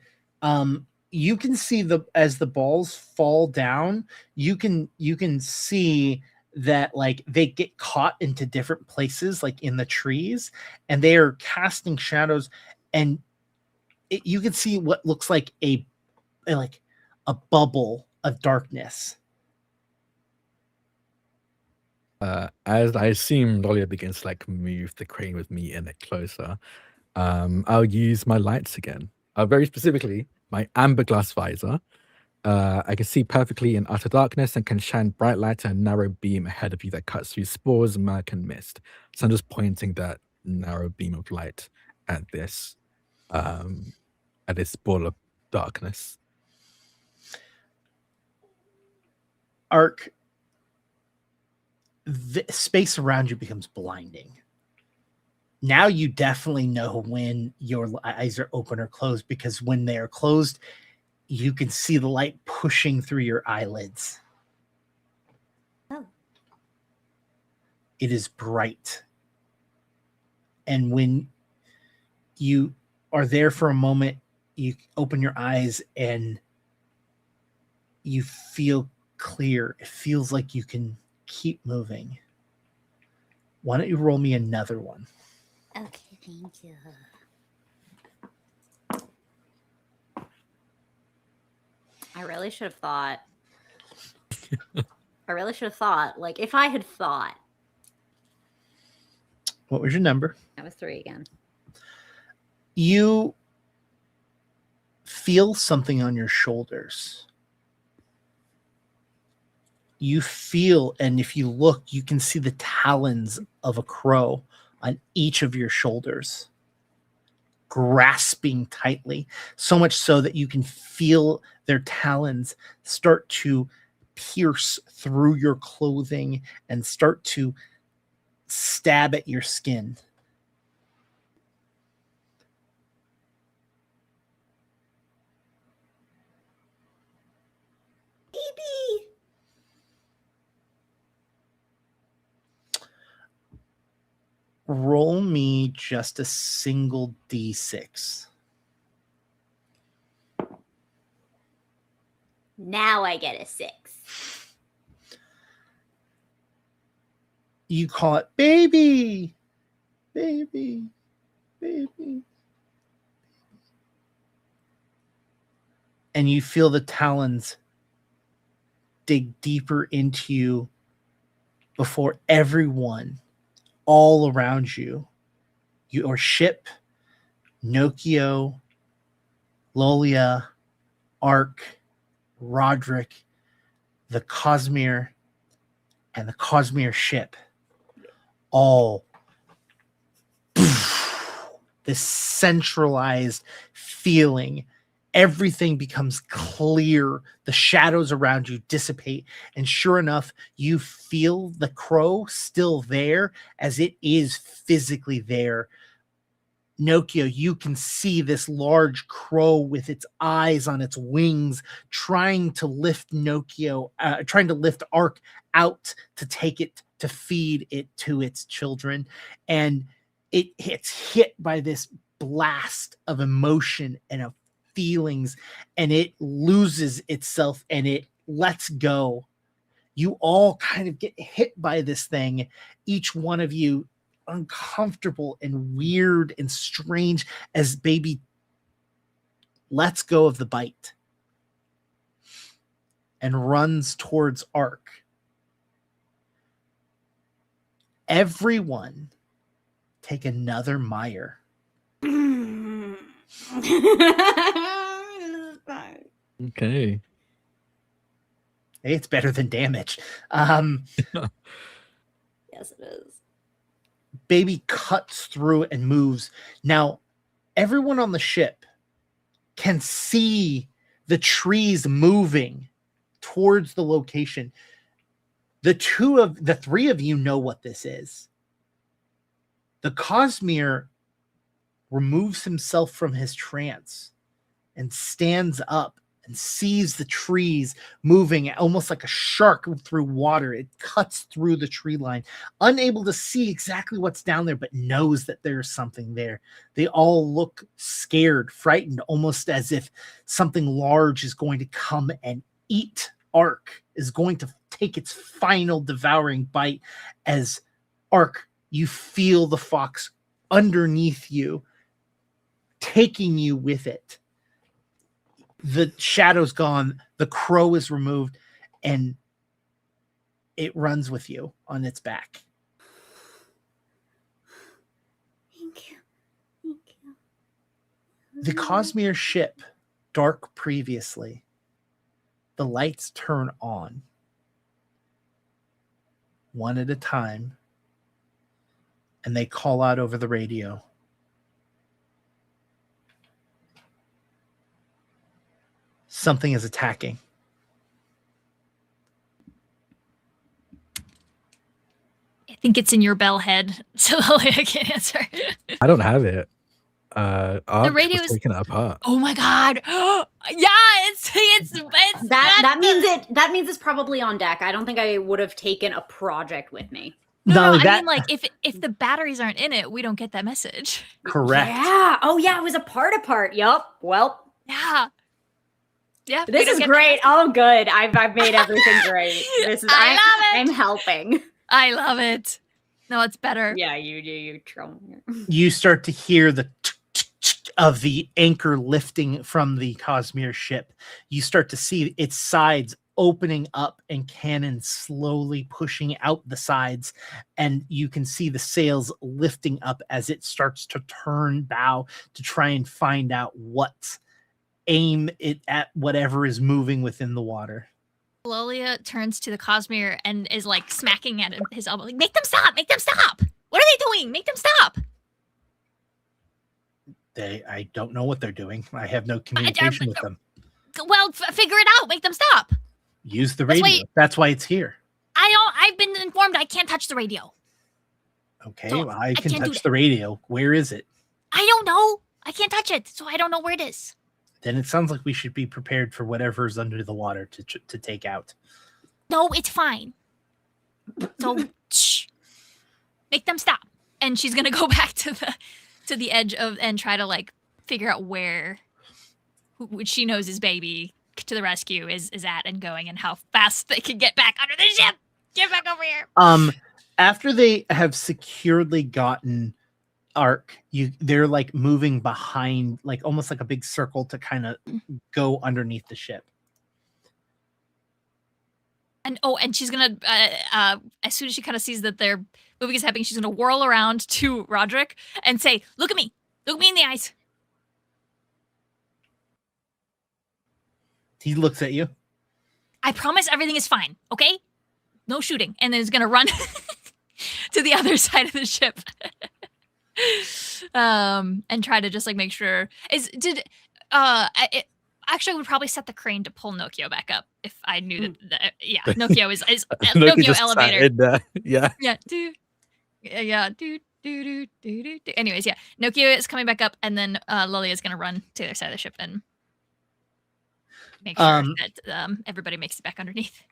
you can see as the balls fall down, you can see that like they get caught into different places, like in the trees, and they are casting shadows, and you can see what looks like a bubble of darkness. As I assume Lolia begins to like move the crane with me in it closer, I'll use my lights again. Very specifically, my amber glass visor. I can see perfectly in utter darkness and can shine bright light and a narrow beam ahead of you that cuts through spores, murk, and mist. So I'm just pointing that narrow beam of light at this ball of darkness. Arc, the space around you becomes blinding. Now you definitely know when your eyes are open or closed, because when they are closed, you can see the light pushing through your eyelids. Oh. It is bright. And when you are there for a moment, you open your eyes and you feel clear. It feels like you can keep moving. Why don't you roll me another one? Okay, thank you. I really should have thought. Like, if I had thought. What was your number? That was 3 again. You feel something on your shoulders. You feel, and if you look, you can see the talons of a crow on each of your shoulders, grasping tightly, so much so that you can feel their talons start to pierce through your clothing and start to stab at your skin. Baby! Roll me just a single D6. Now I get a 6. You call it baby, baby, baby. And you feel the talons dig deeper into you before everyone all around you, your ship, Nokio, Lolia, Ark, Roderick, the Cosmere, and the Cosmere ship, all this centralized feeling. Everything becomes clear. The shadows around you dissipate. And sure enough, you feel the crow still there, as it is physically there. Nokio, you can see this large crow with its eyes on its wings, trying to lift Ark out to take it, to feed it to its children. And it's hit by this blast of emotion and of feelings, and it loses itself and it lets go. You all kind of get hit by this thing, each one of you uncomfortable and weird and strange, as baby lets go of the bite and runs towards Ark. Everyone take another mire. Okay. Hey, it's better than damage. Yes, it is. Baby cuts through and moves. Now, everyone on the ship can see the trees moving towards the location. The three of you know what this is. The Cosmere removes himself from his trance and stands up and sees the trees moving almost like a shark through water. It cuts through the tree line, unable to see exactly what's down there, but knows that there's something there. They all look scared, frightened, almost as if something large is going to come and eat Ark, is going to take its final devouring bite. As Ark, you feel the fox underneath you, taking you with it. The shadow's gone, the crow is removed, and it runs with you on its back. Thank you. Thank you. The Cosmere ship, dark previously, the lights turn on one at a time, and they call out over the radio. Something is attacking. I think it's in your bell head, so I can't answer. I don't have it. The radio is taking it apart. Oh my god! Yeah, it's that means it's probably on deck. I don't think I would have taken a project with me. No, I mean, like, if the batteries aren't in it, we don't get that message. Correct. Yeah. Oh yeah, it was a part. Yup. Well. Yeah. Yeah. This is great. Oh, good. I've made everything great. This is. I love it. I'm helping. I love it. No, it's better. Yeah, you trouble. You start to hear the of the anchor lifting from the Cosmere ship. You start to see its sides opening up and cannons slowly pushing out the sides, and you can see the sails lifting up as it starts to turn bow to try and find out what aim it at whatever is moving within the water. Lolia turns to the Cosmere and is like smacking at his elbow, like, make them stop! Make them stop! What are they doing? Make them stop! I don't know what they're doing. I have no communication with them. Well, figure it out. Make them stop. Use the radio. That's why it's here. I've been informed I can't touch the radio. Okay, So well, I can touch the radio. Where is it? I don't know. I can't touch it, so I don't know where it is. Then it sounds like we should be prepared for whatever's under the water to take out. No, it's fine. So, shh. Make them stop. And she's gonna go back to the edge of and try to like figure out where which she knows his baby to the rescue is at and going, and how fast they can get back under the ship. Get back over here. After they have securely gotten Ark, they're like moving behind, like almost like a big circle to kind of go underneath the ship. And she's gonna as soon as she kind of sees that their moving is happening, she's gonna whirl around to Roderick and say, "Look at me in the eyes." He looks at you. I promise everything is fine. Okay, no shooting. And then he's gonna run to the other side of the ship. And try to just like make sure actually I would probably set the crane to pull Nokio back up if I knew that Nokio is Nokio elevator. Anyways, Nokio is coming back up, and then Lolia is gonna run to the other side of the ship and make sure that everybody makes it back underneath.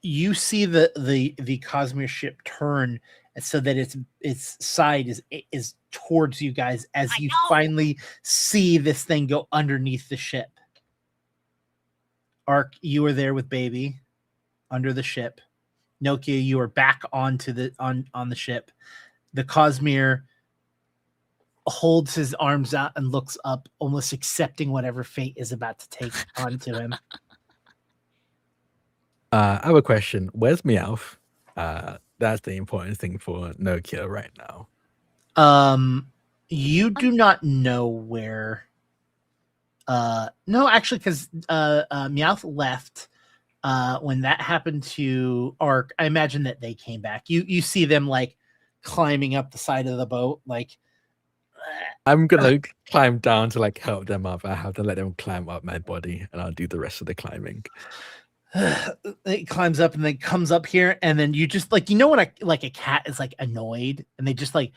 You see the Cosmere ship turn so that its side is towards you guys as you finally see this thing go underneath the ship. Ark, you are there with baby under the ship. Nokia, you are back onto the on the ship. The Cosmere holds his arms out and looks up, almost accepting whatever fate is about to take onto him. I have a question. Where's Meowth? That's the important thing for Nokia right now. You do not know where. No, actually, because Meowth left when that happened to Ark. I imagine that they came back. You see them like climbing up the side of the boat. Like, I'm gonna climb down to like help them up. I have to let them climb up my body, and I'll do the rest of the climbing. it climbs up and then comes up here, and then you just like, you know, when a cat is like annoyed and they just like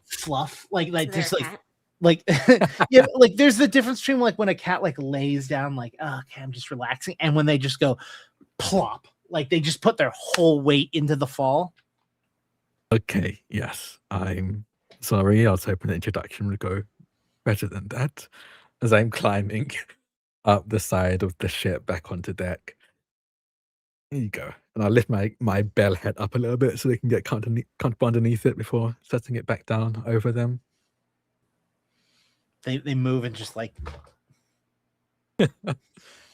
fluff like just like yeah, like there's the difference between like when a cat like lays down like, oh, okay, I'm just relaxing, and when they just go plop, like they just put their whole weight into the fall. Okay, yes, I'm sorry. I was hoping the introduction would go better than that. As I'm climbing up the side of the ship back onto deck. There you go. And I'll lift my bell head up a little bit so they can get comfortable underneath it before setting it back down over them. They move and just like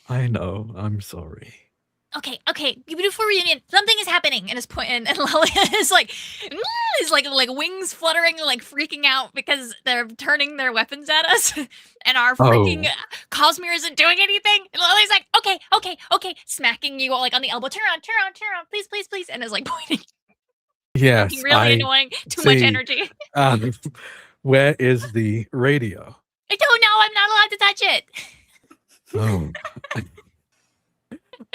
I know. I'm sorry. Okay. Before reunion, something is happening, and and Lalia is like wings fluttering, like freaking out because they're turning their weapons at us, and our freaking Cosmere isn't doing anything. And Lalia's like, okay, smacking you like on the elbow. Turn around, please, and is like pointing. Yes, really annoying. Too much energy. Where is the radio? I don't know. I'm not allowed to touch it. Oh.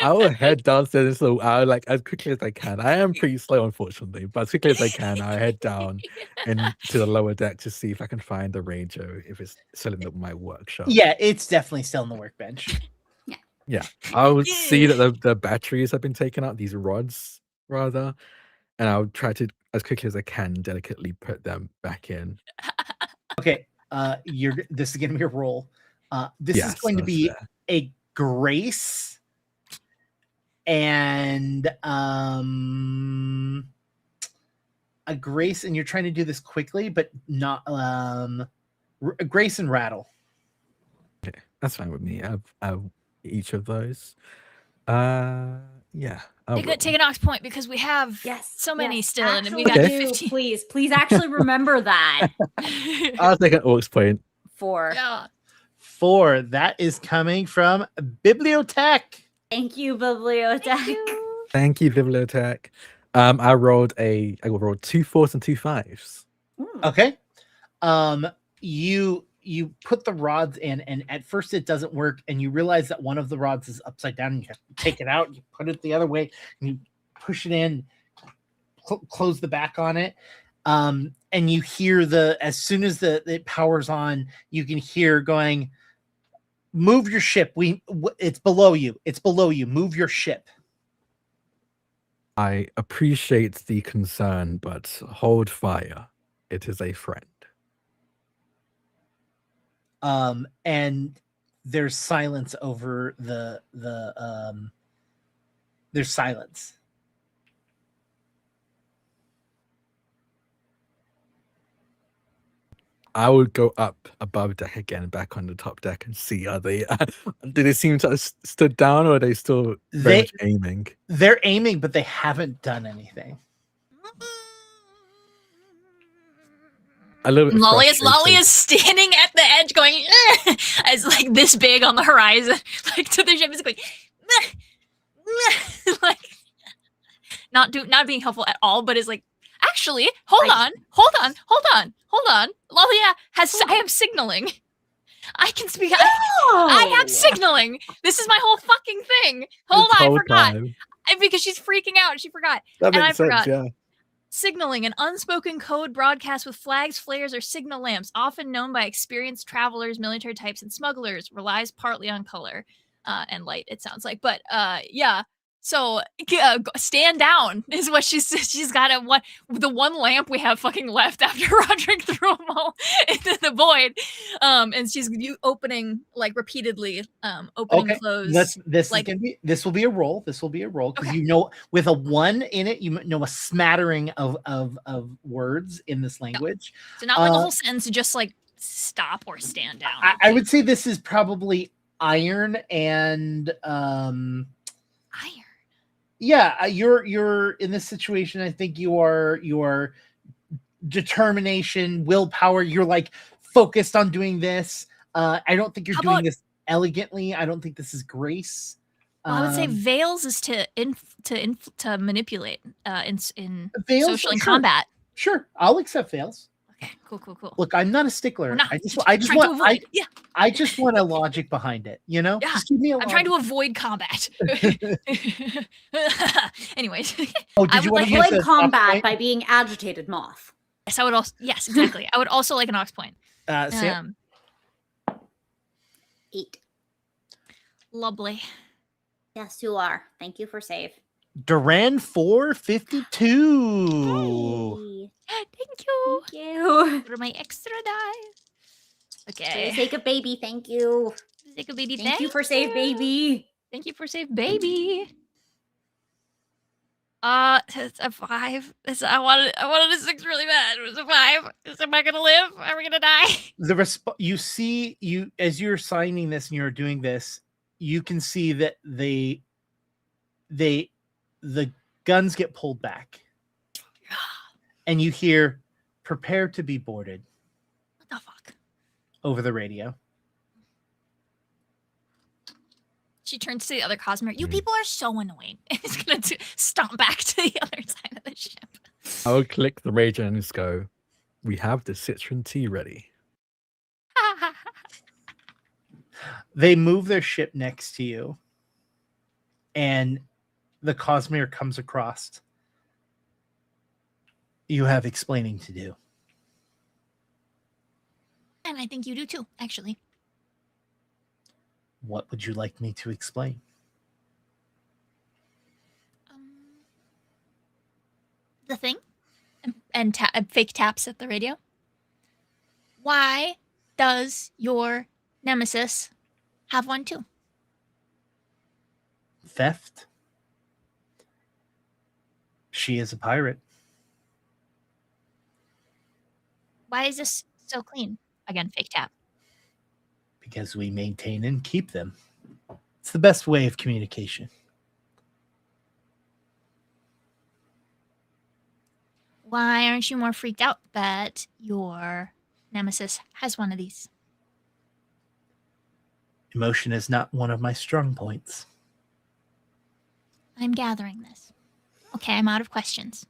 I will head downstairs so I'll like as quickly as I can. I am pretty slow, unfortunately, but as quickly as I can, I'll head down into the lower deck to see if I can find the radio if it's still in my workshop. Yeah, it's definitely still in the workbench. Yeah. I'll see that the batteries have been taken out, these rods rather, and I'll try to as quickly as I can delicately put them back in. Okay. This is gonna be a roll. This is going to be a grace. And a grace, and you're trying to do this quickly, but not a grace and rattle. Okay, that's fine with me. I have each of those. Yeah. Take an ox point because we have so many still, actually, and we got 15. Please actually remember that. I'll take an ox point. 4. Yeah. 4. That is coming from Bibliotech. Thank you, Bibliotech. Thank you, Bibliotech. I rolled 2 4s and 2 5s. Okay. You put the rods in, and at first it doesn't work, and you realize that one of the rods is upside down, and you have to take it out, you put it the other way, and you push it in, close the back on it. And you hear as soon as it powers on, you can hear going, move your ship. It's below you. Move your ship. I appreciate the concern, but hold fire. It is a friend. And there's silence over there's silence. I would go up above deck again, back on the top deck, and see are they do they seem to have stood down, or are they still very much aiming? They're aiming, but they haven't done anything. A little bit. Lolly is standing at the edge, going as like this big on the horizon, like to the ship is going, like not being helpful at all, but is like, actually, hold on. Lalia I am signaling. I can speak. I have signaling. This is my whole fucking thing. Hold on, I forgot. Because she's freaking out. She forgot. That makes sense, yeah. Signaling, an unspoken code broadcast with flags, flares, or signal lamps, often known by experienced travelers, military types, and smugglers, relies partly on color and light, it sounds like. But yeah. So stand down is what she's got. The one lamp we have fucking left after Roderick threw them all into the void, and she's opening like repeatedly, opening close. This will be a roll. This will be a roll because with a 1 in it, you know a smattering of words in this language. So not like a whole sentence, just like stop or stand down. I would say this is probably iron and iron. Yeah, you're in this situation. I think your determination, willpower. You're like focused on doing this. I don't think you're doing this elegantly. I don't think this is grace. I would say veils is to manipulate in veils, social and combat. Sure, I'll accept fails. Okay, cool. Look, I'm not a stickler. We're not. I just trying to want avoid. Yeah. I just want a logic behind it, you know? Yeah, Just give me a I'm trying to avoid combat. Anyways, Oh, I did you would want to like- use Avoid the combat point? by being agitated moth. yes, I would also. Yes, exactly. I would also like an ox point. Sam? 8. Lovely. Yes, you are. Thank you for save. Duran 452. Hey. Thank you. Thank you. For my extra die. For the Okay. sake of baby, thank you. Take a baby. Thank you for save baby. Thank you for save baby. It's a 5. I wanted a 6 really bad. It was a 5. Am I gonna live? Are we gonna die? You see, as you're signing this and you're doing this, you can see that the guns get pulled back, and you hear "Prepare to be boarded" What the fuck? over the radio. She turns to the other Cosmere. You people are so annoying. It's gonna stomp back to the other side of the ship. I will click the radio and just go, we have the citron tea ready. They move their ship next to you, and the Cosmere comes across. You have explaining to do. And I think you do too, actually. What would you like me to explain? The thing, and fake taps at the radio. Why does your nemesis have one too? Theft. She is a pirate. Why is this so clean? Again, fake tap. Because we maintain and keep them. It's the best way of communication. Why aren't you more freaked out that your nemesis has one of these? Emotion is not one of my strong points. I'm gathering this. Okay, I'm out of questions.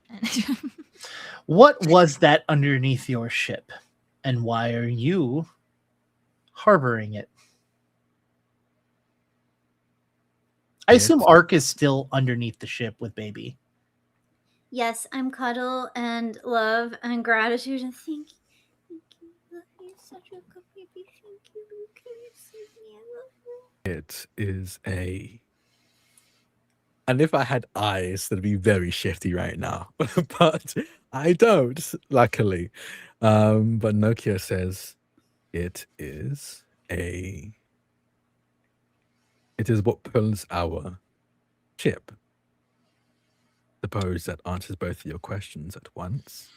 What was that underneath your ship? And why are you harboring it? I assume Ark is still underneath the ship with baby. Yes, I'm cuddle and love and gratitude and thank you. Thank you. Love you. Such a good baby. Thank you. Can you save me? I love you. It is a... And if I had eyes, that'd be very shifty right now. But I don't, luckily. But Nokia says it is what pulls our ship. Suppose that answers both of your questions at once.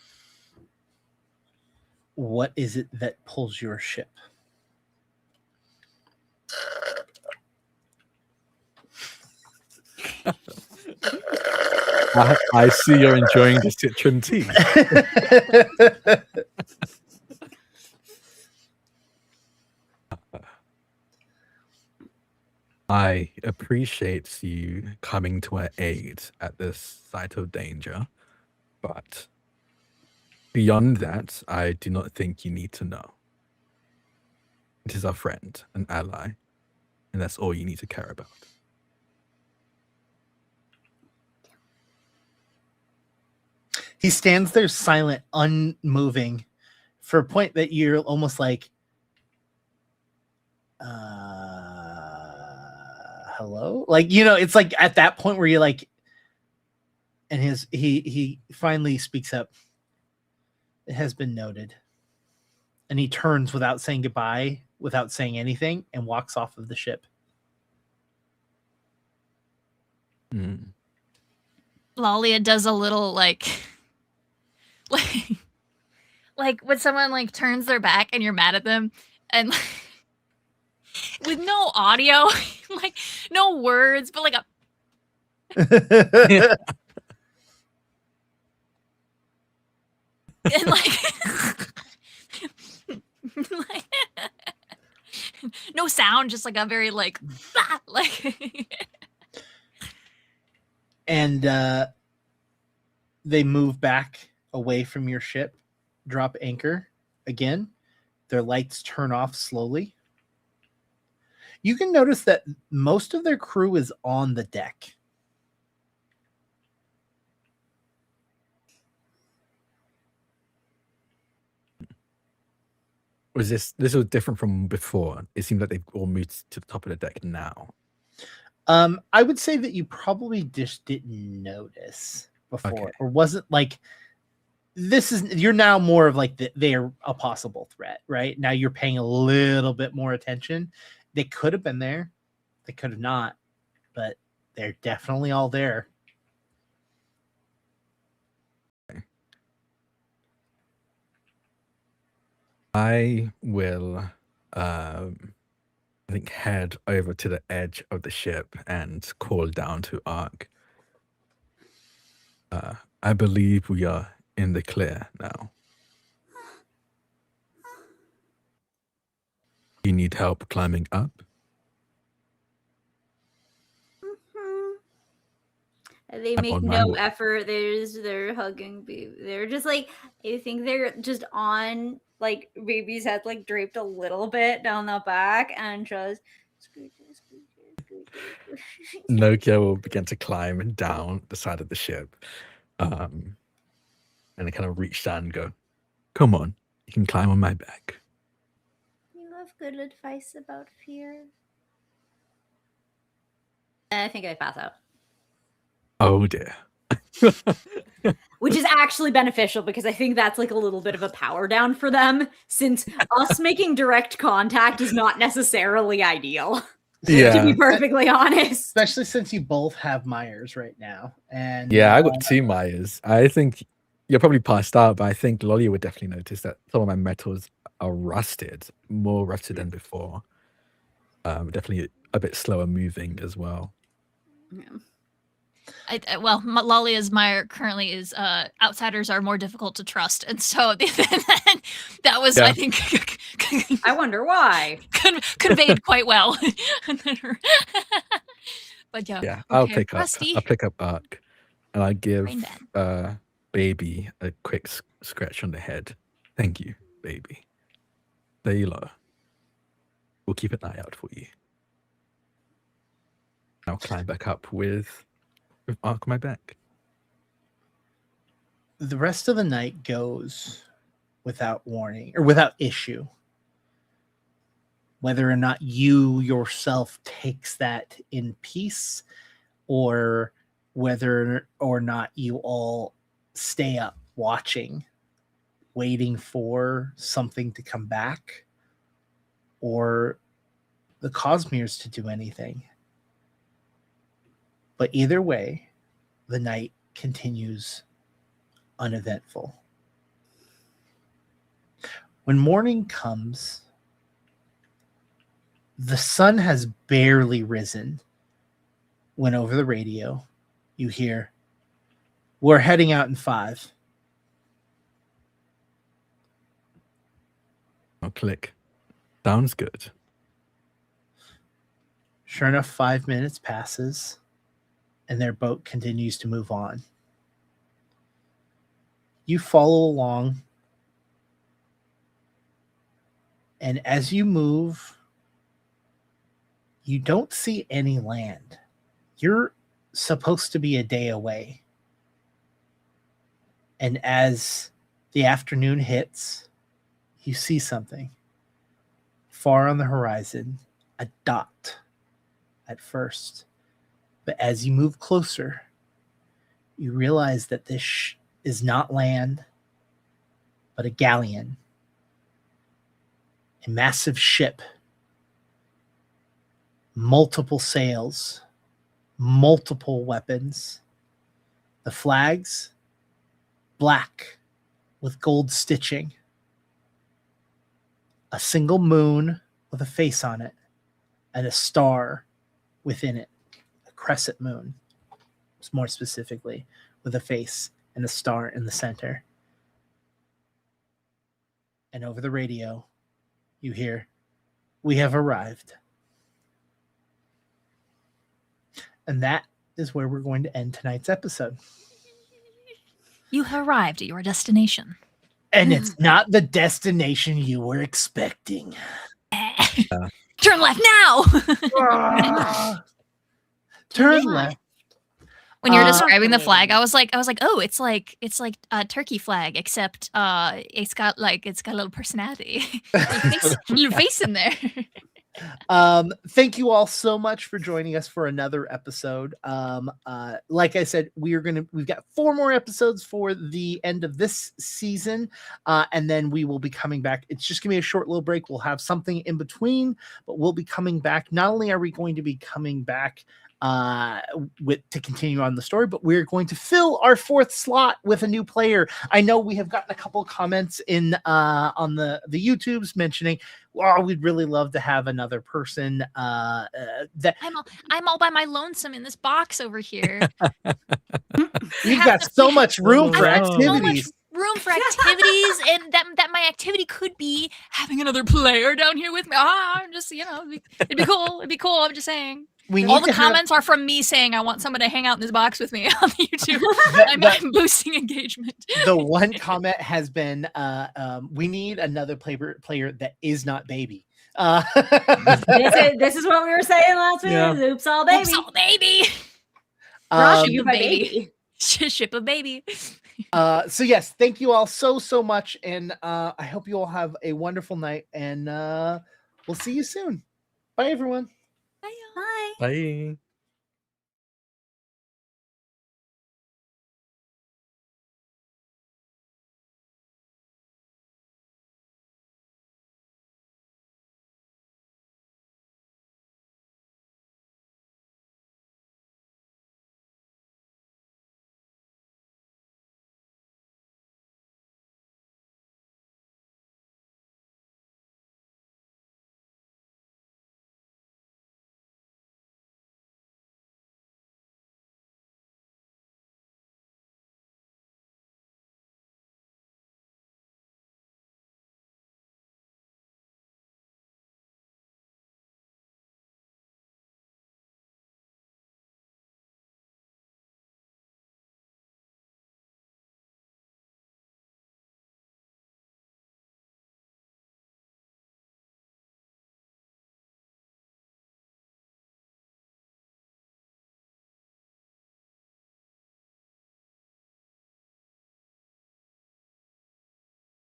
What is it that pulls your ship? I see you're enjoying the citron tea. I appreciate you coming to our aid at this site of danger, but beyond that, I do not think you need to know. It is our friend, an ally, and that's all you need to care about. He stands there silent, unmoving, for a point that you're almost like, hello? Like, you know, it's like at that point where you're like, and he finally speaks up. It has been noted. And he turns without saying goodbye, without saying anything, and walks off of the ship. Lalia does a little like when someone like turns their back and you're mad at them and like, with no audio, like no words, but like a and like no sound, just like a very like and they move back away from your ship drop anchor again. Their lights turn off slowly. You can notice that most of their crew is on the deck. Was this was different from before? It seems like they've all moved to the top of the deck now. I would say that you probably just didn't notice before, Okay. or wasn't like you're now more of like they're a possible threat, right? Now you're paying a little bit more attention. They could have been there, they could have not, but they're definitely all there. I will, I think, head over to the edge of the ship and call down to Ark. I believe we are in the clear now. You need help climbing up? They I'm make on my no way. effort. They're hugging baby. They're just like, I think they're just on like baby's head, like draped a little bit down the back, and just Nokia will begin to climb down the side of the ship. And I kind of reach down and go, come on, you can climb on my back. You have good advice about fear. And I think I pass out. Oh dear. Which is actually beneficial because I think that's like a little bit of a power down for them, since us making direct contact is not necessarily ideal. Yeah. To be perfectly honest. Especially since you both have Myers right now. And Yeah, I got 2 Myers. I think you're probably passed out, but I think Lolly would definitely notice that some of my metals are rusted, more rusted than before. Definitely a bit slower moving as well. Yeah. Well, Lollia's Meyer currently is outsiders are more difficult to trust, and so that was, Yeah. I think, I wonder why. conveyed quite well. But yeah, Yeah, I'll okay, pick Rusty. up Ark, and I give Brain baby a quick scratch on the head. Thank you, baby. There you are. We'll keep an eye out for you. I'll climb back up with Ark on my back. The rest of the night goes without warning or without issue. Whether or not you yourself takes that in peace, or whether or not you all stay up watching, waiting for something to come back, or the Cosmeres to do anything. But either way, the night continues uneventful. When morning comes, the sun has barely risen when over the radio you hear, "We're heading out in 5. I'll click. Sounds good. Sure enough, 5 minutes passes and their boat continues to move on. You follow along, and as you move, you don't see any land. You're supposed to be a day away. And as the afternoon hits, you see something. Far on the horizon, a dot at first. But as you move closer, you realize that this is not land, but a galleon. A massive ship. Multiple sails, multiple weapons. The flags, black with gold stitching. A single moon with a face on it, and a star within it, a crescent moon, more specifically, with a face and a star in the center. And over the radio, you hear, "We have arrived." And that is where we're going to end tonight's episode. You have arrived at your destination. And it's not the destination you were expecting. Turn left now. Turn left. When you're Uh, describing the flag, I was like, oh, it's like a turkey flag, except it's got a little personality. Your face in there. Thank you all so much for joining us for another episode. Like I said, we've got 4 more episodes for the end of this season, and then we will be coming back. It's just gonna be a short little break. We'll have something in between, but we'll be coming back. Not only are we going to be coming back to continue on the story, but we're going to fill our 4th slot with a new player. I know we have gotten a couple of comments in on the YouTubes mentioning, well, we'd really love to have another person that I'm all by my lonesome in this box over here. you've got so much room for I've got so much activities. room for activities, and that my activity could be having another player down here with me. I'm just, it'd be cool. It'd be cool. I'm just saying. All the comments are from me saying I want someone to hang out in this box with me on the YouTube. I'm boosting engagement. The one comment has been, we need another player that is not baby. This is what we were saying last week. Yeah. Oops, all baby. Oops, all baby. You by baby. Ship a baby. So yes, thank you all so much, and I hope you all have a wonderful night, and we'll see you soon. Bye, everyone. Bye. Bye. Bye.